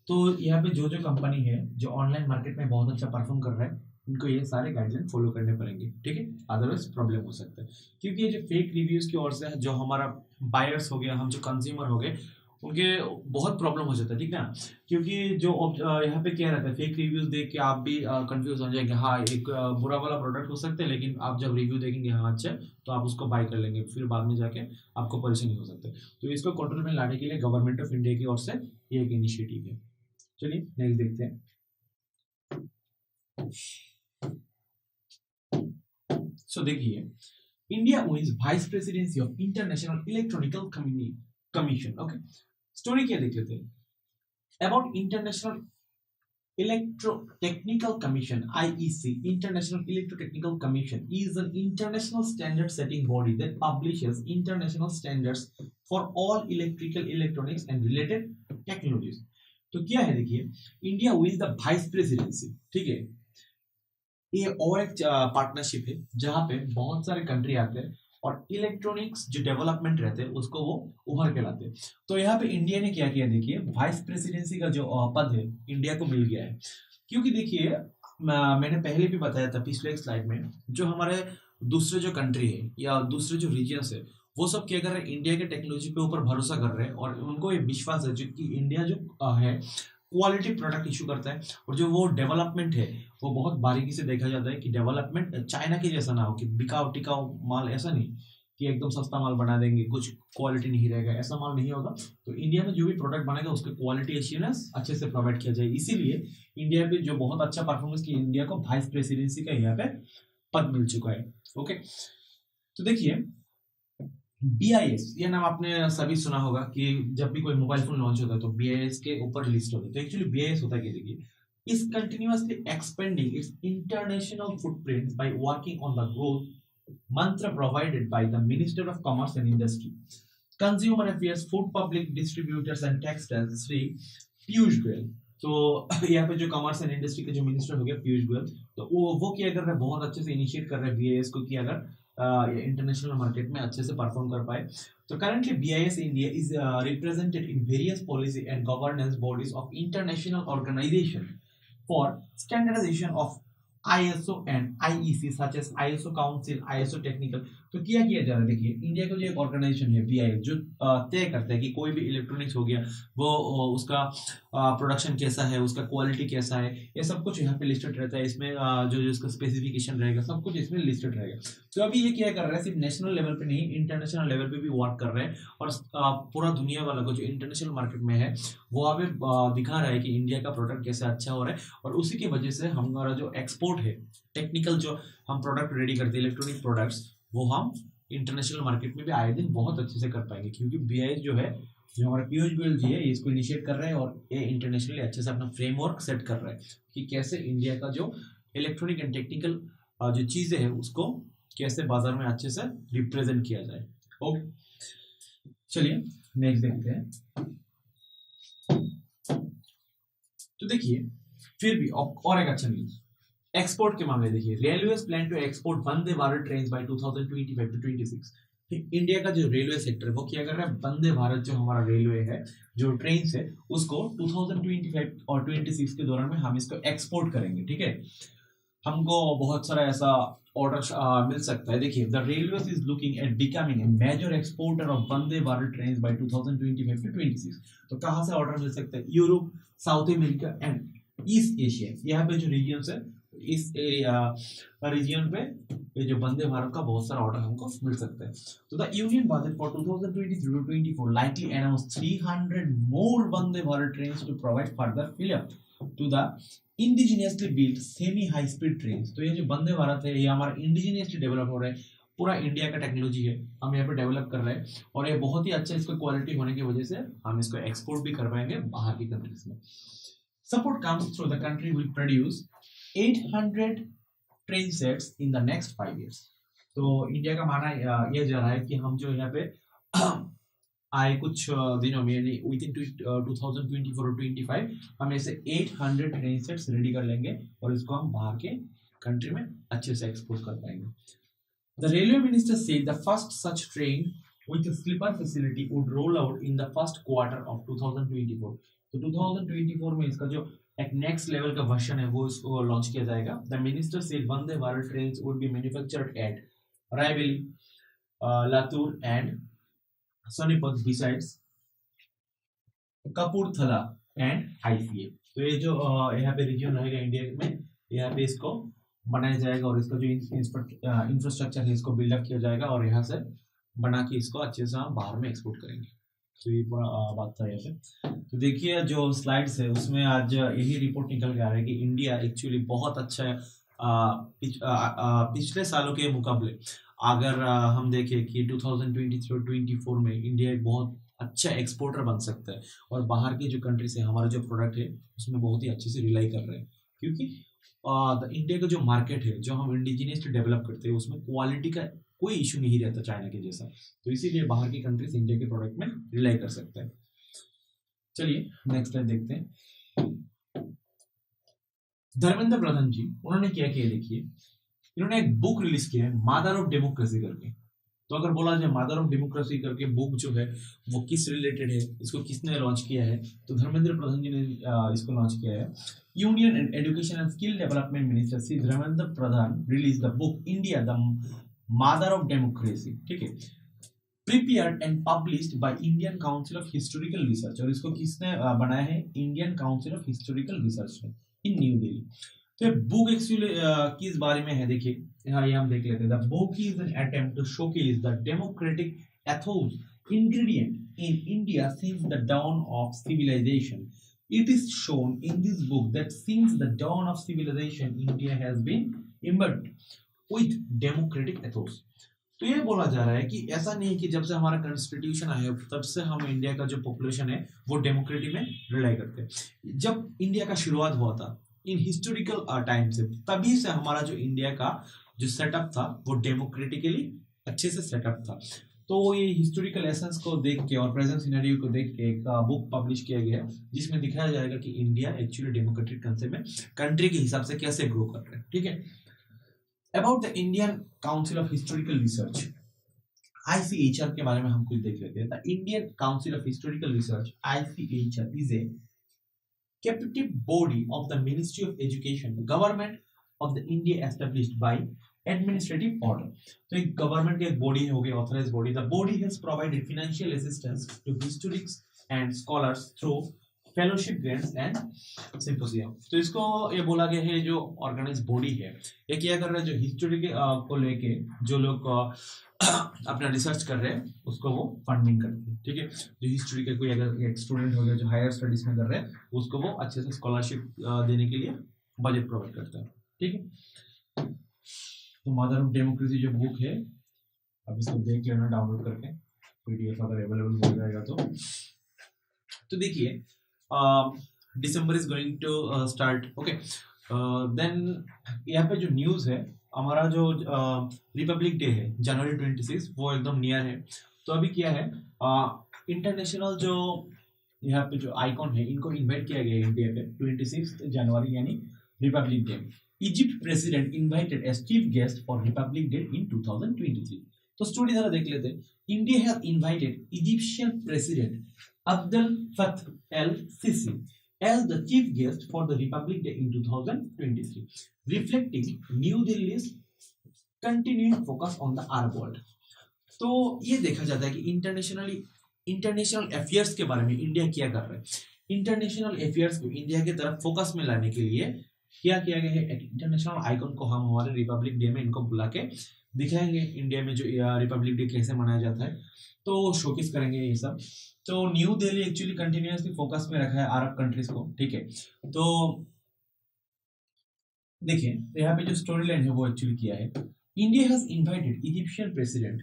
तो यहाँ पे जो जो कंपनी है जो ऑनलाइन मार्केट में बहुत अच्छा परफॉर्म कर रहा है उनको ये सारे गाइडलाइन फॉलो करने पड़ेंगे, ठीक है, अदरवाइज प्रॉब्लम हो सकता है। क्योंकि ये जो फेक रिव्यूज की ओर से जो हमारा बायर्स हो गया, हम जो कंज्यूमर हो गए, उनके बहुत प्रॉब्लम हो जाता है, ठीक है ना। क्योंकि जो यहाँ पे क्या रहता है, फेक रिव्यूज देख के आप भी कंफ्यूज हो जाएंगे, हाँ एक बुरा वाला प्रोडक्ट हो सकता है, लेकिन आप जब रिव्यू देखेंगे हाँ अच्छा है तो आप उसको बाय कर लेंगे, फिर बाद में जाके आपको परेशानी हो सकता है। तो इसको कंट्रोल में लाने के लिए गवर्नमेंट ऑफ इंडिया की ओर से ये एक इनिशिएटिव है। चलिए नेक्स्ट देखते हैं। सो देखिए, India wins vice presidency of international electronical commission. Okay, story क्या देख लेते हैं। About international Electrotechnical Commission (IEC). International Electrotechnical Commission is an international standard setting body that publishes international standards for all electrical, electronics and related technologies. तो क्या है देखिए, India wins the vice presidency, ठीक है। ये और एक पार्टनरशिप है जहां पे बहुत सारे कंट्री आते हैं और इलेक्ट्रॉनिक्स जो डेवलपमेंट रहते हैं उसको वो उभर के लाते हैं। तो यहाँ पे इंडिया ने क्या किया देखिए, वाइस प्रेसिडेंसी का जो पद है इंडिया को मिल गया है। क्योंकि देखिए मैंने पहले भी बताया था पिछले एक स्लाइड में, जो हमारे दूसरे जो कंट्री है या दूसरे जो रीजन्स है वो सब क्या कर रहे हैं, इंडिया के टेक्नोलॉजी पे ऊपर भरोसा कर रहे हैं और उनको ये विश्वास है कि इंडिया जो है क्वालिटी प्रोडक्ट इशू करता है और जो वो डेवलपमेंट है वो बहुत बारीकी से देखा जाता है कि डेवलपमेंट चाइना के जैसा ना हो कि बिकाऊ टिकाऊ माल, ऐसा नहीं कि एकदम सस्ता माल बना देंगे कुछ क्वालिटी नहीं रहेगा, ऐसा माल नहीं होगा। तो इंडिया में जो भी प्रोडक्ट बनेगा उसके क्वालिटी एश्योरेंस अच्छे से प्रोवाइड किया जाए। इसीलिए इंडिया पे जो बहुत अच्छा परफॉर्मेंस की इंडिया को वाइस प्रेसिडेंसी का यहाँ पे पद मिल चुका है। ओके, तो देखिए BIS, ये नाम आपने सभी सुना होगा कि जब भी कोई मोबाइल फोन लॉन्च होता है तो BIS के ऊपर लिस्ट होता है। तो एक्चुअली BIS होता है क्या देखिए, is continuously expanding its international footprint by working on the growth mantra provided by the Minister of Commerce and Industry, Consumer Affairs, Food Public Distributors and Textiles, Shri Piyush Goyal. तो यहाँ पे जो कॉमर्स एंड इंडस्ट्री के जो मिनिस्टर हो गया पीयूष गोयल, तो वो क्या कर रहे हैं, बहुत अच्छे से इनिशिएट कर रहे हैं BIS को कि अगर इंटरनेशनल मार्केट में अच्छे से परफॉर्म कर पाए। तो currently BIS India is represented in various policy and governance bodies of international organisation for standardisation of ISO and IEC such as ISO Council, ISO Technical। तो किया जा रहा है देखिए, इंडिया का जो एक ऑर्गेनाइजेशन है BIS जो तय करता है कि कोई भी इलेक्ट्रॉनिक्स हो गया वो उसका प्रोडक्शन कैसा है, उसका क्वालिटी कैसा है, ये सब कुछ यहाँ पे लिस्टेड रहता है। इसमें जो जो इसका स्पेसिफिकेशन रहेगा सब कुछ इसमें लिस्टेड रहेगा। तो अभी ये क्या कर रहा है, सिर्फ नेशनल लेवल पे नहीं इंटरनेशनल लेवल पे भी वर्क कर रहे हैं और पूरा दुनिया वाला को जो इंटरनेशनल मार्केट में है वो अभी दिखा रहा है कि इंडिया का प्रोडक्ट कैसे अच्छा हो रहा है। और उसी की वजह से हमारा जो एक्सपोर्ट है, टेक्निकल जो हम प्रोडक्ट रेडी करते हैं इलेक्ट्रॉनिक प्रोडक्ट्स, वो हम इंटरनेशनल मार्केट में भी आए दिन बहुत अच्छे से कर पाएंगे। क्योंकि BIS जो है, जो हमारा पीयूष गोयल जी है, इसको इनिशिएट कर रहे हैं और ये इंटरनेशनली अच्छे से अपना फ्रेमवर्क सेट कर रहा है कि कैसे इंडिया का जो इलेक्ट्रॉनिक एंड टेक्निकल जो चीजें हैं उसको कैसे बाजार में अच्छे से रिप्रेजेंट किया जाए। ओके, चलिए नेक्स्ट देखते हैं। तो देखिए फिर भी और एक अच्छा न्यूज एक्सपोर्ट के मामले देखिए, railways plan to export Vande Bharat train by 2025 to 26। India का जो रेलवे सेक्टर है वो क्या कर रहा है, वंदे भारत जो हमारा रेलवे है, जो ट्रेन है उसको 2025 और 26 के दौरान में हम इसको एक्सपोर्ट करेंगे, ठीक है। हमको बहुत सारा ऐसा ऑर्डर मिल सकता है। देखिए, the railways is looking at becoming a major exporter of Vande Bharat train by 2025 to 26। तो कहाँ से ऑर्डर मिल सकता है, Europe, south America and east Asia, यहाँ पे जो रीजन है इस रीजन पे ये जो वंदे भारत का बहुत सारा ऑर्डर हमको मिल सकता है। तो the union budget for 2023-24 likely announced 300 more Vande Bharat trains to provide further fill up to the indigenously built semi high speed trains। तो ये जो वंदे भारत है ये हमारा इंडिजिनियसली डेवलप हो रहा है, पूरा इंडिया का टेक्नोलॉजी है, हम यहाँ पे डेवलप कर रहे हैं और ये बहुत ही अच्छा इसका क्वालिटी होने की वजह से हम इसको एक्सपोर्ट भी कर पाएंगे बाहर की कंट्रीज में। Support comes through the country will produce 800 train sets in the next 5 years। तो इंडिया का मानना ये जा रहा है कि हम जो यहाँ पे आए कुछ दिनों में, यानी विद इन 2024 और 25 हम ऐसे 800 ट्रेन सेट्स रेडी कर लेंगे और इसको हम बाहर के कंट्री में अच्छे से एक्सपोर्ट कर पाएंगे. The railway minister said the first such train with a sleeper facility would roll out in the first quarter of 2024. तो 2024 में इसका जो एक नेक्स्ट लेवल का वर्जन है वो इसको लॉन्च किया जाएगा. The minister said Vande Bharat trains would be manufactured at Raebareli, Latur and Sonipat besides Kapurthala and ICA. तो ये जो यहाँ पे रीजन रहेगा इंडिया में, यहाँ पे इसको बनाया जाएगा और इसका जो इंफ्रास्ट्रक्चर है इसको बिल्डअप किया जाएगा और यहाँ से बना के इसको अच्छे से हम बाहर में एक्सपोर्ट करेंगे. तो ये बात था यहाँ पे. तो देखिए जो स्लाइड्स है उसमें आज यही रिपोर्ट निकल के आ रहा है कि इंडिया एक्चुअली बहुत अच्छा है पिछले सालों के मुकाबले. अगर हम देखें कि 2023-24 में इंडिया एक बहुत अच्छा एक्सपोर्टर बन सकता है और बाहर की जो कंट्री से हमारा जो प्रोडक्ट है उसमें बहुत ही अच्छे से रिलाई कर रहे हैं, क्योंकि इंडिया का जो मार्केट है जो हम इंडिजिनियसली डेवलप करते हैं उसमें क्वालिटी का कोई इशू नहीं रहता चाइना के जैसा. तो इसीलिए बाहर की कंट्रीज इंडिया के प्रोडक्ट में रिलाई कर सकते हैं. चलिए नेक्स्ट स्लाइड देखते हैं. धर्मेंद्र प्रधान जी उन्होंने क्या किया, देखिए इन्होंने एक बुक रिलीज किया है मदर ऑफ डेमोक्रेसी करके. तो अगर बोला जाए मदर ऑफ डेमोक्रेसी करके बुक जो है वो किस रिलेटेड है, इसको किसने लॉन्च किया है, तो धर्मेंद्र प्रधान जी ने इसको लॉन्च किया है. Union and education and skill development minister Shri Dharmendra Pradhan release the book India the mother of democracy. ठीक है, prepared and published by Indian council of historical research. और इसको किसने बनाया है, Indian council of historical research ने इन न्यू दिल्ली. तो ये बुक एक्चुअली किस बारे में है, देखिए यहाँ ये हम देख लेते हैं. The book is an attempt to showcase the democratic ethos ingredient in India since the dawn of civilization. It is shown in this book that since the dawn of civilization, India has been imbued with democratic ethos. तो ये बोला जा रहा है कि ऐसा नहीं कि जब से हमारा कॉन्स्टिट्यूशन आया तब से हम इंडिया का जो पॉपुलेशन है वो डेमोक्रेसी में रिलाई करते हैं. जब इंडिया का शुरुआत हुआ था इन हिस्टोरिकल टाइम से, तभी से हमारा जो इंडिया का जो सेटअप था वो डेमोक्रेटिकली अच्छे से सेटअप था. तो ये हिस्टोरिकल एसेंस को देख के और प्रेजेंट सिनेरियो को देख के एक बुक पब्लिश किया गया जिसमें दिखाया जाएगा कि इंडिया एक्चुअली डेमोक्रेटिक कंसेप्ट में कंट्री के हिसाब से कैसे ग्रो कर रहे हैं. ठीक है, about the Indian council of historical research ICHR के बारे में हम कुछ देख लेते हैं. The Indian council of historical research ICHR is a captive body of the Ministry of Education, government of the India established by administrative order. तो एक गवर्नमेंट की एक बॉडी हो गई, authorised body. The body has provided financial assistance to historians and scholars through fellowship grants and symposium. तो इसको ये बोला गया है जो ऑर्गेनाइज बॉडी है ये क्या कर रहा है, जो हिस्टोरी को लेके जो लोग अपना रिसर्च कर रहे हैं उसको वो फंडिंग करती है. ठीक है, जो हिस्ट्री के कोई अगर एक स्टूडेंट हो गया जो हायर स्टडीज में कर रहे हैं उसको वो अच्छे से स्कॉलरशिप देने के लिए बजट प्रोवाइड करता है. ठीक है, तो मदर ऑफ डेमोक्रेसी जो बुक है अब इसको देख लेना डाउनलोड करके, PDF अगर अवेलेबल हो जाएगा तो देखिए December is going to start. Okay, then यहाँ पे जो न्यूज़ है हमारा जो रिपब्लिक डे है जनवरी 26 वो एकदम नियर है. तो अभी क्या है, इंटरनेशनल जो यहाँ पे जो आइकॉन है इनको इन्वाइट किया गया है इंडिया पे 26 जनवरी यानी republic day. Egypt president invited as chief guest for republic day in 2023. तो स्टोरी जरा देख लेते हैं. India has invited Egyptian president Abdel Fattah el Sisi as the chief guest for the Republic Day in 2023, reflecting New Delhi's continuing focus on the Arab world. तो ये देखा जाता है कि इंटरनेशनल अफेयर्स के बारे में इंडिया क्या कर रहा है. इंटरनेशनल अफेयर्स को इंडिया की तरफ फोकस में लाने के लिए क्या किया गया है, एक इंटरनेशनल आइकॉन को हम हमारे रिपब्लिक डे में इनको बुला के दिखाएंगे इंडिया में जो रिपब्लिक डे कैसे मनाया जाता है, तो शोकेस करेंगे ये सब. तो new Delhi actually continuously focus में रखा है अरब कंट्रीज को. ठीक है, तो देखिए यहाँ पे जो स्टोरी लाइन है वो एक्चुअली किया है. India has invited Egyptian president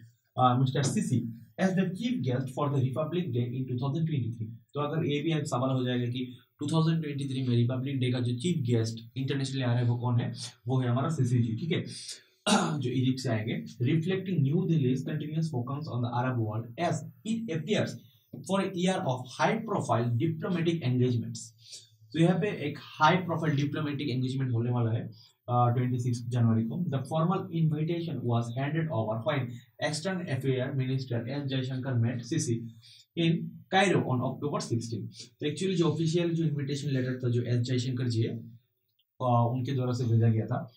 mister Sisi as the chief guest for the Republic day in 2023. तो अगर ये भी एक सवाल हो जाएगा कि 2023 में रिपब्लिक डे का जो चीफ गेस्ट इंटरनेशनली आ रहा है वो कौन है, वो है हमारा सीसी जी. ठीक है, जो इजिप्ट से आएंगे. Reflecting New Delhi's continuous focus on the Arab world as it appears for a year of high profile diplomatic engagements. तो यहाँ पे एक हाई प्रोफाइल डिप्लोमेटिक एंगेजमेंट होने वाला है 26 जनवरी को। The formal invitation was handed over when external affair minister S Jaishankar met Sisi in Cairo on October 16। तो एक्चुअली जो ऑफिशियल जो इन्विटेशन लेटर था जो एस जयशंकर जी है उनके द्वारा से भेजा गया था।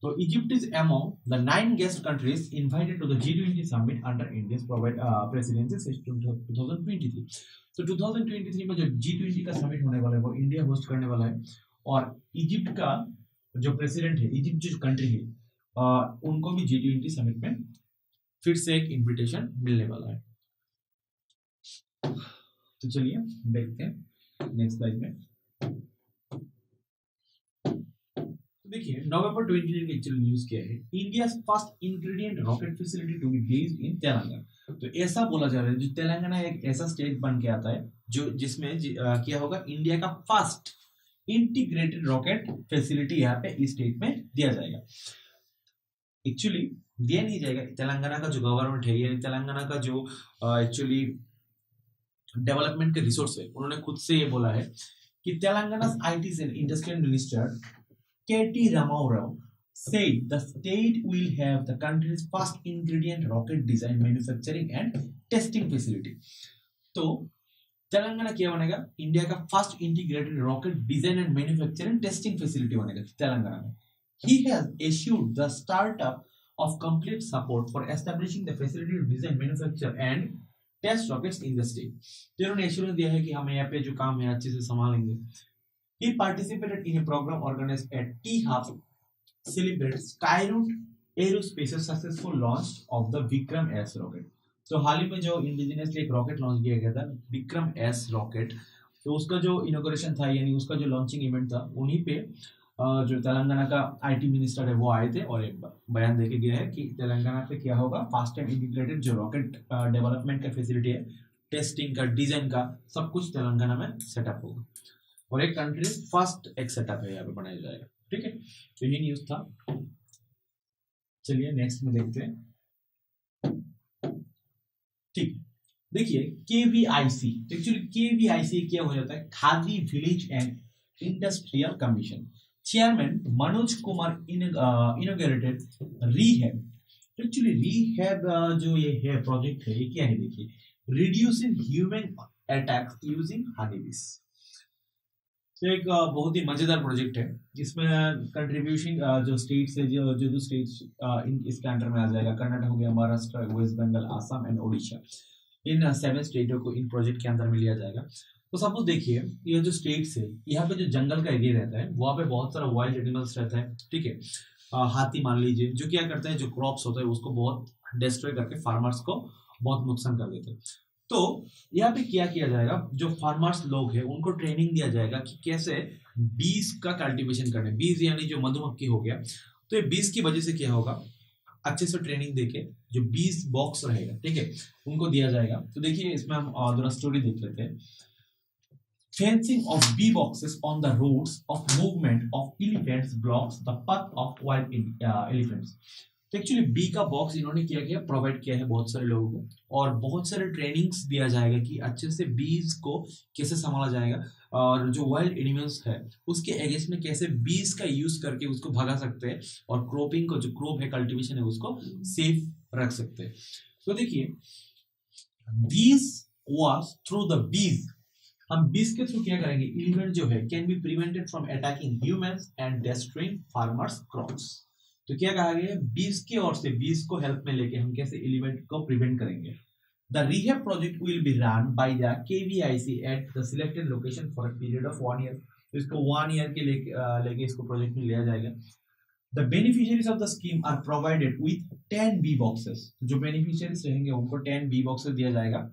तो Egypt is among the 9 guest countries invited to the G20 summit under Indians presidency since 2023। तो 2023 में जो G20 का समिट होने वाला है वो इंडिया होस्ट करने वाला है, और इजिप्ट का जो प्रेसिडेंट है, इजिप्ट जो कंट्री है, उनको भी G20 समिट में फिर से एक इन्विटेशन मिलने वाला है। तो चलिए देखते हैं नेक्स्ट स्लाइड में। देखिए नवंबर 29 की एक्चुअल न्यूज क्या है, India first ingredient rocket facility to be based in Telangana. तो ऐसा बोला जा रहा है जो तेलंगाना एक ऐसा स्टेट बन के आता है जो जिसमें क्या होगा, इंडिया का फर्स्ट इंटीग्रेटेड रॉकेट फैसिलिटी यहाँ पे इस स्टेट में दिया जाएगा। एक्चुअली दिया नहीं जाएगा, तेलंगाना का जो गवर्नमेंट है या तेलंगाना का जो एक्चुअली डेवलपमेंट के रिसोर्स है, उन्होंने खुद से ये बोला है कि Telangana IT and industrial minister K.T. Ramarao said the state will have the country's first ingredient rocket design, manufacturing and testing facility. तो तेलंगाना क्या बनेगा, इंडिया का first integrated rocket design and manufacturing testing facility बनेगा तेलंगाना में। He has issued the startup of complete support for establishing the facility to design, manufacture and test rockets in the state. तो इन्होंने assurance दिया है कि हम यहाँ पे जो काम है अच्छे से संभालेंगे। He participated in a program organized at T-Hub celebrates Skyroot Aerospace's successful launch of the Vikram S rocket. तो हाल ही में जो इंडिजिनियसली एक रॉकेट लॉन्च किया गया था विक्रम एस रॉकेट, तो उसका जो इनॉग्रेशन था यानी उसका जो लॉन्चिंग इवेंट था, उन्हीं पे जो तेलंगाना का आईटी मिनिस्टर है वो आए थे और एक बयान देके गया है कि तेलंगाना पे क्या होगा, फास्ट टाइम इंटीग्रेटेड जो रॉकेट डेवलपमेंट का फैसिलिटी है, टेस्टिंग का, डिजाइन का, सब कुछ तेलंगाना में सेटअप होगा और एक कंट्री फर्स्ट एक सेटअप है यहाँ पे बनाया जाएगा। ठीक है, तो ये न्यूज था। चलिए नेक्स्ट में देखते हैं। ठीक, देखिए KVIC, एक्चुअली KVIC क्या हो जाता है, khadi village and industrial commission. Chairman Manoj Kumar inaugurated rehab. Actually rehab जो ये है प्रोजेक्ट है, ये क्या है देखिए, reducing human attacks using honeybees. तो एक बहुत ही मजेदार प्रोजेक्ट है जिसमें कंट्रीब्यूशन जो स्टेट्स है, जो स्टेट्स इसके अंडर में आ जाएगा, कर्नाटक हो गया, महाराष्ट्र, वेस्ट बंगाल, आसाम एंड ओडिशा, इन 7 स्टेटों को इन प्रोजेक्ट के अंदर में लिया जाएगा। तो सपोज देखिए ये जो स्टेट्स है, यहाँ पे जो जंगल का एरिया रहता है वहाँ पे बहुत सारा वाइल्ड एनिमल्स रहता है। ठीक है, हाथी मान लीजिए, जो क्या करते हैं, जो क्रॉप्स होता है उसको बहुत डिस्ट्रॉय करके फार्मर्स को बहुत नुकसान कर देते हैं। तो यहाँ पे क्या किया जाएगा, जो फार्मर्स लोग हैं उनको ट्रेनिंग दिया जाएगा कि कैसे बीज का कल्टीवेशन करना है। बीज यानी जो मधुमक्खी हो गया, तो ये बीज की वजह से क्या होगा, अच्छे से ट्रेनिंग देके जो बीज बॉक्स रहेगा, ठीक है, उनको दिया जाएगा। तो देखिए इसमें हम थोड़ा स्टोरी देख लेते हैं। Fencing of bee boxes on the roads of movement of elephants blocks the path of wild elephants. तो एक्चुअली बी का बॉक्स इन्होंने क्या किया, प्रोवाइड किया है बहुत सारे लोगों को, और बहुत सारे ट्रेनिंग्स दिया जाएगा कि अच्छे से बीज को कैसे संभाला जाएगा और जो वाइल्ड एनिमल्स है उसके अगेंस्ट में कैसे बीज का यूज करके उसको भगा सकते हैं और क्रॉपिंग को, जो क्रॉप है, कल्टीवेशन है, उसको सेफ रख सकते हैं। तो देखिए बीज वाज थ्रू द बीज, हम बीज के थ्रू क्या करेंगे, एलिमेंट जो है can be prevented from attacking humans and destroying farmers crops. तो क्या कहा गया है, बीज की ओर से, बीज को हेल्प में लेके हम कैसे एलिमेंट को प्रिवेंट करेंगे। The rehab project will be run by the KVIC at the selected location for a period of 1 year. तो इसको 1 ईयर के लेके इसको प्रोजेक्ट में लिया जाएगा। The beneficiaries of the scheme are provided with 10 bee boxes. जो बेनिफिशियरीज रहेंगे उनको 10 बी बॉक्सेस दिया जाएगा,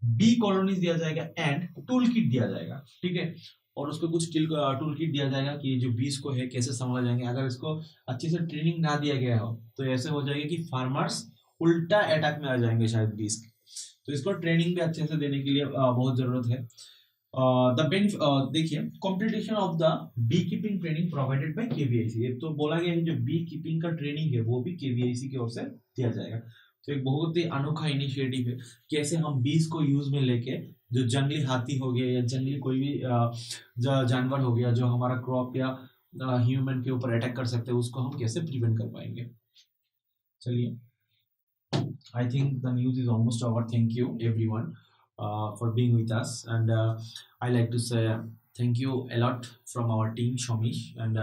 बी कॉलोनीज दिया जाएगा एंड टूल किट दिया जाएगा। ठीक है, और उसको कुछ टूल किट दिया जाएगा कि जो बीज को है कैसे संभाला जाएंगे। अगर इसको अच्छे से ट्रेनिंग ना दिया गया हो तो ऐसे हो जाएगा कि फार्मर्स उल्टा अटैक में आ जाएंगे शायद बीज के। तो इसको ट्रेनिंग भी अच्छे से देने के लिए बहुत जरूरत है। देखिए competition of the bee keeping training provided by KVIC। तो बोला गया है जो बी कीपिंग का ट्रेनिंग है वो भी KVIC की ओर से दिया जाएगा। तो एक बहुत ही अनोखा इनिशिएटिव है, कैसे हम बीज को यूज में लेके जो जंगली हाथी हो गया या जंगली कोई भी जानवर हो गया जो हमारा क्रॉप या ह्यूमन के ऊपर अटैक कर सकते हैं, उसको हम कैसे प्रिवेंट कर पाएंगे। चलिए, I think the news is almost over. Thank you everyone for being with us, and I like to say thank you a lot from our team Shomish, and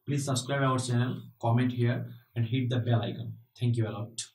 please subscribe our channel, comment here, and hit the bell icon. Thank you a lot.